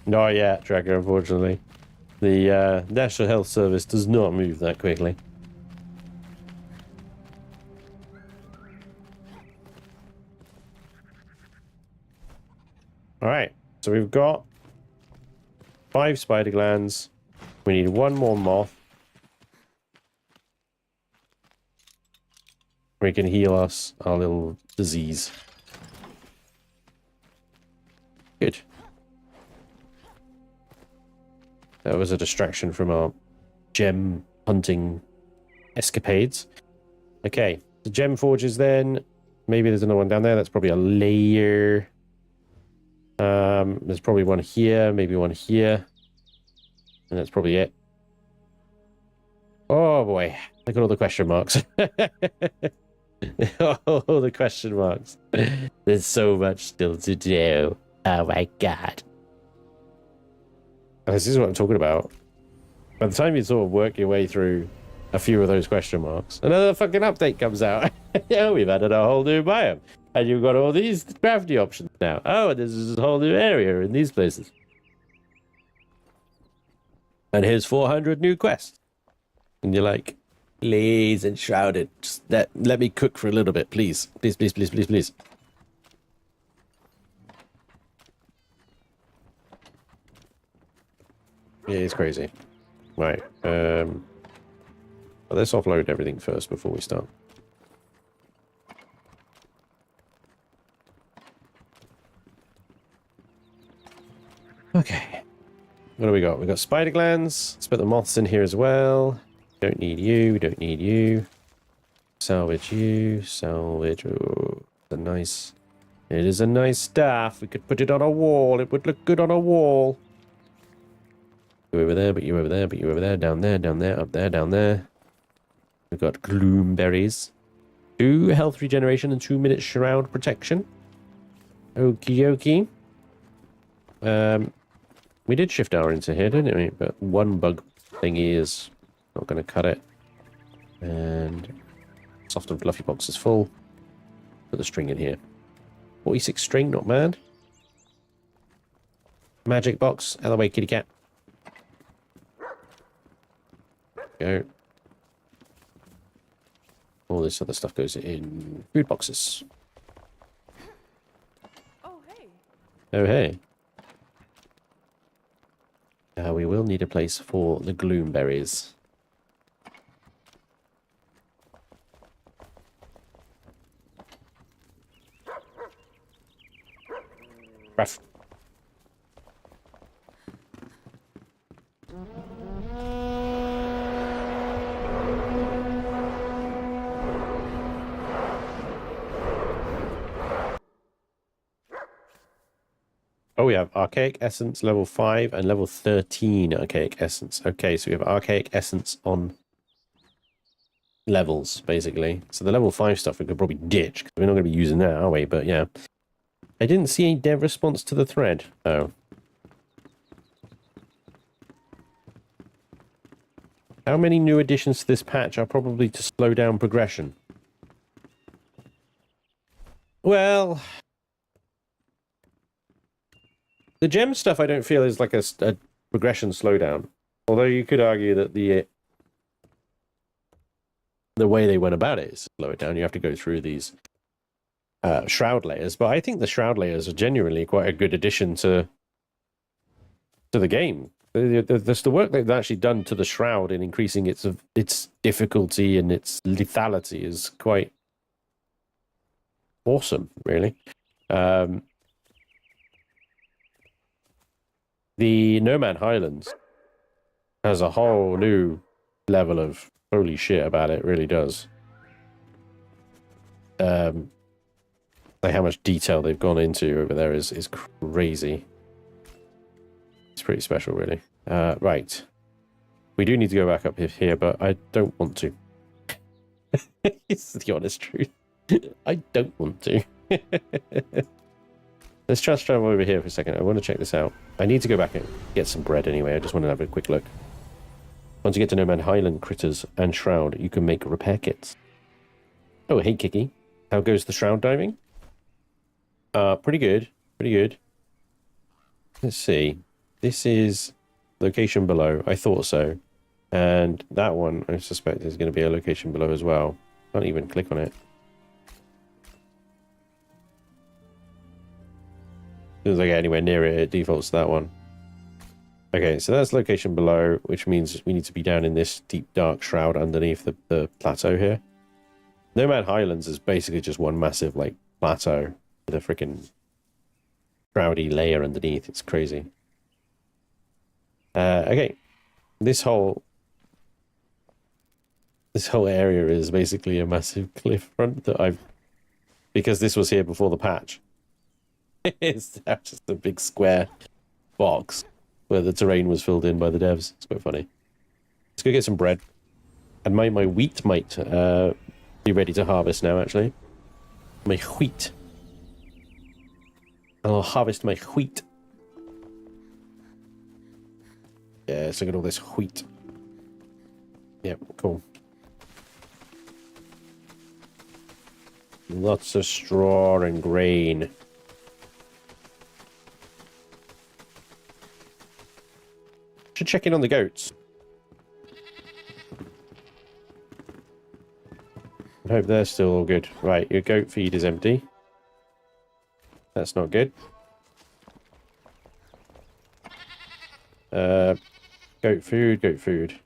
Not yet, Tracker, unfortunately. The National Health Service does not move that quickly. Alright, so we've got 5 spider glands. We need 1 more moth. We can heal us our little disease. Good. That was a distraction from our gem hunting escapades. Okay, the gem forges then. Maybe there's another one down there. That's probably a layer. There's probably one here, maybe one here. And that's probably it. Oh boy, look at all the question marks. Oh, the question marks. There's so much still to do. Oh my god. This is what I'm talking about. By the time you sort of work your way through a few of those question marks, another fucking update comes out. Yeah, we've added a whole new biome. And you've got all these crafty options now. Oh, and there's this whole new area in these places. And here's 400 new quests. And you're like, please, Enshrouded. Just let me cook for a little bit, please. Please, please, please, please, please. Yeah, it's crazy. Right. Well, let's offload everything first before we start. Okay. What do we got? We got spider glands. Let's put the moths in here as well. Don't need you. Don't need you. Salvage you. Salvage. Oh, a nice. It is a nice staff. We could put it on a wall. It would look good on a wall. You over there, but you over there, but you over there. Down there, down there, up there, down there. We've got gloom berries. 2 health regeneration and 2-minute shroud protection. Okie dokie. We did shift our into here, didn't we? But 1 bug thingy is not going to cut it. And soft and fluffy box is full. Put the string in here. 46 string, not bad. Magic box, out of the way, kitty cat. Go. All this other stuff goes in food boxes. Oh, hey. Oh, hey. We will need a place for the gloom berries. Ruff. Oh, we have Archaic Essence level 5 and level 13 Archaic Essence. Okay, so we have Archaic Essence on levels, basically. So the level 5 stuff we could probably ditch, because we're not going to be using that, are we? But yeah. I didn't see any dev response to the thread. Oh. How many new additions to this patch are probably to slow down progression? Well... the gem stuff I don't feel is like a progression slowdown. Although you could argue that the way they went about it is to slow it down. You have to go through these shroud layers. But I think the shroud layers are genuinely quite a good addition to the game. The work they've actually done to the shroud in increasing its difficulty and its lethality is quite awesome, really. The NOMAD HIGHLANDS has a whole new level of holy shit about it, really does. Like how much detail they've gone into over there is crazy. It's pretty special, really. Right. We do need to go back up here, but I don't want to. It's the honest truth. I don't want to. Let's just travel over here for a second. I want to check this out. I need to go back and get some bread anyway. I just want to have a quick look. Once you get to Nomad Highland Critters and Shroud, you can make repair kits. Oh, hey, Kiki. How goes the shroud diving? Pretty good. Pretty good. Let's see. This is location below. I thought so. And that one, I suspect, is going to be a location below as well. Can't even click on it. As soon as I get anywhere near it, it defaults to that one. Okay, so that's location below, which means we need to be down in this deep, dark shroud underneath the plateau here. NOMAD HIGHLANDS is basically just one massive, like, plateau with a freaking shroudy layer underneath. It's crazy. Okay. This whole area is basically a massive cliff front that I've... Because this was here before the patch. It's now just a big square box where the terrain was filled in by the devs. It's quite funny. Let's go get some bread. And my wheat might be ready to harvest now, actually. My wheat. I'll harvest my wheat. Yeah, so look at all this wheat. Yep, cool. Lots of straw and grain. Should check in on the goats. I hope they're still all good. Right, your goat feed is empty. That's not good. Goat food, goat food.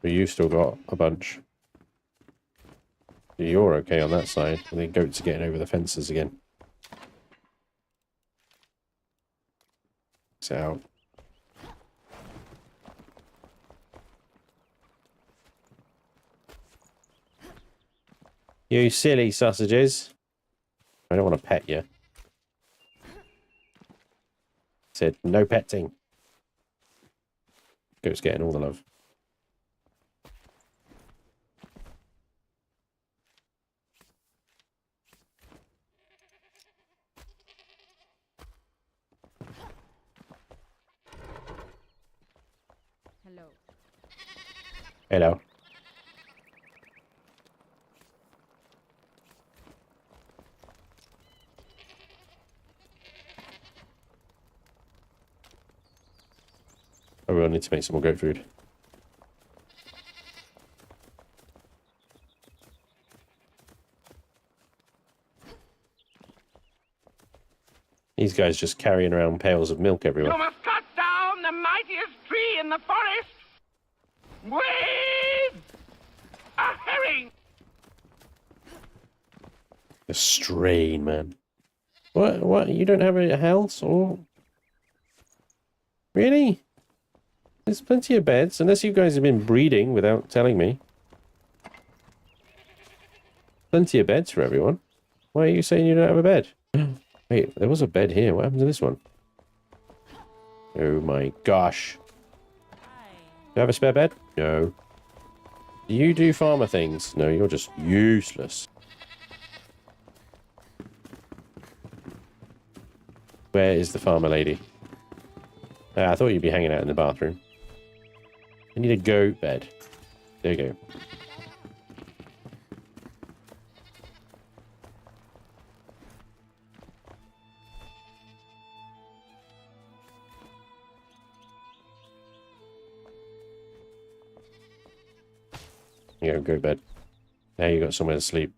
But you've still got a bunch. You're okay on that side. I think goats are getting over the fences again. So. You silly sausages. I don't want to pet you. Said no petting. Goat's getting all the love. Hello. Hello. I will need to make some more goat food. These guys just carrying around pails of milk everywhere. You must cut down the mightiest tree in the forest with a herring. A strain, man. What? You don't have a house or... Really? There's plenty of beds, unless you guys have been breeding without telling me. Plenty of beds for everyone. Why are you saying you don't have a bed? Wait, there was a bed here. What happened to this one? Oh my gosh. Do you have a spare bed? No. Do you do farmer things? No, you're just useless. Where is the farmer lady? I thought you'd be hanging out in the bathroom. I need a goat bed. There you go. Yeah, go to bed. Now you got somewhere to sleep.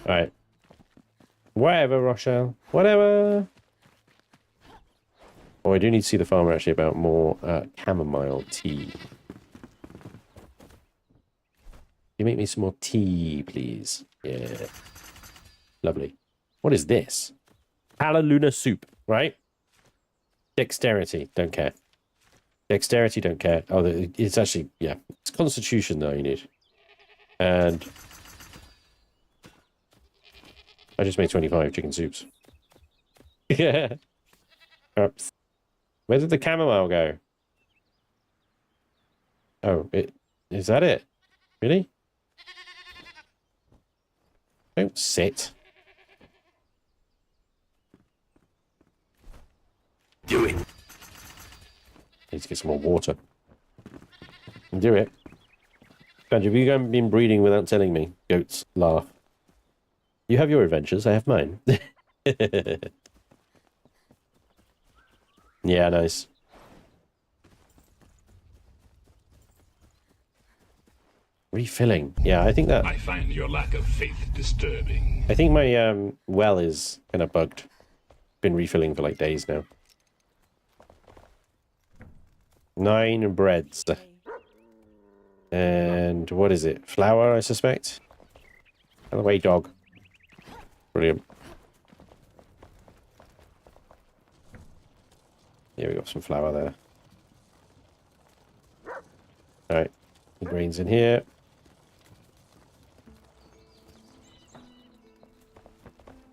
Alright. Whatever, Rochelle. Whatever. Oh, I do need to see the farmer actually about more chamomile tea. You make me some more tea, please. Yeah. Lovely. What is this? Palaluna soup, right? Dexterity, don't care. Dexterity, don't care. Oh, it's actually, yeah. It's constitution, though, you need. And I just made 25 chicken soups. Yeah. Oops. Where did the chamomile go? Oh, is that it? Really? Don't sit. Do it. Need to get some more water. Do it. Andrew, have you been breeding without telling me? Goats laugh. You have your adventures, I have mine. Yeah, nice. Refilling. Yeah, I think that... I find your lack of faith disturbing. I think my well is kind of bugged. Been refilling for like days now. 9 breads. And what is it? Flour, I suspect? Out of the way, dog. Brilliant. Yeah, we got some flour there. Alright. The grains in here.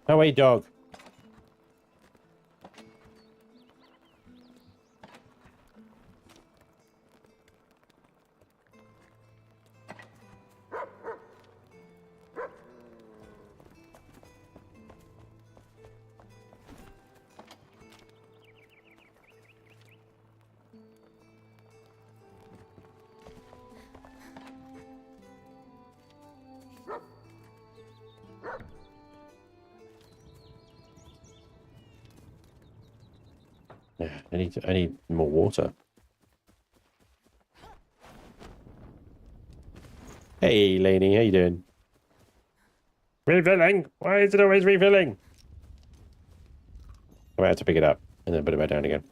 Away, dog. Yeah, I need more water. Hey, Lainey, how you doing? Refilling? Why is it always refilling? I might have to pick it up and then put it back down again.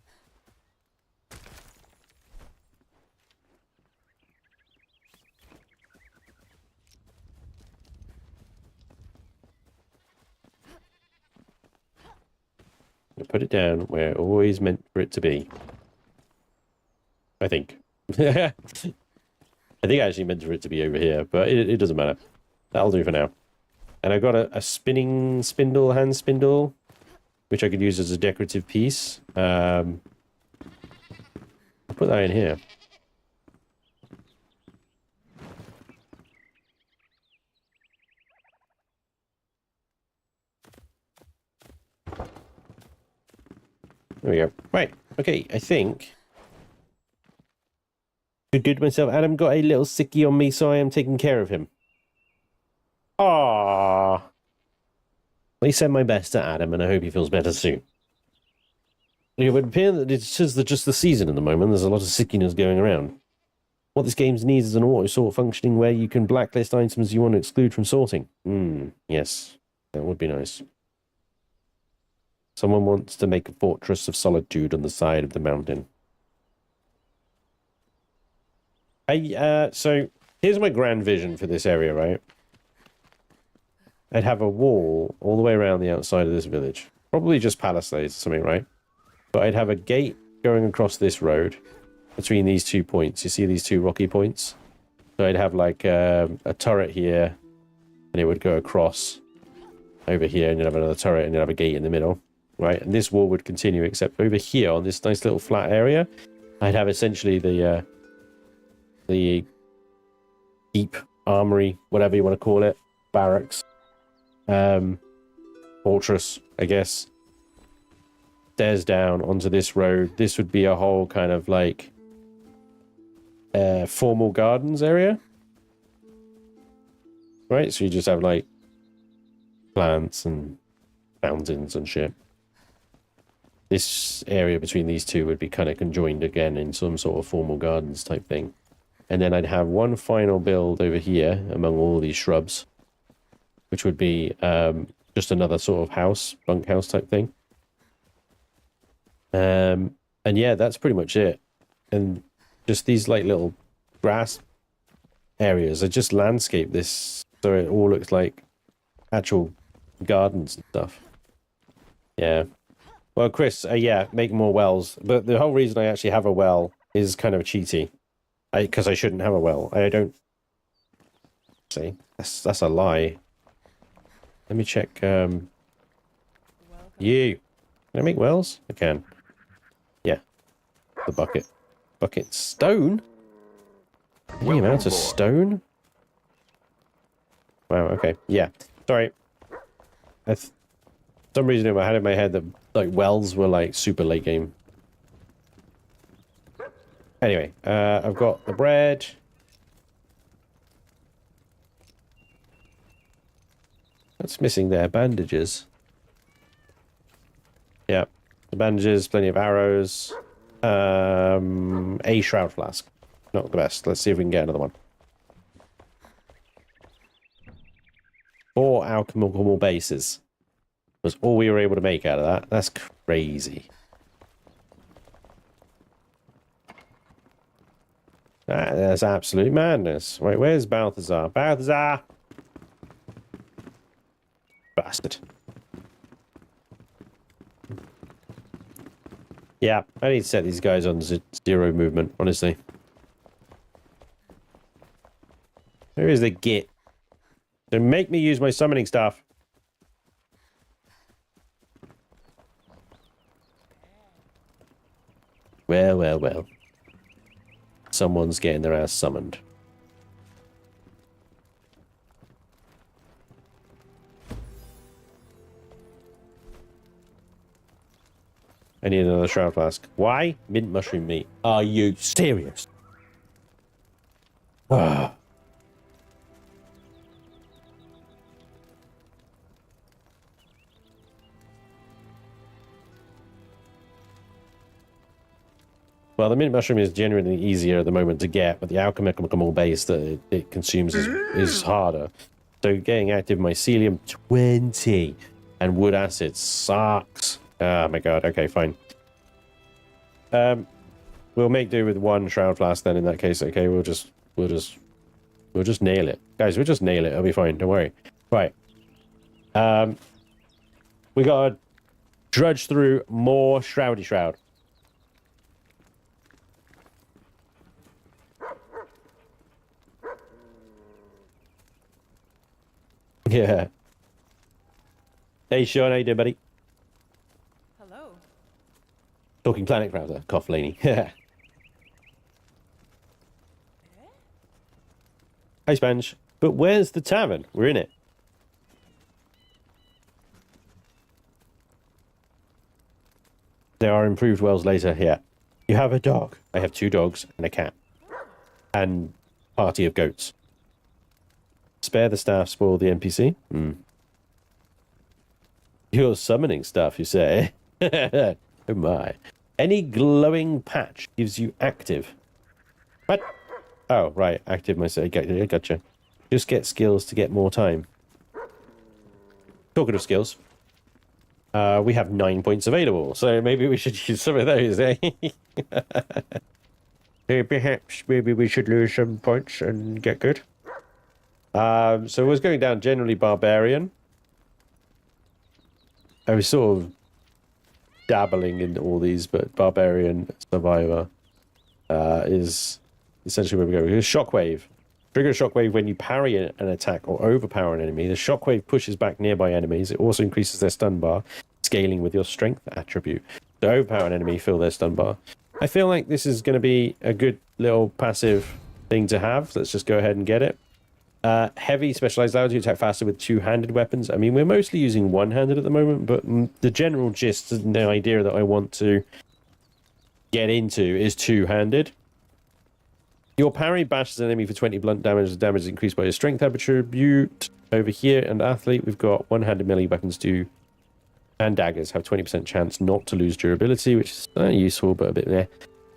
Put it down where it always meant for it to be. I think. I think I actually meant for it to be over here, but it doesn't matter. That'll do for now. And I got a spinning spindle, hand spindle, which I could use as a decorative piece. I'll put that in here. There we go. Right. Okay, I think... Good myself. Adam got a little sickie on me, so I am taking care of him. Ah. Please send my best to Adam, and I hope he feels better soon. It would appear that it's just the season at the moment. There's a lot of sickiness going around. What this game needs is an auto-sort functioning where you can blacklist items you want to exclude from sorting. Yes. That would be nice. Someone wants to make a fortress of solitude on the side of the mountain. So here's my grand vision for this area, right? I'd have a wall all the way around the outside of this village. Probably just palisades or something, right? But I'd have a gate going across this road between these 2 points. You see these 2 rocky points? So I'd have like a turret here, and it would go across over here, and you'd have another turret, and you'd have a gate in the middle. Right, and this wall would continue, except over here on this nice little flat area, I'd have essentially the deep armory, whatever you want to call it, barracks, fortress, I guess. Stairs down onto this road. This would be a whole kind of like formal gardens area, right? So you just have like plants and fountains and shit. This area between these two would be kind of conjoined again in some sort of formal gardens type thing. And then I'd have one final build over here among all these shrubs, which would be just another sort of house, bunkhouse type thing. And yeah, that's pretty much it. And just these like little grass areas. I just landscape this so it all looks like actual gardens and stuff. Yeah. Well, Chris, yeah, make more wells. But the whole reason I actually have a well is kind of cheaty. Because I shouldn't have a well. I don't... See? That's a lie. Let me check, You. Can I make wells? I can. Yeah. The bucket. Bucket. Stone? Any amount of stone? Wow, okay. Yeah. Sorry. For some reason I had in my head that like wells were like super late game. Anyway, I've got the bread. What's missing there? Bandages. Yeah, the bandages, plenty of arrows. A shroud flask. Not the best. Let's see if we can get another one. 4 alchemical bases was all we were able to make out of that. That's crazy. That's absolute madness. Wait, where's Balthazar? Balthazar! Bastard. Yeah, I need to set these guys on zero movement, honestly. Where is the git? Don't make me use my summoning stuff. Well, well, well. Someone's getting their ass summoned. I need another shroud flask. Why? Mint mushroom meat. Are you serious? Ah. Well, the mint mushroom is genuinely easier at the moment to get, but the alchemical base that it consumes is harder. So getting active mycelium 20 and wood acid sucks. Oh my god. Okay, fine. We'll make do with 1 shroud flask then in that case. Okay, we'll just nail it. Guys, we'll just nail it. It'll be fine. Don't worry. Right. We gotta drudge through more shroudy shroud. Yeah. Hey, Sean, how you doing, buddy? Hello. Talking Planet Browser. Cough, Laney. Yeah. Hey, Sponge. But where's the tavern? We're in it. There are improved wells later. Yeah. You have a dog. I have 2 dogs and a cat. And party of goats. Spare the staff, spoil the NPC? You're summoning stuff, you say? Oh my. Any glowing patch gives you active. What? Oh, right. Active myself. Gotcha. Just get skills to get more time. Talking of skills. We have 9 points available, so maybe we should use some of those, eh? Perhaps maybe we should lose some points and get good. So it was going down generally barbarian. I was sort of dabbling in all these, but barbarian survivor is essentially where we go. Here's shockwave. Trigger a shockwave when you parry an attack or overpower an enemy. The shockwave pushes back nearby enemies. It also increases their stun bar, scaling with your strength attribute. So overpower an enemy, fill their stun bar. I feel like this is going to be a good little passive thing to have. Let's just go ahead and get it. Heavy specialized allows you to attack faster with 2-handed weapons. I mean, we're mostly using one-handed at the moment, but the general gist and the idea that I want to get into is 2-handed. Your parry bashes an enemy for 20 blunt damage. The damage is increased by your strength attribute. Over here, and athlete, we've got one-handed melee weapons do, and daggers have 20% chance not to lose durability, which is useful, but a bit there.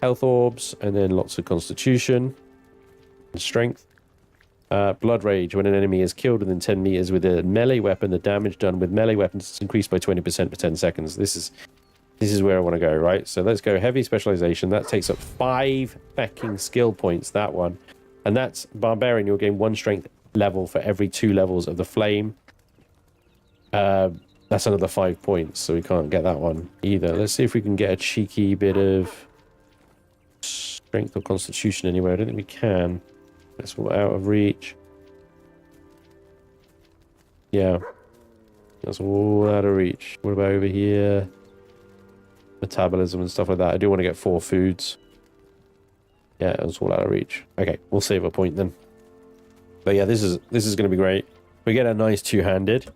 Health orbs, and then lots of constitution and strength. Blood Rage. When an enemy is killed within 10 meters with a melee weapon, the damage done with melee weapons is increased by 20% for 10 seconds. This is where I want to go, right? So let's go heavy specialization. That takes up 5 fucking skill points, that one. And that's Barbarian. You'll gain 1 strength level for every 2 levels of the flame. That's another 5 points, so we can't get that one either. Let's see if we can get a cheeky bit of strength or constitution anywhere. I don't think we can. That's all out of reach. Yeah. That's all out of reach. What about over here? Metabolism and stuff like that. I do want to get 4 foods. Yeah, it's all out of reach. Okay, we'll save a point then. But yeah, this is going to be great. We get a nice 2-handed.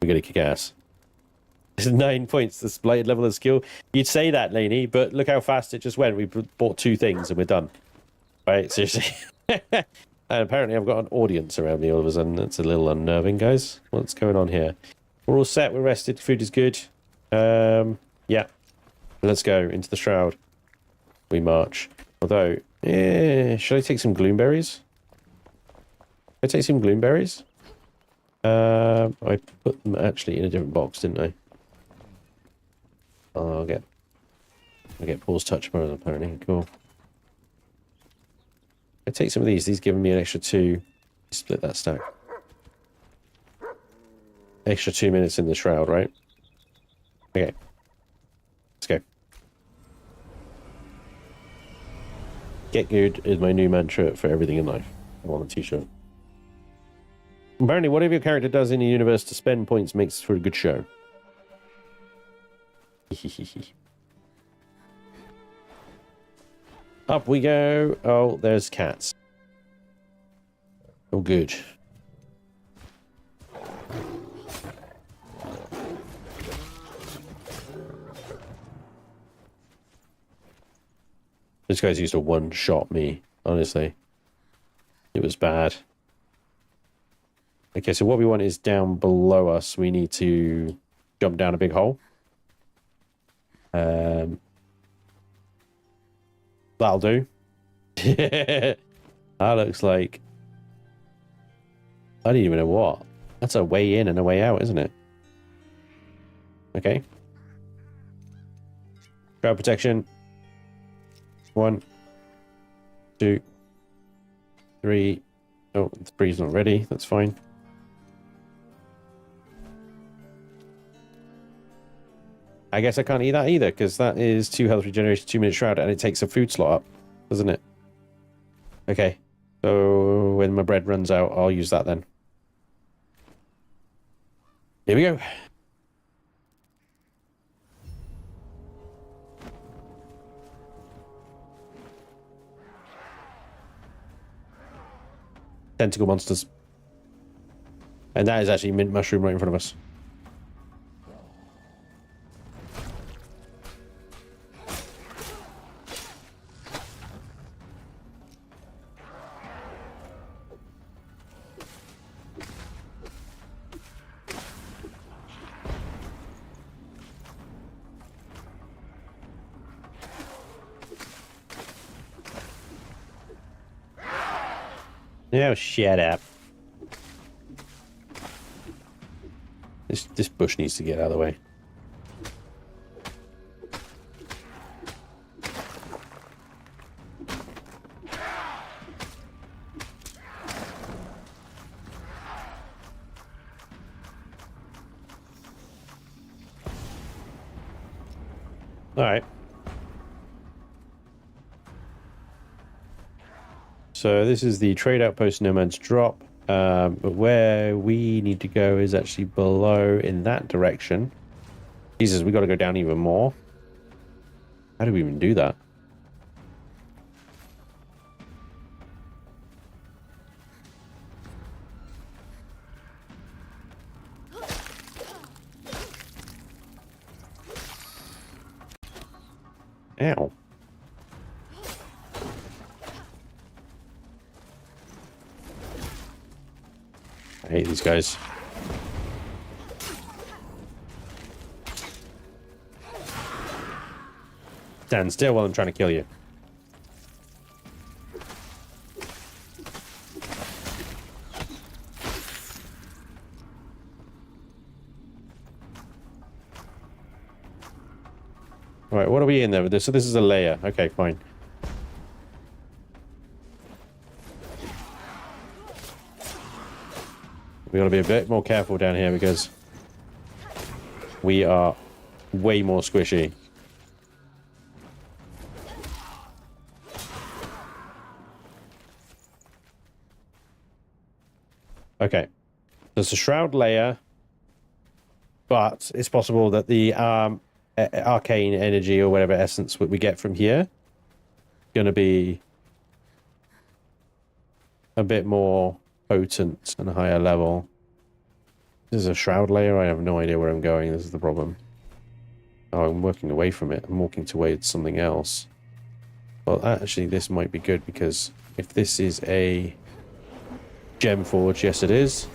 We're going to kick ass. It's 9 points, the blighted level of skill. You'd say that, Laney, but look how fast it just went. We bought 2 things and we're done. Right, seriously. And apparently I've got an audience around me all of a sudden. That's a little unnerving, guys. What's going on here? We're all set, we're rested, food is good. Yeah. Let's go into the shroud. We march. Although, should I take some gloomberries? Should I take some gloomberries? I put them actually in a different box, didn't I? Oh, I'll get Paul's touch bars apparently. Cool. I take some of these. These giving me an extra 2. Split that stack. Extra 2 minutes in the shroud, right? Okay. Let's go. Get good is my new mantra for everything in life. I want a t-shirt. Apparently, whatever your character does in the universe to spend points makes for a good show. Up we go. Oh, there's cats. Oh, good. This guy's used to one-shot me, honestly. It was bad. Okay, so what we want is down below us. We need to jump down a big hole. That'll do. That looks like... I don't even know what. That's a way in and a way out, isn't it? Okay. Crowd protection. 1, 2, 3. Oh, the breeze not ready. That's fine. I guess I can't eat that either, because that is 2 health regeneration, 2-minute shroud, and it takes a food slot up, doesn't it? Okay. So when my bread runs out, I'll use that then. Here we go. Tentacle monsters. And that is actually mint mushroom right in front of us. No, shut up. This bush needs to get out of the way. All right. So this is the trade outpost Nomad's drop, but where we need to go is actually below in that direction. Jesus, we got to go down even more. How do we even do that? Ow. I hate these guys. Stand still while I'm trying to kill you. Alright, what are we in there with this? So this is a layer. Okay, fine. We gotta be a bit more careful down here because we are way more squishy. Okay. There's a shroud layer, but it's possible that the arcane energy or whatever essence we get from here is gonna be a bit more potent and a higher level. This is a shroud layer. I have no idea where I'm going. This is the problem. Oh, I'm working away from it. I'm walking towards something else. Well, actually, this might be good because if this is a gem forge, yes, it is.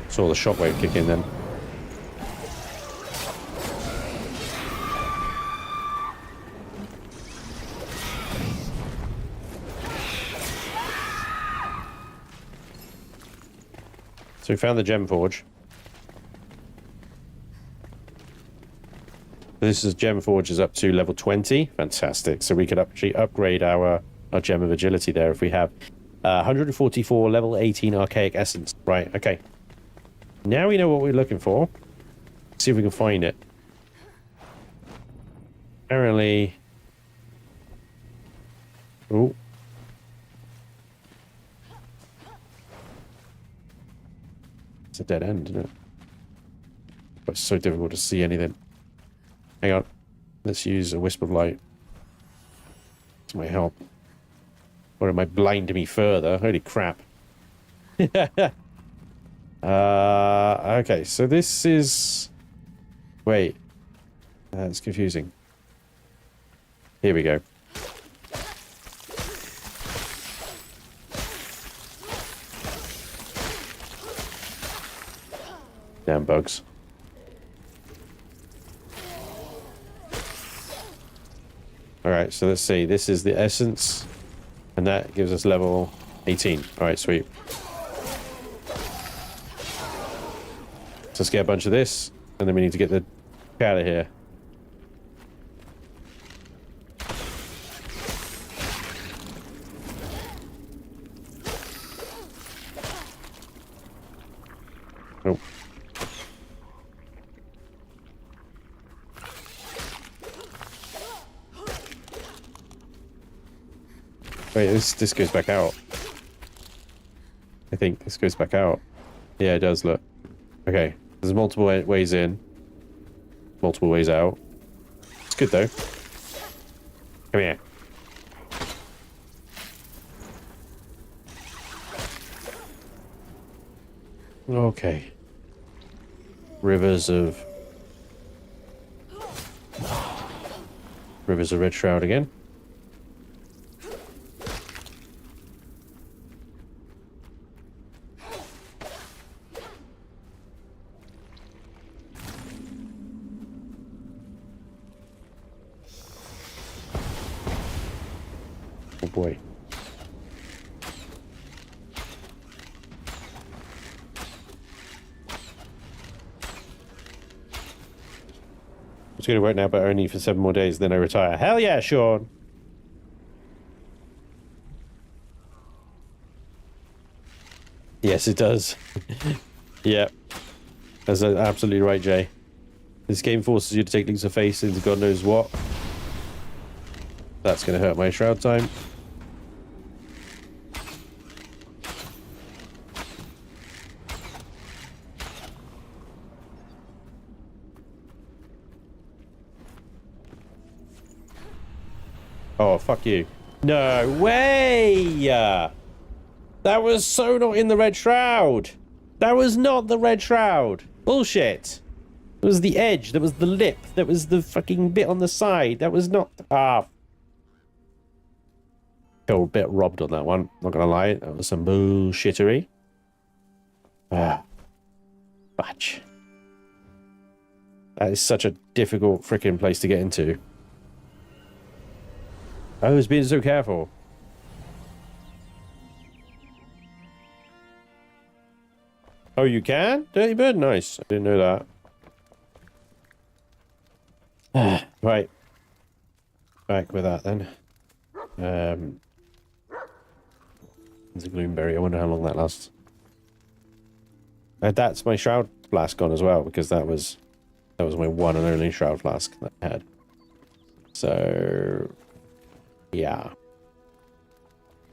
Saw the shockwave kick in then. So we found the gem forge. This is gem forge is up to level 20. Fantastic. So we could actually upgrade our gem of agility there if we have 144 level 18 archaic essence. Right, okay. Now we know what we're looking for. Let's see if we can find it. Apparently... Oh. It's a dead end, isn't it? But it's so difficult to see anything. Hang on. Let's use a wisp of light. This might help. Or it might blind me further. Holy crap. Okay, so this is... Wait. That's confusing. Here we go. Damn bugs. Alright, so let's see. This is the essence. And that gives us level 18. Alright, sweet. So let's get a bunch of this, and then we need to get the out of here. Oh. Wait, this goes back out. I think this goes back out. Yeah, it does, look. Okay, there's multiple ways in, multiple ways out. It's good though. Come here. Okay. Rivers of Red Shroud again. Oh boy. It's going to work now, but only for 7 more days, then I retire. Hell yeah, Sean! Yes, it does. Yep. That's absolutely right, Jay. This game forces you to take leaps of faith into God knows what. That's going to hurt my shroud time. Oh, fuck you. No way! That was so not in the red shroud. That was not the red shroud. Bullshit. It was the edge. That was the lip. That was the fucking bit on the side. That was not... Ah. Feel a bit robbed on that one. Not gonna lie. That was some bullshittery. Ah. Batch. That is such a difficult freaking place to get into. I was being so careful. Oh, you can? Dirty bird? Nice. I didn't know that. Right. Back with that then. There's a gloomberry. I wonder how long that lasts. That's my shroud flask gone as well, because that was my one and only shroud flask that I had. So... yeah.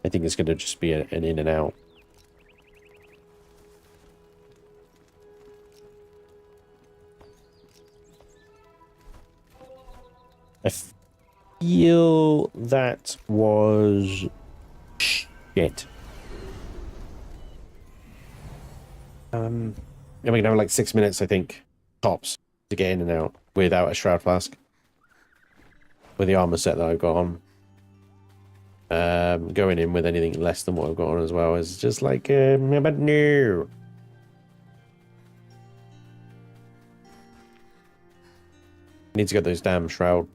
I think it's going to just be an in and out. I feel that was shit. And we can have like 6 minutes, I think, tops, to get in and out without a shroud flask. With the armor set that I've got on. Going in with anything less than what I've got on as well is just like, but no. Need to get those damn shroud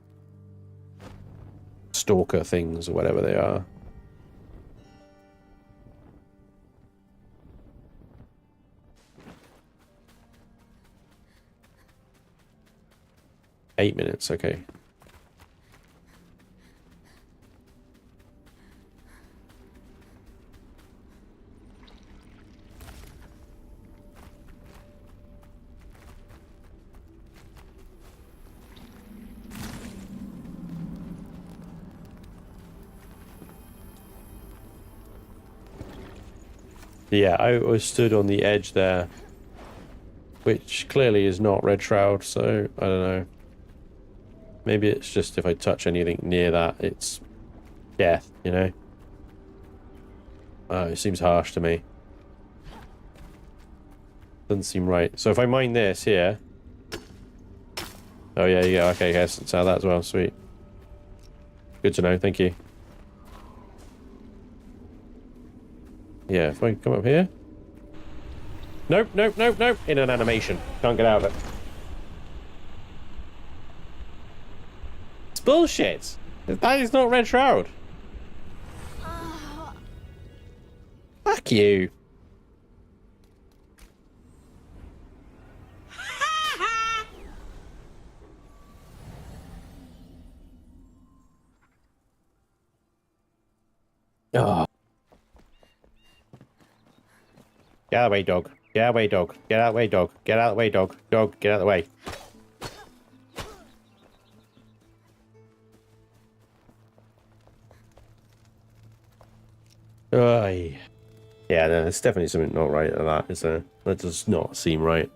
stalker things or whatever they are. Eight minutes, okay. Yeah, I was stood on the edge there, which clearly is not red shroud, so I don't know. Maybe it's just if I touch anything near that, it's death, you know? It seems harsh to me. Doesn't seem right. So if I mine this here... Oh yeah, yeah, okay, yes, it's how that as well, sweet. Good to know, thank you. Yeah, if I come up here... Nope, nope, nope, nope! In an animation. Can't get out of it. It's bullshit! That is not red shroud. Fuck you. Oh. Get out of the way, dog. Get out of the way, dog. Get out of the way, dog. Get out of the way, dog. Dog, get out of the way. Oy. Yeah, no, there's definitely something not right at that, is there? That does not seem right.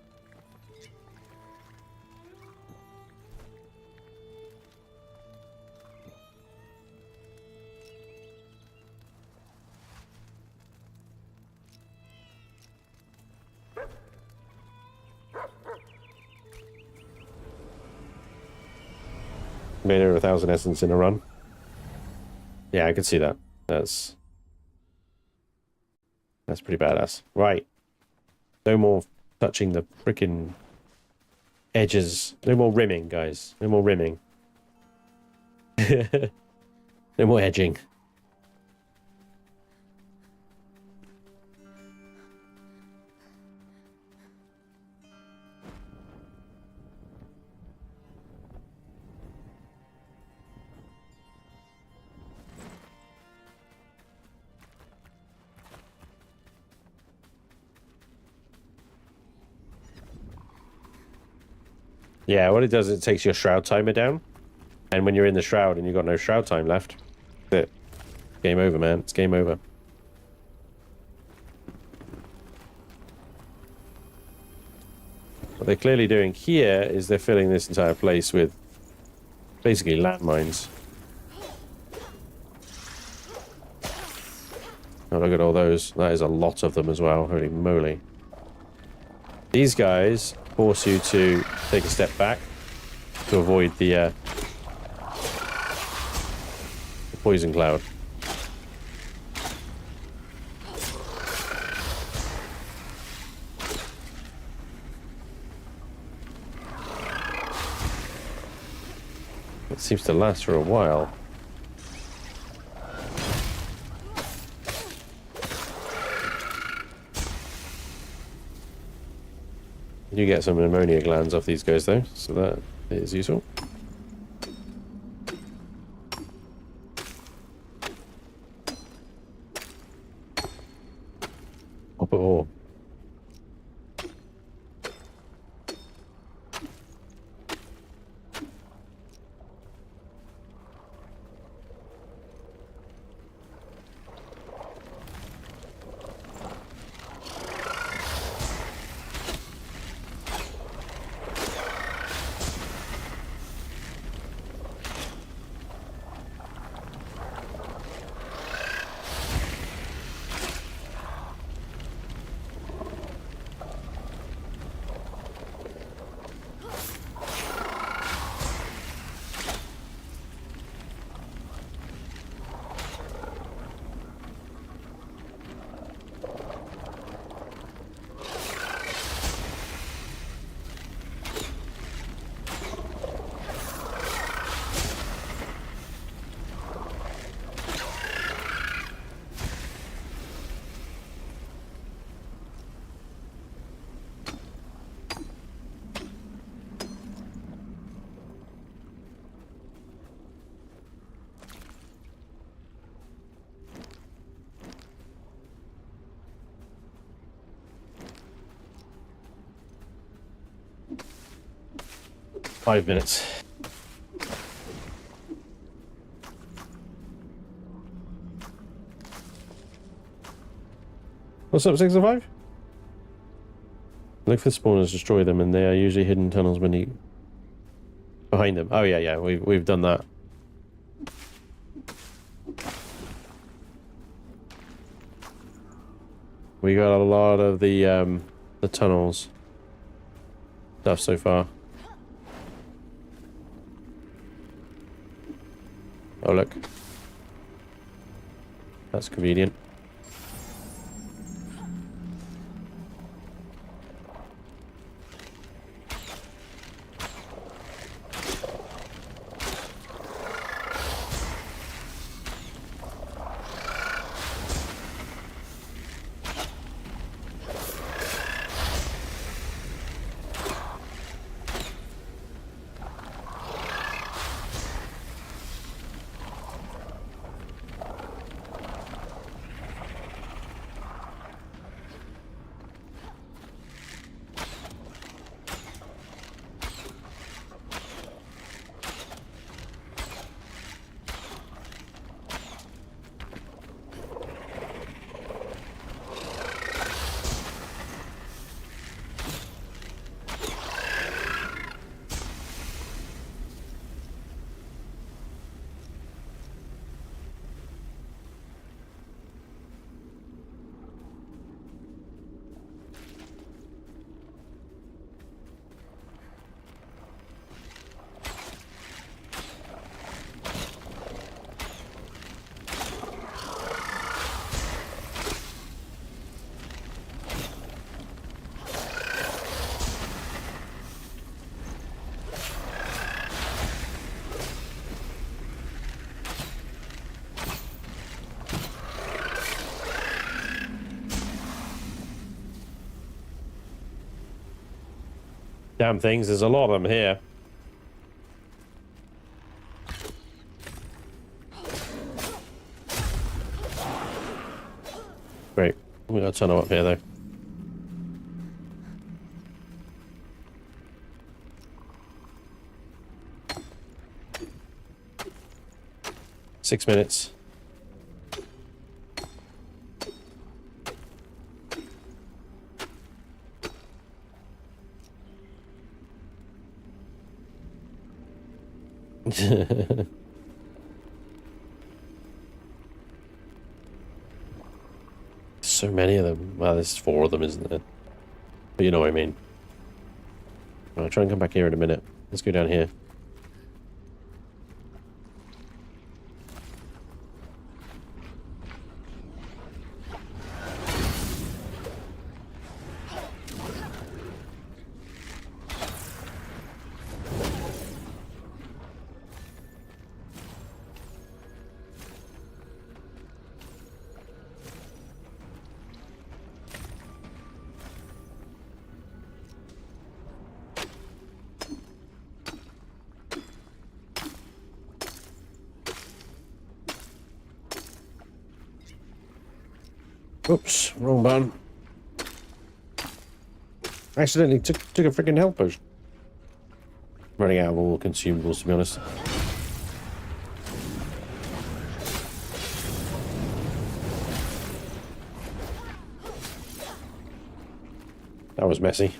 Made over 1,000 essence in a run. Yeah, I can see that. That's pretty badass. Right. No more touching the freaking edges. No more rimming, guys. No more rimming. No more edging. Yeah, what it does is it takes your shroud timer down. And when you're in the shroud and you've got no shroud time left, that's it. Game over, man. It's game over. What they're clearly doing here is they're filling this entire place with basically landmines. Oh, look at all those. That is a lot of them as well. Holy moly. These guys force you to take a step back to avoid the poison cloud. It seems to last for a while. You get some ammonia glands off these guys though, so that is useful. Pop it all. 5 minutes. What's up, 6 and 5? Look for spawners, destroy them, and they are usually hidden tunnels behind them. Oh yeah, yeah, we've done that. We got a lot of the tunnels stuff so far. Oh look, that's convenient. Damn things, there's a lot of them here. Great. We got a tunnel up here though. Six minutes. So many of them. Well, there's 4 of them, isn't it? But you know what I mean. I'll try and come back here in a minute. Let's go down here. Oops, wrong button. Accidentally took a freaking health potion. Running out of all consumables, to be honest. That was messy.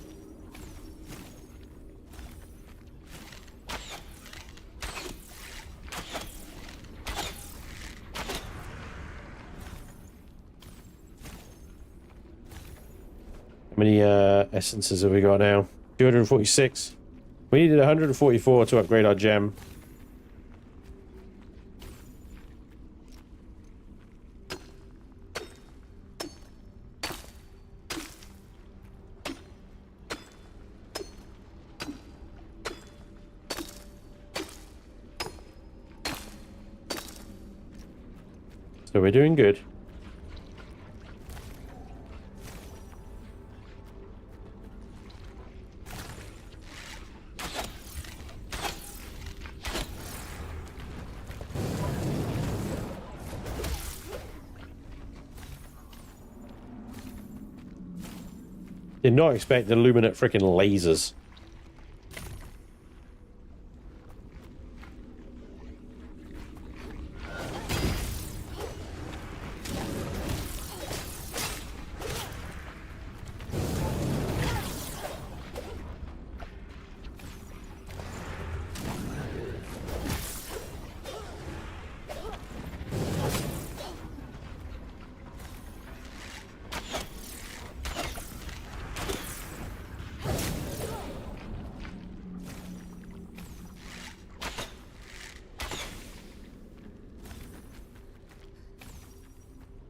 How many essences have we got now? 246. We needed 144 to upgrade our gem. So we're doing good. Did not expect the luminant freaking lasers.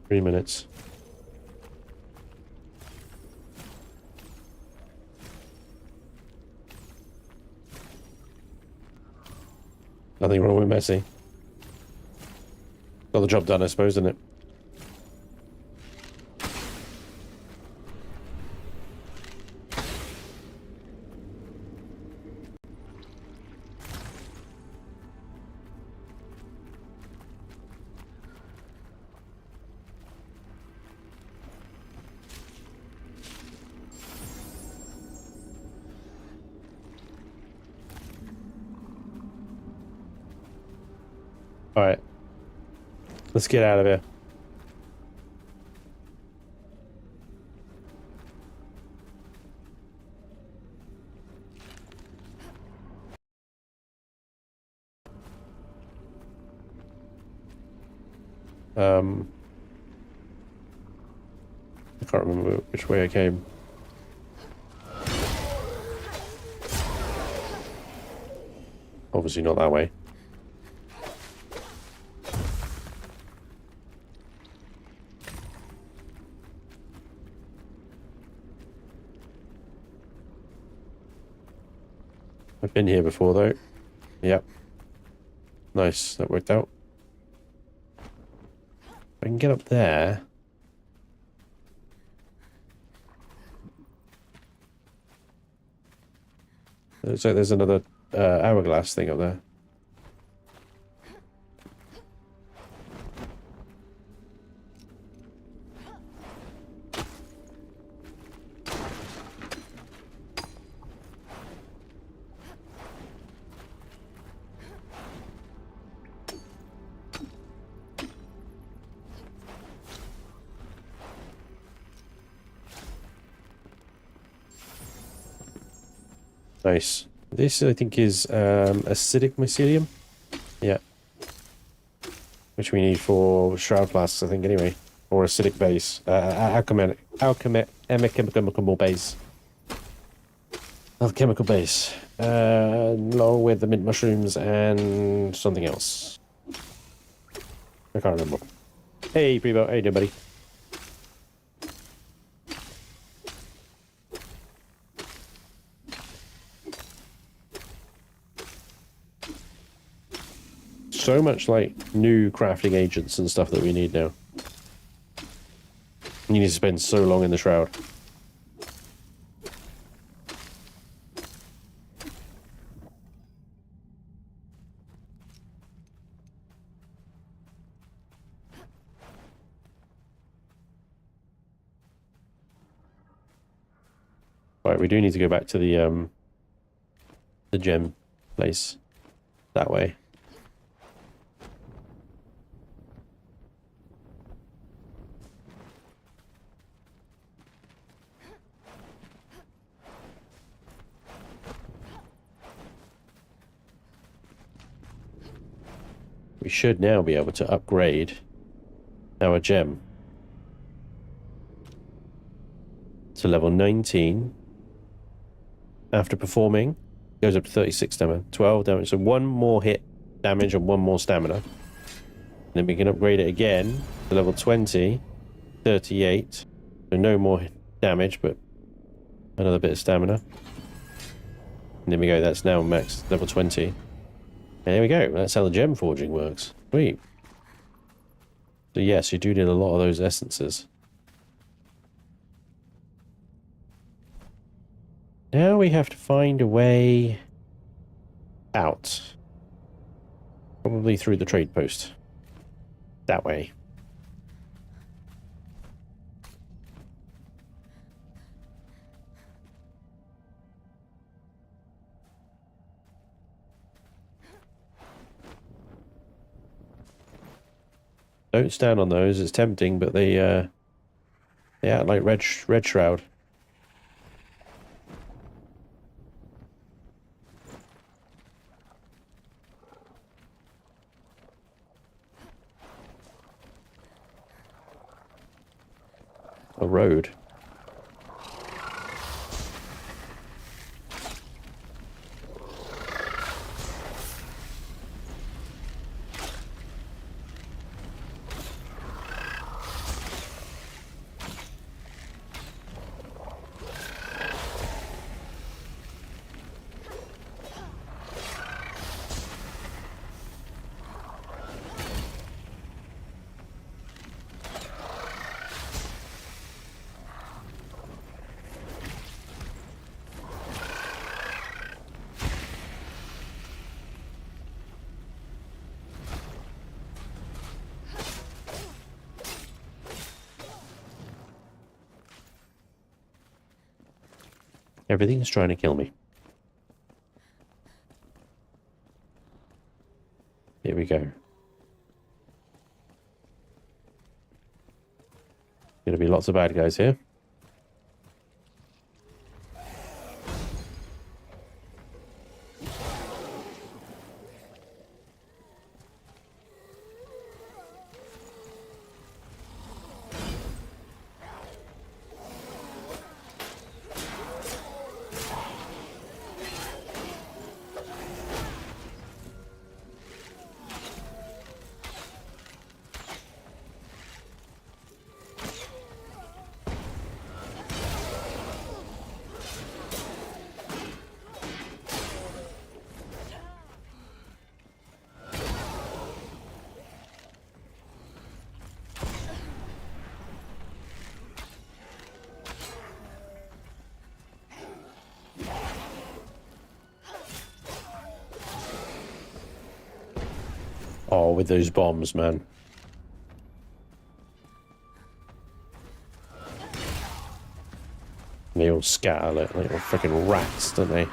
3 minutes. Nothing wrong with messy. Got the job done, I suppose, didn't it? Alright. Let's get out of here. I can't remember which way I came. Obviously not that way. I've been here before though. Yep. Nice, that worked out. I can get up there. Looks like there's another hourglass thing up there. Nice. This, I think, is acidic mycelium. Yeah. Which we need for shroud flasks, I think, anyway. Or acidic base. Alchemical base. Alchemical base. Along with the mint mushrooms and something else. I can't remember. Hey, Prebo. How you doing, buddy? So much like new crafting agents and stuff that we need now. You need to spend so long in the shroud. Right, we do need to go back to the gem place that way. We should now be able to upgrade our gem to level 19. After performing, goes up to 36 damage, 12 damage. So one more hit damage and one more stamina. And then we can upgrade it again to level 20, 38. So no more damage, but another bit of stamina. And there we go, that's now max level 20. And there we go, that's how the gem forging works. Sweet. So yes, you do need a lot of those essences. Now we have to find a way out. Probably through the trade post. That way. Don't stand on those, it's tempting, but they act like red shroud. A road. Everything's trying to kill me. Here we go. Gonna be lots of bad guys here. Oh, with those bombs, man. They all scatter like little freaking rats, don't they?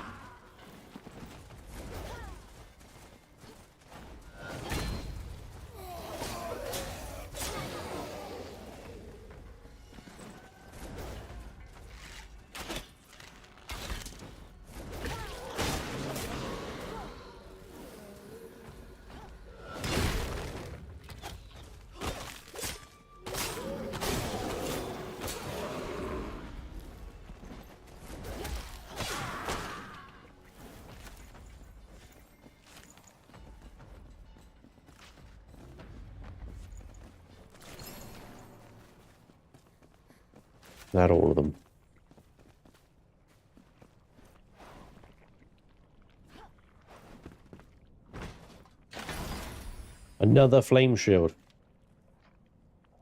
Not all of them. Another flame shield.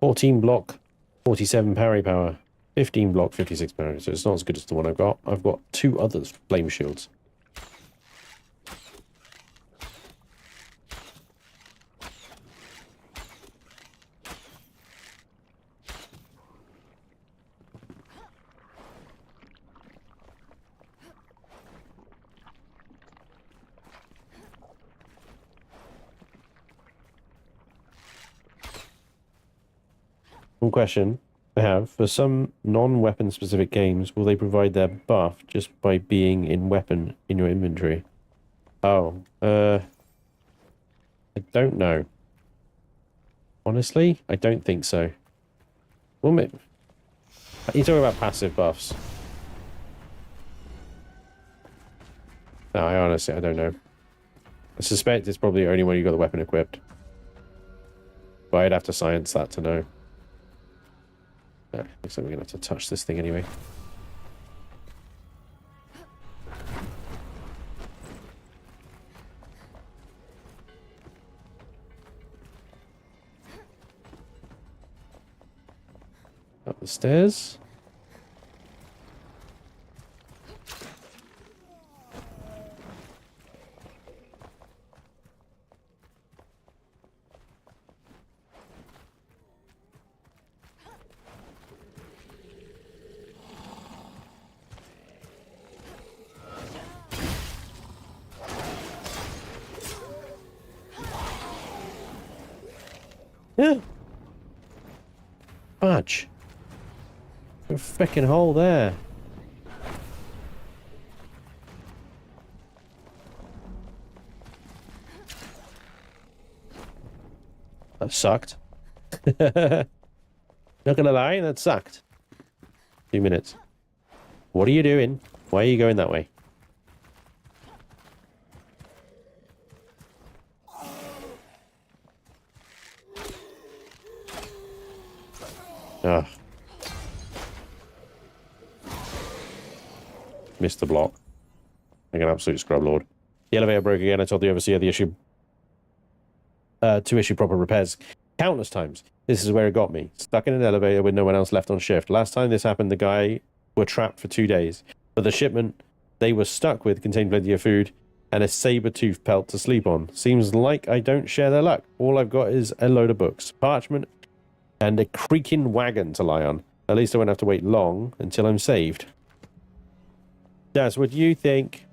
14 block, 47 parry power. 15 block, 56 parry. So it's not as good as the one I've got. I've got 2 other flame shields. One question I have, for some non-weapon specific games, will they provide their buff just by being in weapon in your inventory? Oh, I don't know. Honestly, I don't think so. Well, you're talking about passive buffs. No, I don't know. I suspect it's probably only when you got the weapon equipped. But I'd have to science that to know. Looks like we're going to have to touch this thing anyway. Up the stairs. Yeah. Fudge. A freaking hole there. That sucked. Not gonna lie, that sucked. 2 minutes. What are you doing? Why are you going that way? Ugh. Missed the block. Like an absolute scrub lord. The elevator broke again. I told the overseer to issue proper repairs countless times. This is where it got me. Stuck in an elevator with no one else left on shift. Last time this happened, the guy were trapped for 2 days. But the shipment they were stuck with contained plenty of food and a saber-tooth pelt to sleep on. Seems like I don't share their luck. All I've got is a load of books, parchment, and a creaking wagon to lie on. At least I won't have to wait long until I'm saved. Daz, what do you think?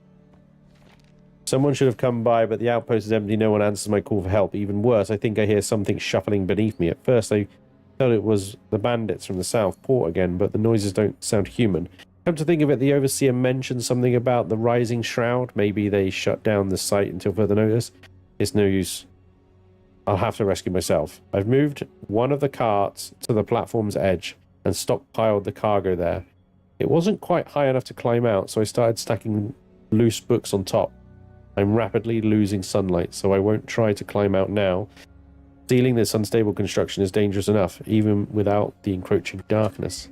Someone should have come by, but the outpost is empty. No one answers my call for help. Even worse, I think I hear something shuffling beneath me. At first, I thought it was the bandits from the south port again, but the noises don't sound human. Come to think of it, the overseer mentioned something about the rising shroud. Maybe they shut down the site until further notice. It's no use. I'll have to rescue myself. I've moved one of the carts to the platform's edge and stockpiled the cargo there. It wasn't quite high enough to climb out, so I started stacking loose books on top. I'm rapidly losing sunlight, so I won't try to climb out now. Sealing this unstable construction is dangerous enough, even without the encroaching darkness.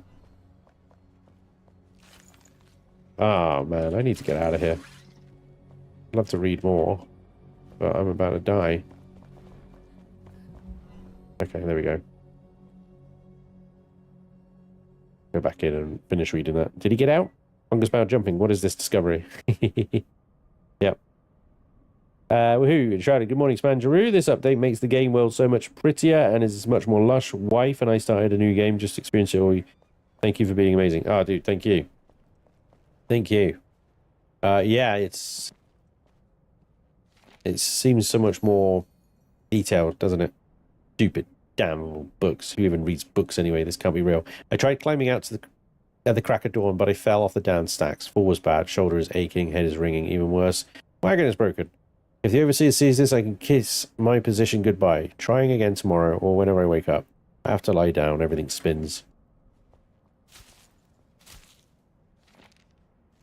Ah, man, I need to get out of here. I'd love to read more, but I'm about to die. Okay, there we go. Go back in and finish reading that. Did he get out? Fungus bound jumping. What is this discovery? Yep. Woohoo, Enshrouded. Good morning, Spanjaroo. This update makes the game world so much prettier and is much more lush. Wife and I started a new game, just experienced it all. Thank you for being amazing. Ah, dude, thank you. Thank you. Yeah, it seems so much more detailed, doesn't it? Stupid damn books. Who even reads books anyway? This can't be real. I tried climbing out to the crack of dawn, but I fell off the down stacks. Fall was bad. Shoulder is aching. Head is ringing. Even worse, wagon is broken. If the overseer sees this, I can kiss my position goodbye. Trying again tomorrow or whenever I wake up. I have to lie down. Everything spins.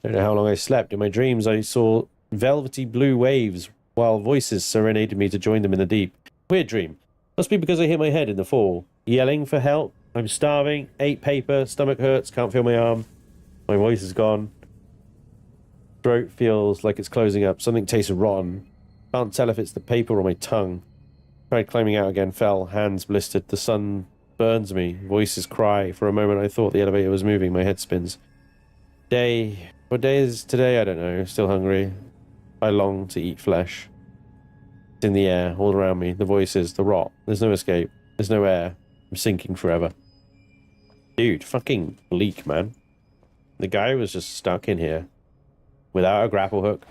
I don't know how long I slept. In my dreams, I saw velvety blue waves while voices serenaded me to join them in the deep. Weird dream. Must be because I hit my head in the fall. Yelling for help. I'm starving. Ate paper. Stomach hurts. Can't feel my arm. My voice is gone. Throat feels like it's closing up. Something tastes rotten. Can't tell if it's the paper or my tongue. Tried climbing out again. Fell. Hands blistered. The sun burns me. Voices cry. For a moment I thought the elevator was moving. My head spins. Day. What day is today? I don't know. Still hungry. I long to eat flesh. It's in the air, all around me. The voices, the rot. There's no escape. There's no air. I'm sinking forever. Dude, fucking bleak, man. The guy was just stuck in here. Without a grapple hook.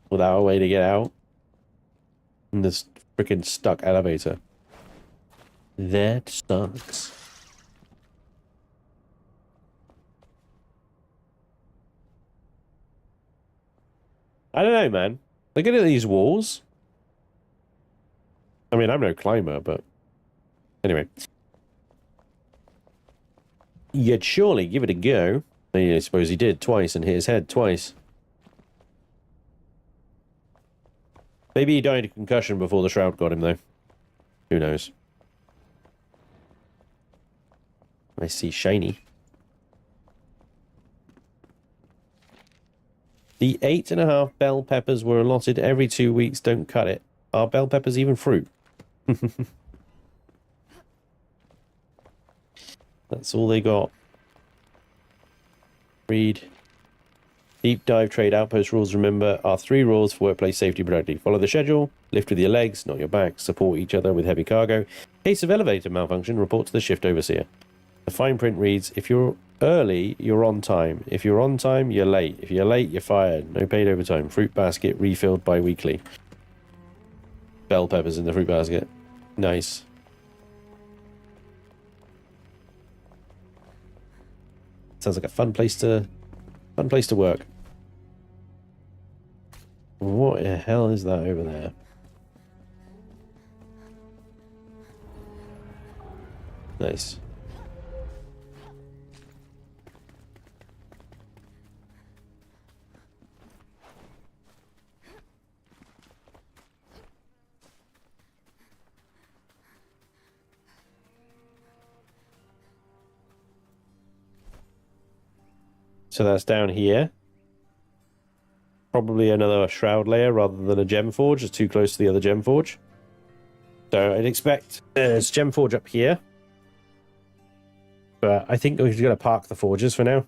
Without a way to get out. In this freaking stuck elevator. That sucks. I don't know, man. Look at these walls. I mean, I'm no climber, but anyway. You'd surely give it a go. I suppose he did twice and hit his head twice. Maybe he died of concussion before the shroud got him, though. Who knows? I see shiny. The 8.5 bell peppers were allotted every 2 weeks. Don't cut it. Are bell peppers even fruit? That's all they got. Read. Deep dive trade outpost rules, remember, are 3 rules for workplace safety productivity. Follow the schedule. Lift with your legs, not your back. Support each other with heavy cargo. Case of elevator malfunction, report to the shift overseer. The fine print reads, if you're early, you're on time. If you're on time, you're late. If you're late, you're fired. No paid overtime. Fruit basket refilled bi-weekly. Bell peppers in the fruit basket. Nice. Sounds like a fun place to work. What the hell is that over there? Nice. So that's down here. Probably another shroud layer rather than a gem forge. It's too close to the other gem forge. So I'd expect there's gem forge up here. But I think we're going to park the forges for now.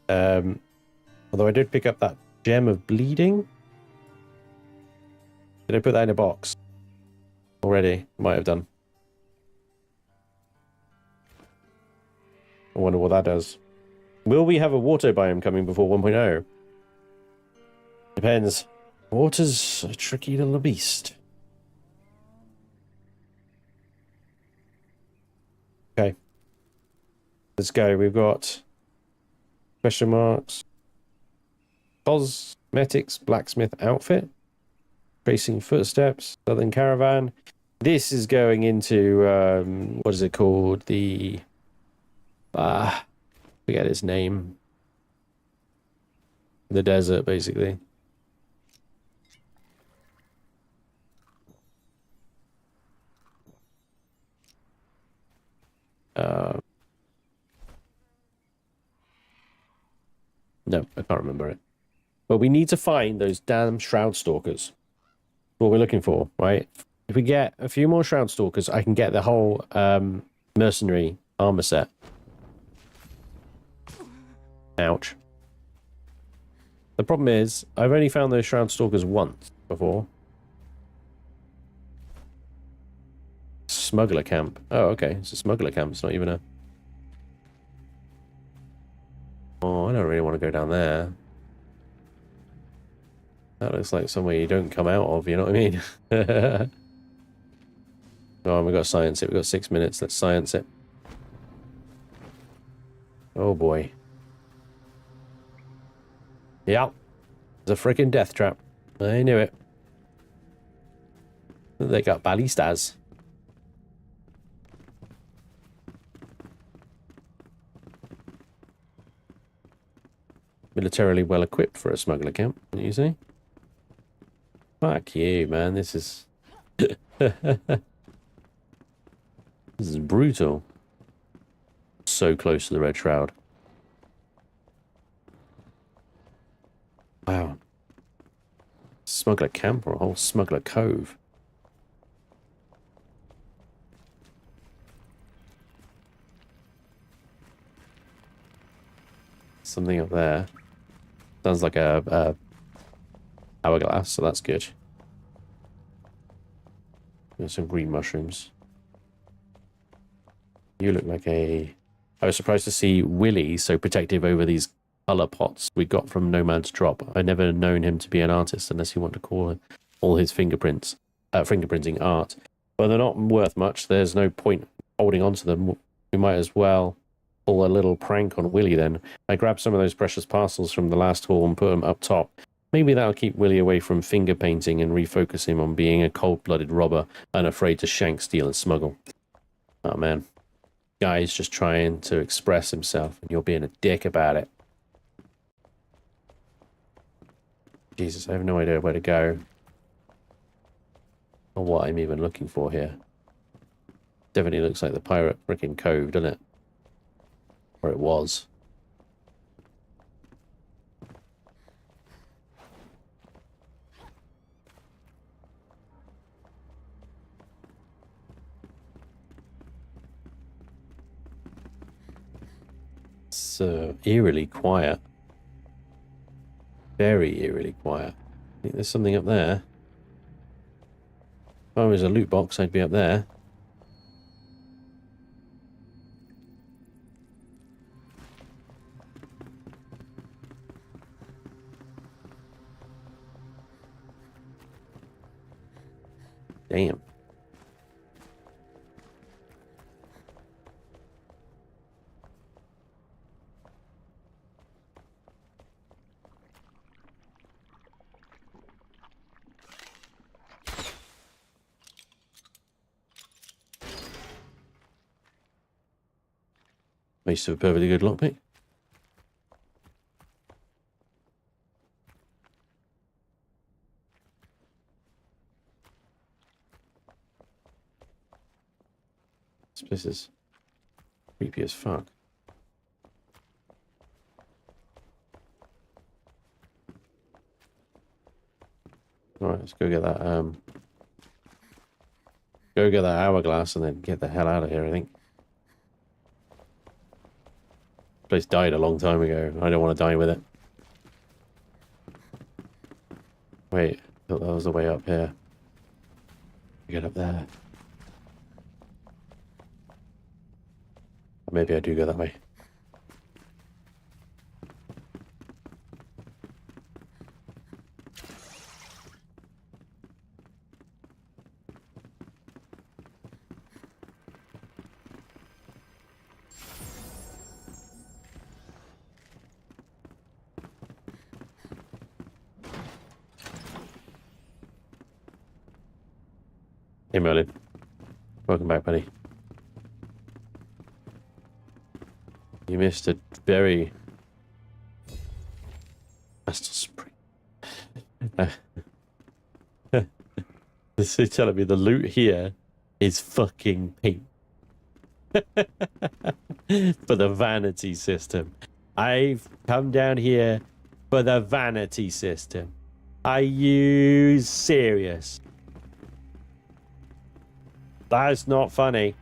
Although I did pick up that gem of bleeding. Did I put that in a box? Already? Might have done. I wonder what that does. Will we have a water biome coming before 1.0? Depends. Water's a tricky little beast. Okay. Let's go. We've got question marks. Cosmetics, blacksmith outfit. Tracing footsteps, southern caravan. This is going into, what is it called? The, forget its name. The desert, basically. No, I can't remember it. But we need to find those damn shroud stalkers. What we're looking for, right? If we get a few more shroud stalkers, I can get the whole mercenary armor set. Ouch. The problem is, I've only found those shroud stalkers once before. Smuggler camp. Oh, okay. It's a smuggler camp. It's not even a... Oh, I don't really want to go down there. That looks like somewhere you don't come out of, you know what I mean? Oh, we've got to science it. We've got 6 minutes. Let's science it. Oh, boy. Yeah. It's a freaking death trap. I knew it. They got ballistas. Militarily well equipped for a smuggler camp, you see? Fuck you, man. This is... This is brutal. So close to the red shroud. Wow. Smuggler camp or a whole smuggler cove? Something up there. Sounds like a hourglass, so that's good. There's some green mushrooms. You look like a... I was surprised to see Willy so protective over these colour pots we got from NOMAD's drop. I'd never known him to be an artist unless you want to call all his fingerprints, fingerprinting art. But they're not worth much. There's no point holding on to them. We might as well pull a little prank on Willy then. I grabbed some of those precious parcels from the last haul and put them up top. Maybe that'll keep Willy away from finger painting and refocus him on being a cold-blooded robber unafraid to shank, steal, and smuggle. Oh, man. Guy's just trying to express himself, and you're being a dick about it. Jesus, I have no idea where to go. Or what I'm even looking for here. Definitely looks like the pirate frickin' cove, doesn't it? Or it was. It's eerily quiet. Very eerily quiet. I think there's something up there. If I was a loot box, I'd be up there. Damn. I used to have a perfectly good lockpick. This place is creepy as fuck. Alright, let's go get that, go get that hourglass and then get the hell out of here, I think. This place died a long time ago. I don't want to die with it. Wait, I thought that was the way up here. Get up there. Maybe I do go that way. Hey, Merlin. Welcome back, buddy. You missed a very... Master Spring. This is telling me the loot here is fucking pink. For the vanity system. I've come down here for the vanity system. Are you serious? That's not funny.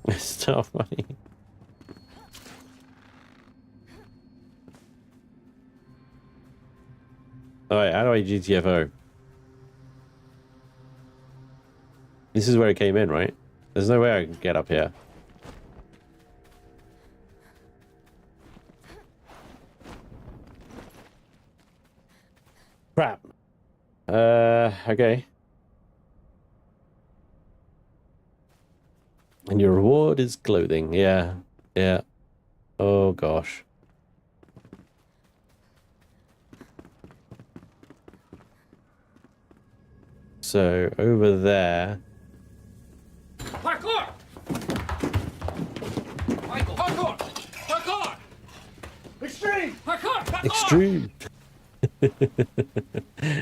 It's not funny. Alright, how do I GTFO? This is where it came in, right? There's no way I can get up here. Crap. Okay. And your reward is clothing. Yeah. Yeah. Oh, gosh. So, over there... Parkour! Michael, parkour! Parkour! Extreme! Parkour! Parkour! Extreme!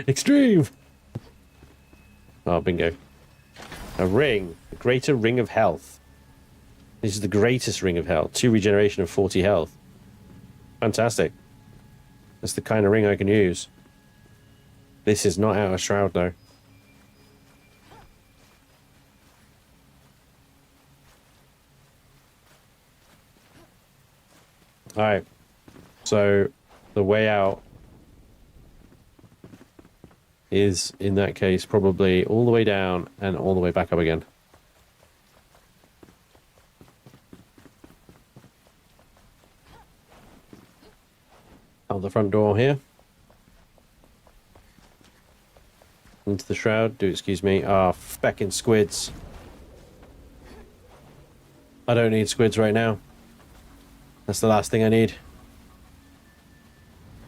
Extreme! Oh, bingo. A ring. The greater ring of health. This is the greatest ring of health. 2 regeneration of 40 health. Fantastic. That's the kind of ring I can use. This is not out of Shroud, though. Alright. So, the way out is, in that case, probably all the way down and all the way back up again. Out the front door here. Into the shroud. Do excuse me. Ah, feckin' squids. I don't need squids right now. That's the last thing I need.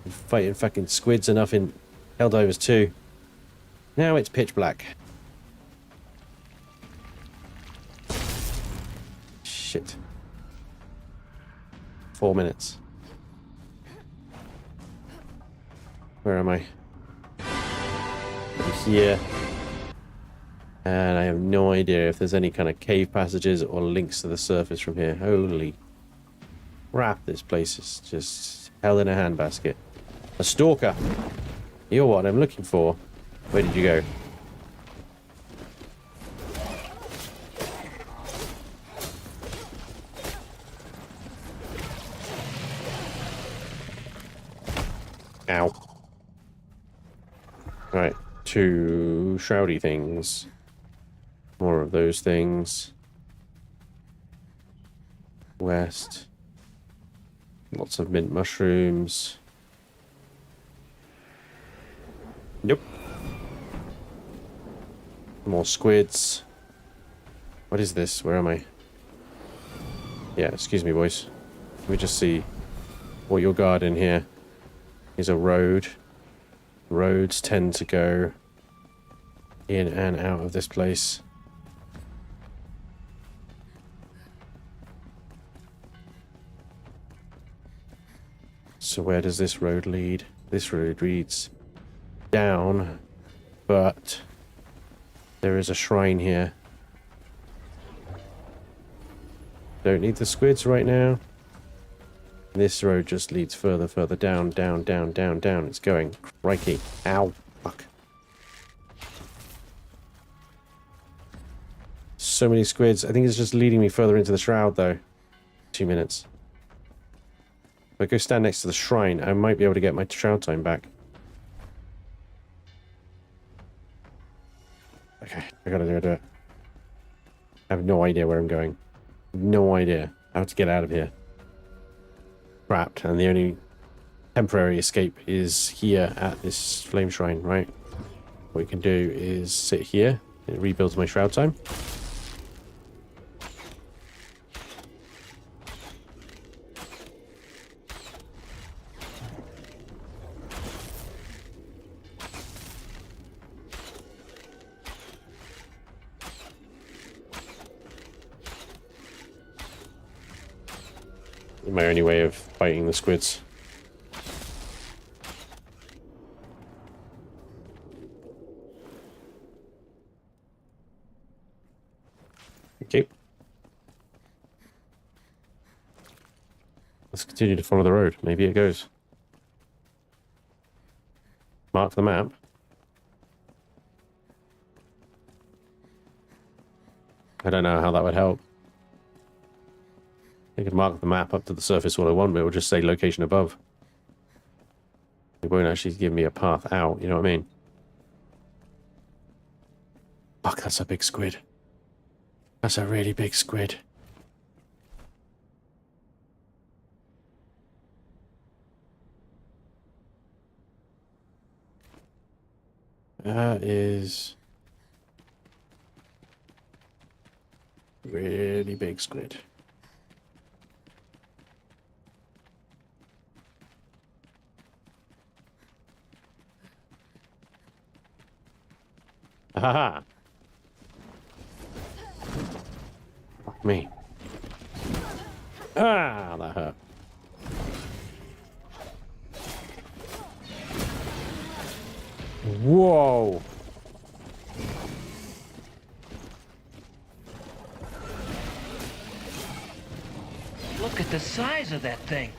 I'm fighting fucking squids enough in Helldivers 2. Now it's pitch black. Shit. 4 minutes. Where am I? I'm here. And I have no idea if there's any kind of cave passages or links to the surface from here. Holy crap, this place is just hell in a handbasket. A stalker. You're what I'm looking for. Where did you go? Ow. Right, 2 shroudy things. More of those things. West. Lots of mint mushrooms. Nope. More squids. What is this? Where am I? Yeah, excuse me, boys. Let me just see what you'll guard in here. Here's a road. Roads tend to go in and out of this place. So where does this road lead? This road leads down, but there is a shrine here. Don't need the squids right now. This road just leads further down, down, down, down, down. It's going. Crikey. Ow. Fuck. So many squids. I think it's just leading me further into the shroud, though. 2 minutes. If I go stand next to the shrine, I might be able to get my shroud time back. Okay, I gotta do it. I have no idea where I'm going. No idea how to get out of here. Trapped, and the only temporary escape is here at this flame shrine, right? What we can do is sit here. It rebuilds my shroud time. my only way of fighting the squids. Okay. Let's continue to follow the road. Maybe it goes. Mark the map. I don't know how that would help. I could mark the map up to the surface all I want, but it will just say location above. It won't actually give me a path out, you know what I mean? Fuck, that's a big squid. That's a really big squid. That is... really big squid. Haha. Fuck me. Ah, that hurt. Whoa. Look at the size of that thing.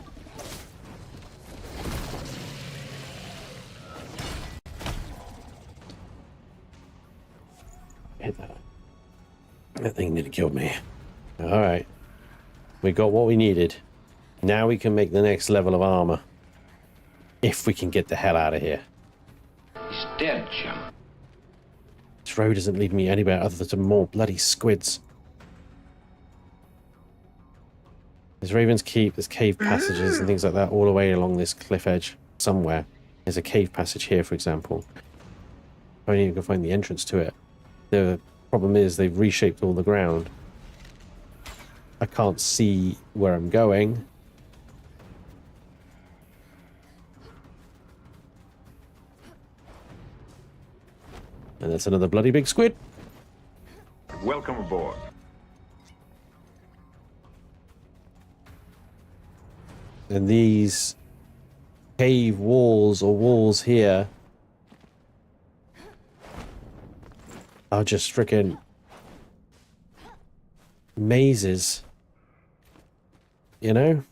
Hit that. That thing nearly killed me. Alright. We got what we needed. Now we can make the next level of armor. If we can get the hell out of here. He's dead, Jim. This road isn't leading me anywhere other than to more bloody squids. There's Raven's Keep, there's cave passages and things like that all the way along this cliff edge somewhere. There's a cave passage here, for example. I don't even go find the entrance to it. The problem is they've reshaped all the ground. I can't see where I'm going. And that's another bloody big squid. Welcome aboard. And these cave walls or walls here are just freaking mazes. You know?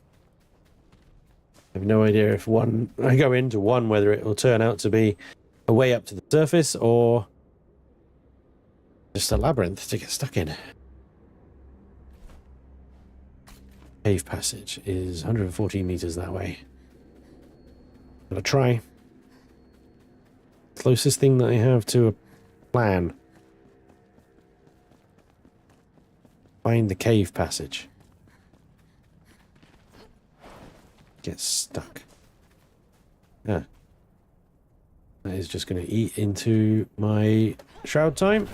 I have no idea if I go into one, whether it will turn out to be a way up to the surface or just a labyrinth to get stuck in. Cave passage is 114 meters that way. Gonna try. Closest thing that I have to a plan. Find the cave passage. Get stuck. Yeah. That is just going to eat into my shroud time.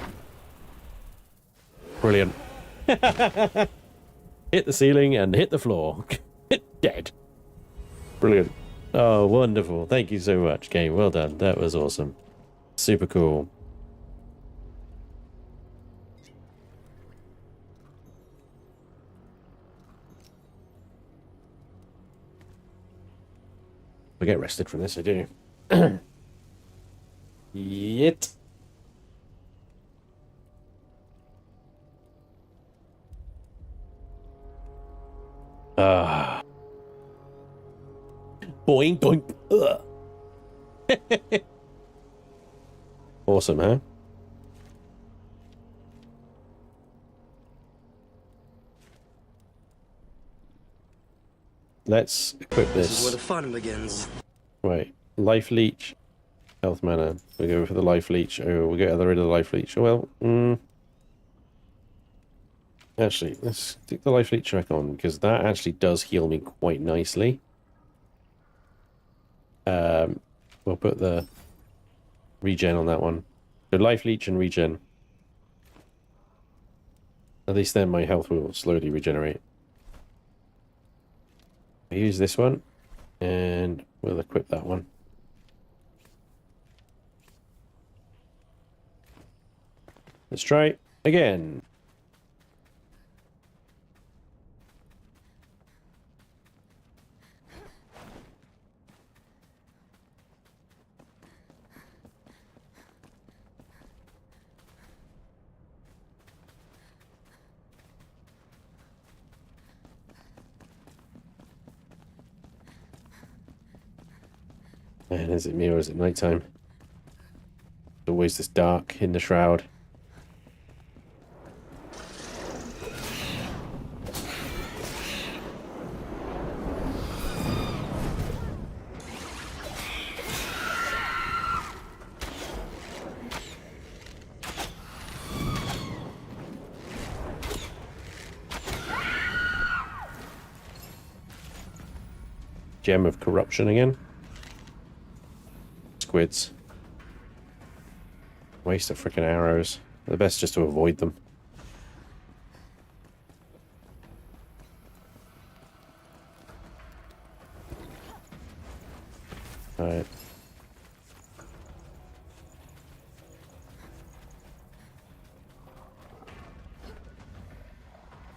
Brilliant. Hit the ceiling and hit the floor. Dead. Brilliant. Oh, wonderful. Thank you so much, game. Well done. That was awesome. Super cool. I get rested from this, I do. Yet. Boing, boing. Awesome, huh? Let's equip this. This is where the fun begins. Right, life leech, health mana. We go for the life leech. Oh, we'll get rid of the life leech. Well, actually, let's stick the life leech back on because that actually does heal me quite nicely. We'll put the regen on that one. So life leech and regen. At least then my health will slowly regenerate. I use this one, and we'll equip that one. Let's try again. And is it me or is it nighttime? There's always this dark in the shroud. Gem of corruption again. Squids. Waste of freaking arrows. The best just to avoid them. Alright.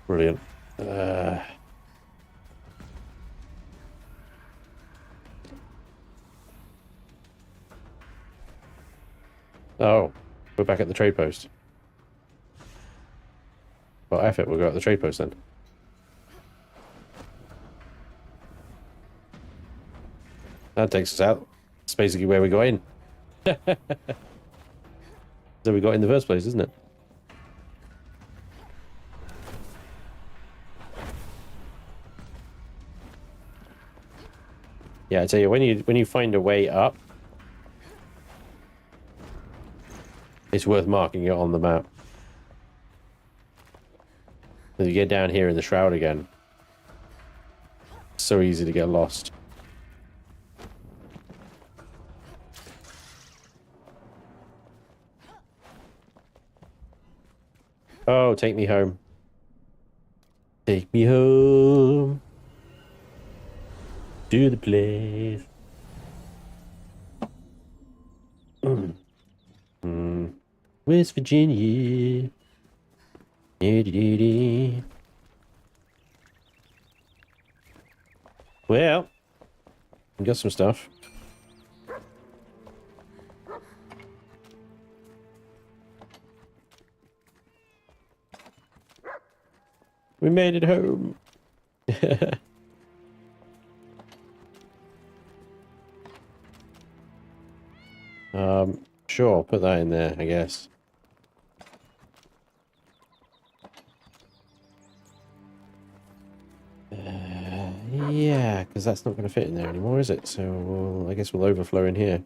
Brilliant. Oh, we're back at the trade post. Well, F it, we'll go at the trade post then. That takes us out. It's basically where we got in. So we got in the first place, isn't it? Yeah, I tell you, when you find a way up, it's worth marking it on the map. If you get down here in the shroud again, it's so easy to get lost. Oh, take me home. Take me home. To the place. West Virginia. Well, we got some stuff. We made it home. Sure, put that in there, I guess. Yeah, because that's not going to fit in there anymore, is it? So I guess we'll overflow in here.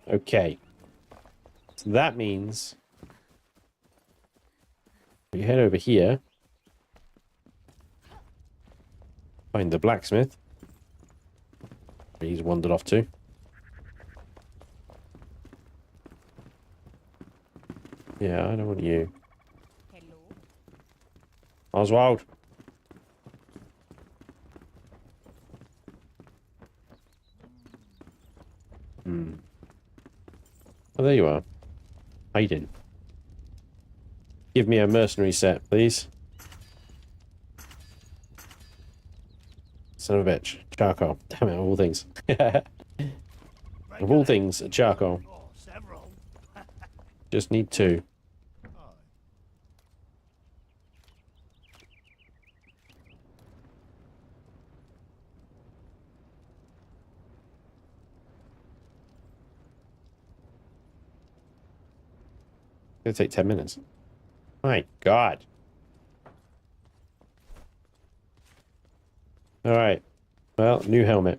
Okay. So that means we head over here, find the blacksmith. He's wandered off to. Yeah, I don't want you. Hello. Oswald. Oh, there you are. Hiding. Give me a mercenary set, please. Son of a bitch. Charcoal. Damn it, of all things. Of all things, charcoal. Just need 2. It's gonna take 10 minutes. My God. Alright. Well, new helmet.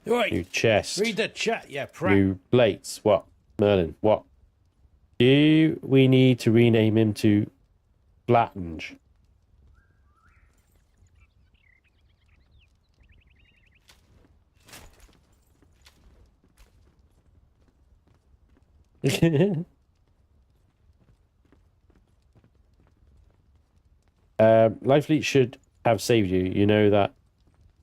Right. New chest. Read the chat, yeah, prat. New plates. What? Merlin, what? Do we need to rename him to Flattinge? Life Leech should have saved you. You know that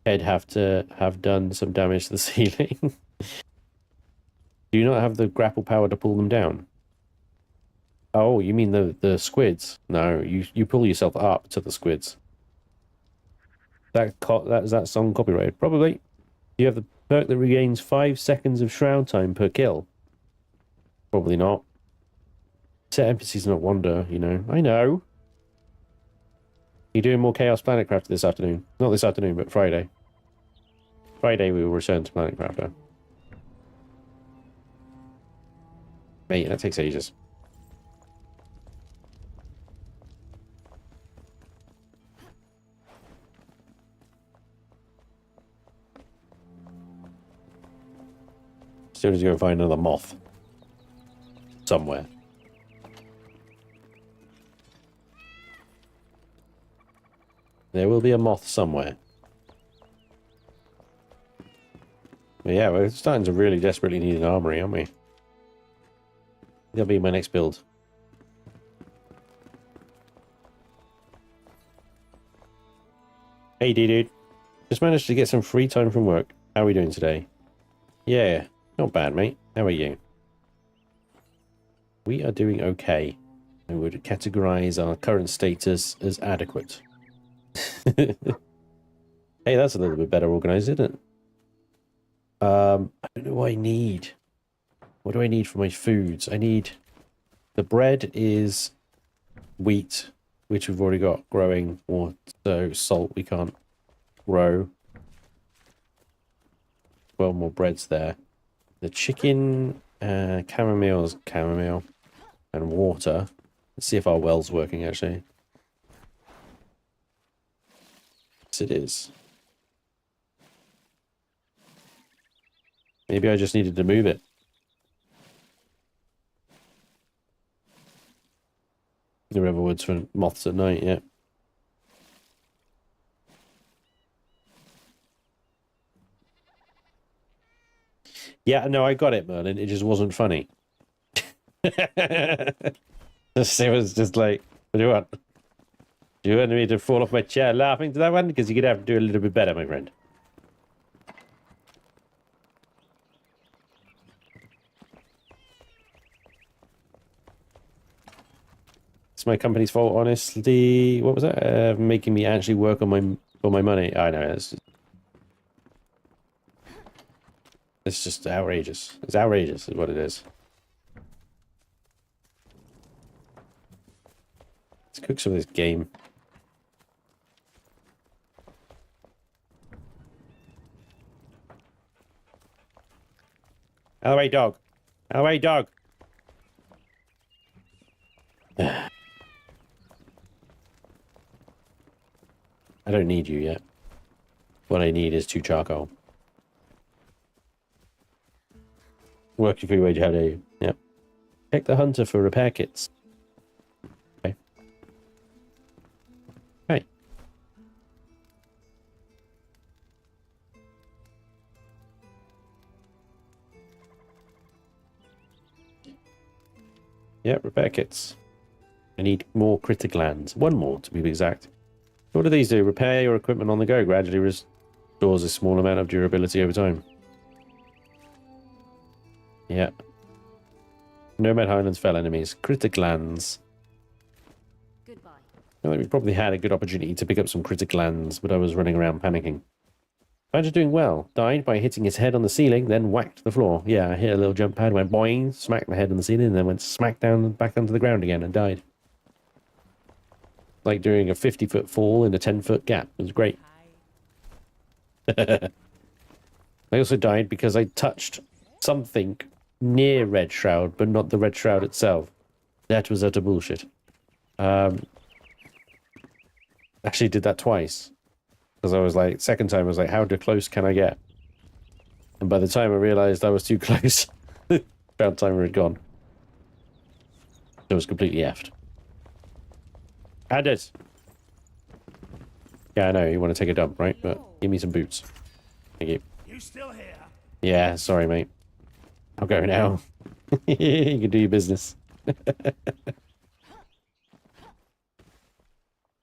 he'd have to have done some damage to the ceiling. Do you not have the grapple power to pull them down? Oh, you mean the squids? No, you pull yourself up to the squids. Is that song copyrighted? Probably. You have the perk that regains 5 seconds of shroud time per kill. Probably not. Set NPCs not wander, you know. I know. You're doing more Chaos Planetcraft this afternoon. Not this afternoon, but Friday. Friday we will return to Planetcrafter. Mate, that takes ages. Still need to go find another moth. Somewhere. There will be a moth somewhere. But yeah, we're starting to really desperately need an armory, aren't we? That'll be my next build. Hey, dude. Just managed to get some free time from work. How are we doing today? Yeah, not bad, mate. How are you? We are doing okay. I would categorize our current status as adequate. Hey, that's a little bit better organized, isn't it? I don't know what I need. What do I need for my foods? I need... The bread is wheat, which we've already got growing, or so salt we can't grow. 12 more breads there. The chicken, chamomile, and water. Let's see if our well's working, actually. Yes, it is. Maybe I just needed to move it. The river woods for moths at night, yeah. Yeah, no, I got it, Merlin. It just wasn't funny. It was just like, what do you want? Do you want me to fall off my chair laughing to that one? Because you're going to have to do a little bit better, my friend. It's my company's fault, honestly. What was that? Making me actually work on for my money. I know, it's just outrageous. It's outrageous is what it is. Let's cook some of this game. Out of the way, dog. Out of the way, dog. I don't need you yet. What I need is 2 charcoal. Work your free wage, how dare you? Yep. Check the hunter for repair kits. Okay. Hey. Yep, repair kits. I need more critter glands. 1 more, to be exact. What do these do? Repair your equipment on the go. Gradually restores a small amount of durability over time. Yeah. Nomad HIGHLANDS fell enemies. Critter glands. Goodbye. Well, we probably had a good opportunity to pick up some critter glands, but I was running around panicking. Badger doing well. Died by hitting his head on the ceiling, then whacked the floor. Yeah, I hit a little jump pad, went boing, smacked my head on the ceiling, and then went smack down back onto the ground again and died. Like doing a 50-foot fall in a 10-foot gap. It was great. I also died because I touched something near Red Shroud, but not the Red Shroud itself. That was utter bullshit. Actually did that twice. Because I was like, second time I was like, how close can I get? And by the time I realized I was too close, Shroud timer had gone. It was completely effed. Anders! Yeah, I know, you want to take a dump, right? But give me some boots. Thank you. You still here? Yeah, sorry, mate. I'll go now. You can do your business. The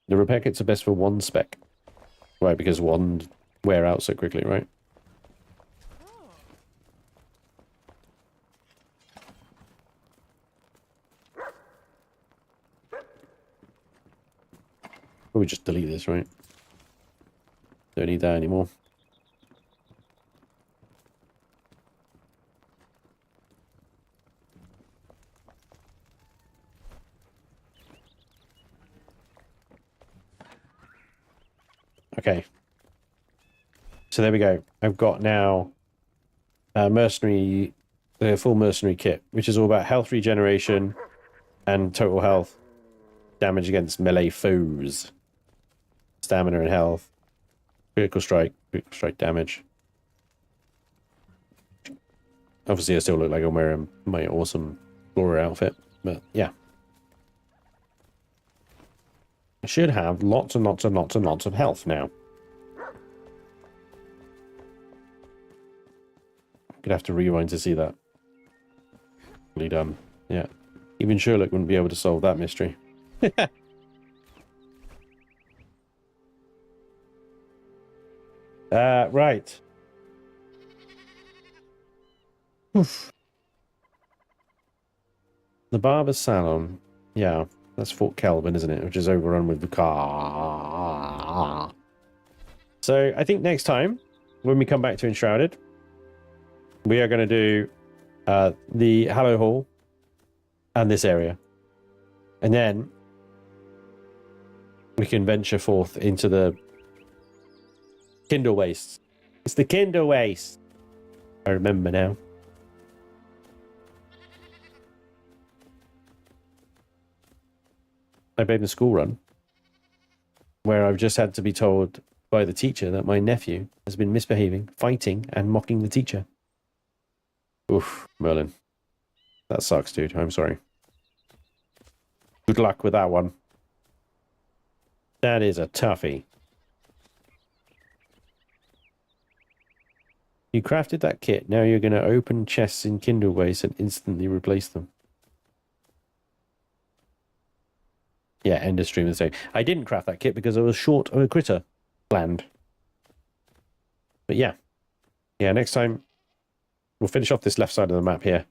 repair kits are best for 1 spec. Right, because 1 wear out so quickly, right? Probably just delete this, right? Don't need that anymore. Okay. So there we go. I've got now mercenary, the full mercenary kit, which is all about health regeneration and total health, damage against melee foes, stamina and health, critical strike damage. Obviously, I still look like I'm wearing my awesome Explorer outfit, but yeah. I should have lots and lots and lots and lots of health now. Gonna have to rewind to see that. Really done. Yeah. Even Sherlock wouldn't be able to solve that mystery. Right. Oof. The barber's salon. Yeah, that's Fort Kelvin, isn't it? Which is overrun with the car. So I think next time, when we come back to Enshrouded, we are going to do the Hallow Hall and this area. And then we can venture forth into the Kindle Wastes. It's the Kindle Wastes. I remember now. I made the school run where I've just had to be told by the teacher that my nephew has been misbehaving, fighting, and mocking the teacher. Oof, Merlin. That sucks, dude. I'm sorry. Good luck with that one. That is a toughie. You crafted that kit. Now you're going to open chests in Kindle Waste and instantly replace them. Yeah, end of stream the same. I didn't craft that kit because I was short of a critter gland. But yeah. Yeah, next time we'll finish off this left side of the map here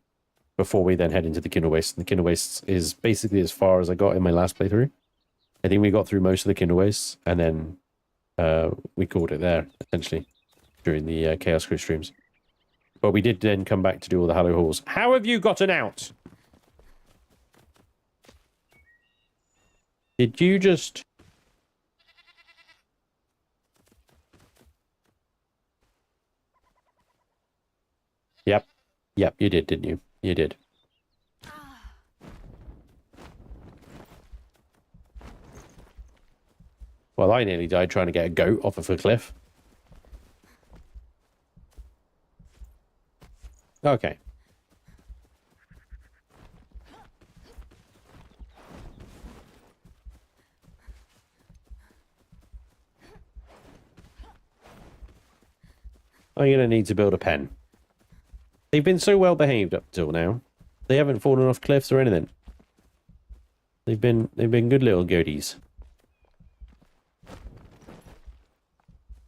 before we then head into the Kindle Wastes. And the Kindle Wastes is basically as far as I got in my last playthrough. I think we got through most of the Kindle Wastes and then we called it there, essentially, during the Chaos Crew streams. But we did then come back to do all the Hallow Halls. How have you gotten out? Did you just... Yep. Yep, you did, didn't you? You did. Well, I nearly died trying to get a goat off of a cliff. Okay. I'm going to need to build a pen. They've been so well behaved up till now. They haven't fallen off cliffs or anything. They've been good little goaties.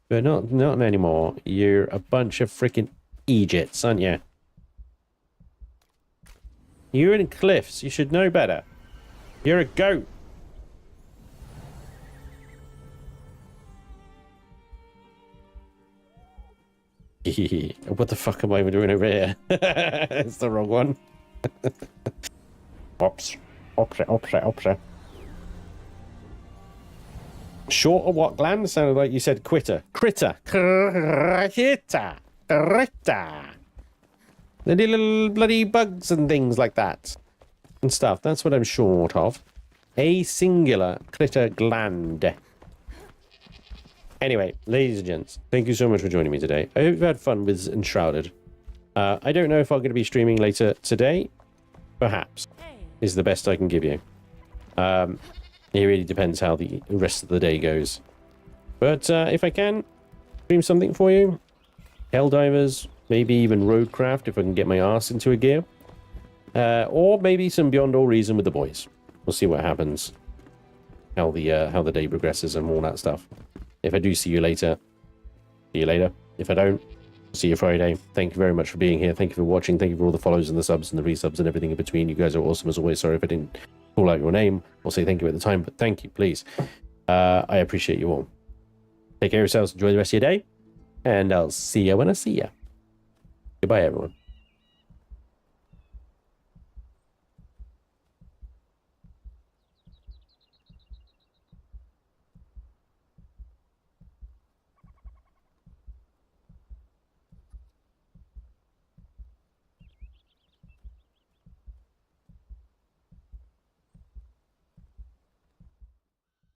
But not anymore. You're a bunch of freaking Egypts, aren't you? You're in cliffs. You should know better. You're a goat. What the fuck am I even doing over here? It's the wrong one. Ops. Short of what gland? Sounded like you said quitter. Critter. Critter. The little bloody bugs and things like that. And stuff. That's what I'm short of. A singular critter gland. Anyway, ladies and gents, thank you so much for joining me today. I hope you've had fun with Enshrouded. I don't know if I'm going to be streaming later today. Perhaps is the best I can give you. It really depends how the rest of the day goes. But if I can stream something for you, Helldivers, maybe even Roadcraft if I can get my ass into a gear. Or maybe some Beyond All Reason with the boys. We'll see what happens. How the day progresses and all that stuff. If I do see you later, see you later. If I don't, see you Friday. Thank you very much for being here. Thank you for watching. Thank you for all the follows and the subs and the resubs and everything in between. You guys are awesome as always. Sorry if I didn't call out your name or say thank you at the time, but thank you, please. I appreciate you all. Take care of yourselves. Enjoy the rest of your day. And I'll see you when I see you. Goodbye, everyone.